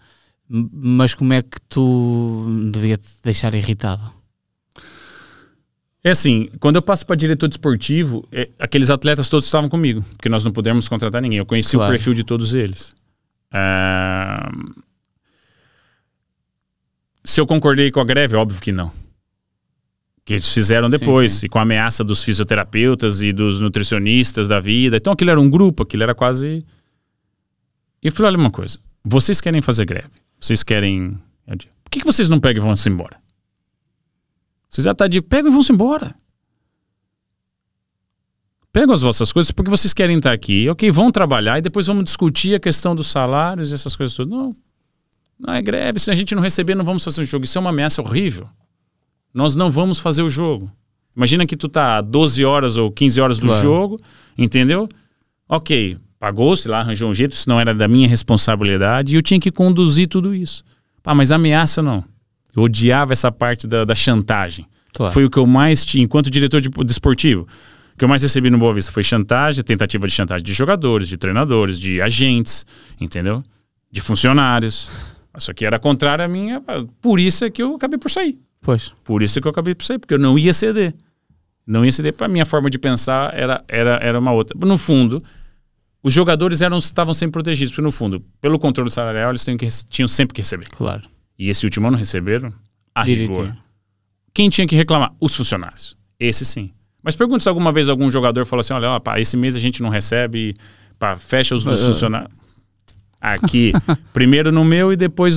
Mas como é que tu devia te deixar irritado? É assim, quando eu passo para diretor desportivo, aqueles atletas todos estavam comigo, porque nós não pudemos contratar ninguém. Eu conheci o perfil de todos eles. Se eu concordei com a greve, óbvio que não. Que eles fizeram depois, sim. E com a ameaça dos fisioterapeutas e dos nutricionistas da vida. Então aquilo era um grupo, aquilo era quase... E eu falei, olha uma coisa, vocês querem fazer greve, vocês querem... Por que vocês não pegam e vão-se embora? Vocês já estão pegam e vão-se embora. Pegam as vossas coisas porque vocês querem estar aqui, ok, vão trabalhar e depois vamos discutir a questão dos salários e essas coisas todas. Não é greve, se a gente não receber não vamos fazer um jogo, isso é uma ameaça horrível. Nós não vamos fazer o jogo. Imagina que tu tá 12 horas ou 15 horas do jogo, entendeu? Ok, pagou-se lá, arranjou um jeito, isso não era da minha responsabilidade e eu tinha que conduzir tudo isso. Mas ameaça não. Eu odiava essa parte da chantagem. Claro. Foi o que eu mais tinha, enquanto diretor desportivo, o que eu mais recebi no Boa Vista foi chantagem, tentativa de chantagem de jogadores, de treinadores, de agentes, entendeu? De funcionários. Isso aqui era contrário à minha, por isso é que eu acabei por sair. Pois. Por isso que eu acabei por sair, porque eu não ia ceder. Não ia ceder, para a minha forma de pensar era uma outra. No fundo, os jogadores estavam sempre protegidos, porque no fundo, pelo controle salarial, eles tinham sempre que receber. Claro. E esse último ano receberam a rigor. Quem tinha que reclamar? Os funcionários. Esse sim. Mas pergunta se alguma vez algum jogador falou assim, olha, esse mês a gente não recebe, fecha os dos funcionários. Aqui, primeiro no meu e depois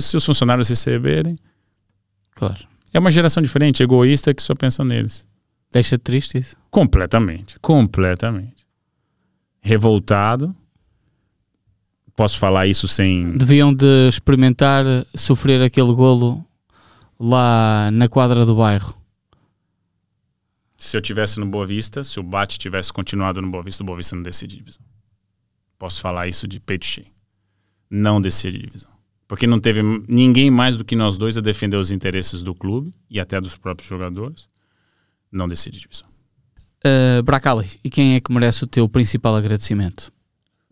se os funcionários receberem. Claro. É uma geração diferente, egoísta, que só pensa neles. Deixa triste isso? Completamente. Revoltado. Posso falar isso sem... Deviam de experimentar sofrer aquele golo lá na quadra do bairro. Se eu tivesse no Boa Vista, se o Bate tivesse continuado no Boa Vista, o Boa Vista não descia de divisão. Posso falar isso de peito cheio. Não descia de divisão. Porque não teve ninguém mais do que nós dois a defender os interesses do clube e até dos próprios jogadores. Não decide divisão. Bracali, e quem é que merece o teu principal agradecimento?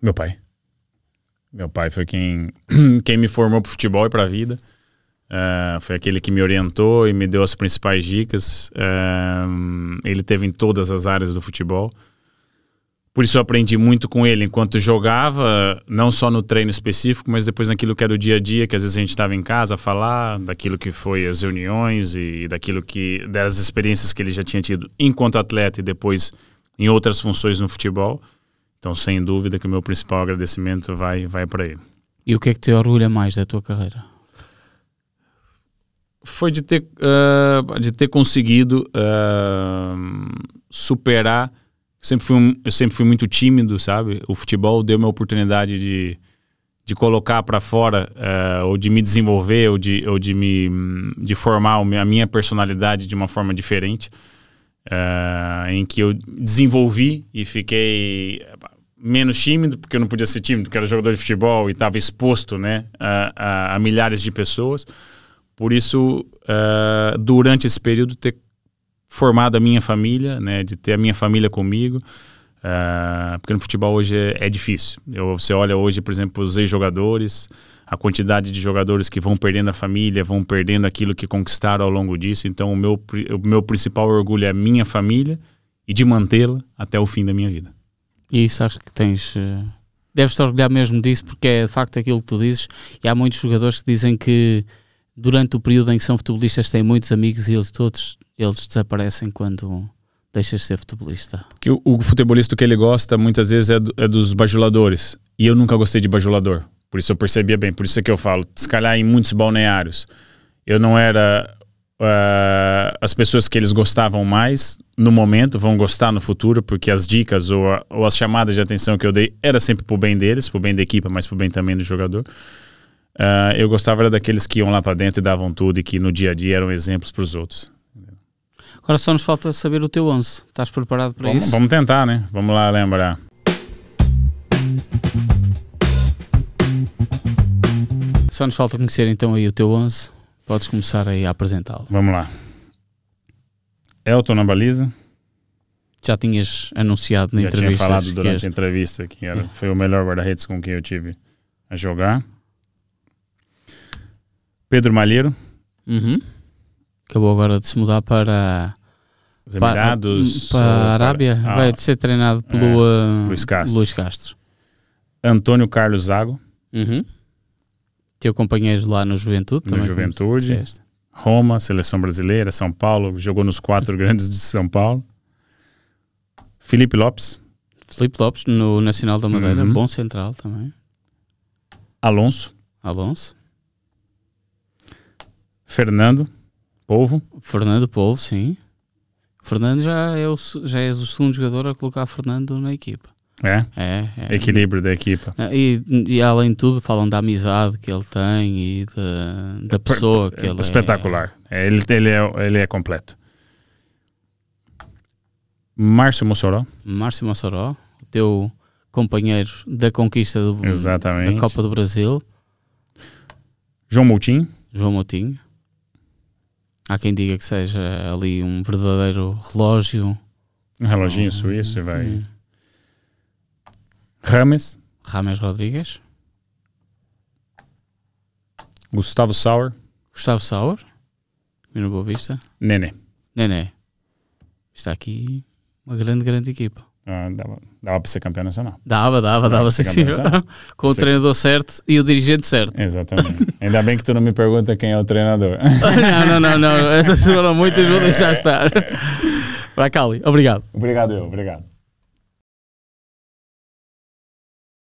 Meu pai. Meu pai foi quem me formou para o futebol e para a vida. Foi aquele que me orientou e me deu as principais dicas. Ele teve em todas as áreas do futebol. Por isso eu aprendi muito com ele enquanto jogava, não só no treino específico, mas depois naquilo que era o dia a dia, que às vezes a gente estava em casa a falar, daquilo que foi as reuniões e das experiências que ele já tinha tido enquanto atleta e depois em outras funções no futebol. Então, sem dúvida que o meu principal agradecimento vai para ele. E o que é que te orgulha mais da tua carreira? Foi de ter conseguido superar. Eu sempre fui muito tímido, sabe? O futebol deu-me a oportunidade de colocar para fora, ou de me desenvolver, ou de formar a minha personalidade de uma forma diferente, em que eu desenvolvi e fiquei menos tímido, porque eu não podia ser tímido, porque era jogador de futebol e estava exposto, né, a milhares de pessoas. Por isso, durante esse período, ter formado a minha família, né, de ter a minha família comigo, porque no futebol hoje é difícil. Você olha hoje, por exemplo, os ex-jogadores, a quantidade de jogadores que vão perdendo a família, vão perdendo aquilo que conquistaram ao longo disso. Então o meu principal orgulho é a minha família e de mantê-la até o fim da minha vida. E isso acho que deves-te orgulhar mesmo disso, porque é de facto aquilo que tu dizes, e há muitos jogadores que dizem que durante o período em que são futebolistas têm muitos amigos e eles desaparecem quando deixas de ser futebolista. Que o futebolista que ele gosta muitas vezes é dos bajuladores, e eu nunca gostei de bajulador, por isso eu percebia bem, por isso é que eu falo, se calhar em muitos balneários eu não era as pessoas que eles gostavam mais no momento vão gostar no futuro, porque as dicas ou as chamadas de atenção que eu dei era sempre pro bem deles, pro bem da equipe, mas pro bem também do jogador. Eu gostava era daqueles que iam lá para dentro e davam tudo e que no dia a dia eram exemplos para os outros. Agora só nos falta saber o teu 11. Estás preparado para isso? Vamos tentar, né? Vamos lá lembrar. Só nos falta conhecer então aí o teu 11. Podes começar aí a apresentá-lo. Vamos lá. Elton na baliza. Já tinhas anunciado na entrevista. Já tinha falado durante a entrevista que foi o melhor guarda-redes com quem eu tive a jogar. Pedro Malheiro. Acabou agora de se mudar para os Emirados. Para a Arábia. Vai ser treinado pelo Luís Castro. Antônio Carlos Zago. Teu companheiro lá no Juventude. No também, Juventude. Roma, Seleção Brasileira, São Paulo. Jogou nos 4 grandes de São Paulo. Felipe Lopes. Felipe Lopes no Nacional da Madeira. Bom central também. Alonso. Fernando Polvo, sim. Fernando já és o segundo jogador a colocar Fernando na equipa. É. Equilíbrio da equipa. E além de tudo falam da amizade que ele tem e da pessoa que ele espetacular. Ele é completo. Márcio Mossoró, o teu companheiro da conquista da Copa do Brasil. João Moutinho. Há quem diga que seja ali um verdadeiro relógio. Um reloginho suíço, vai. Rames Rodrigues. Gustavo Sauer. No Boa Vista. Nené. Está aqui uma grande equipa. Dava para ser campeão nacional. Dava sim. Com o treinador certo e o dirigente certo. Exatamente. Ainda bem que tu não me pergunta quem é o treinador. Não. Essas foram muitas, vou deixar estar. Para Cali, obrigado. Obrigado.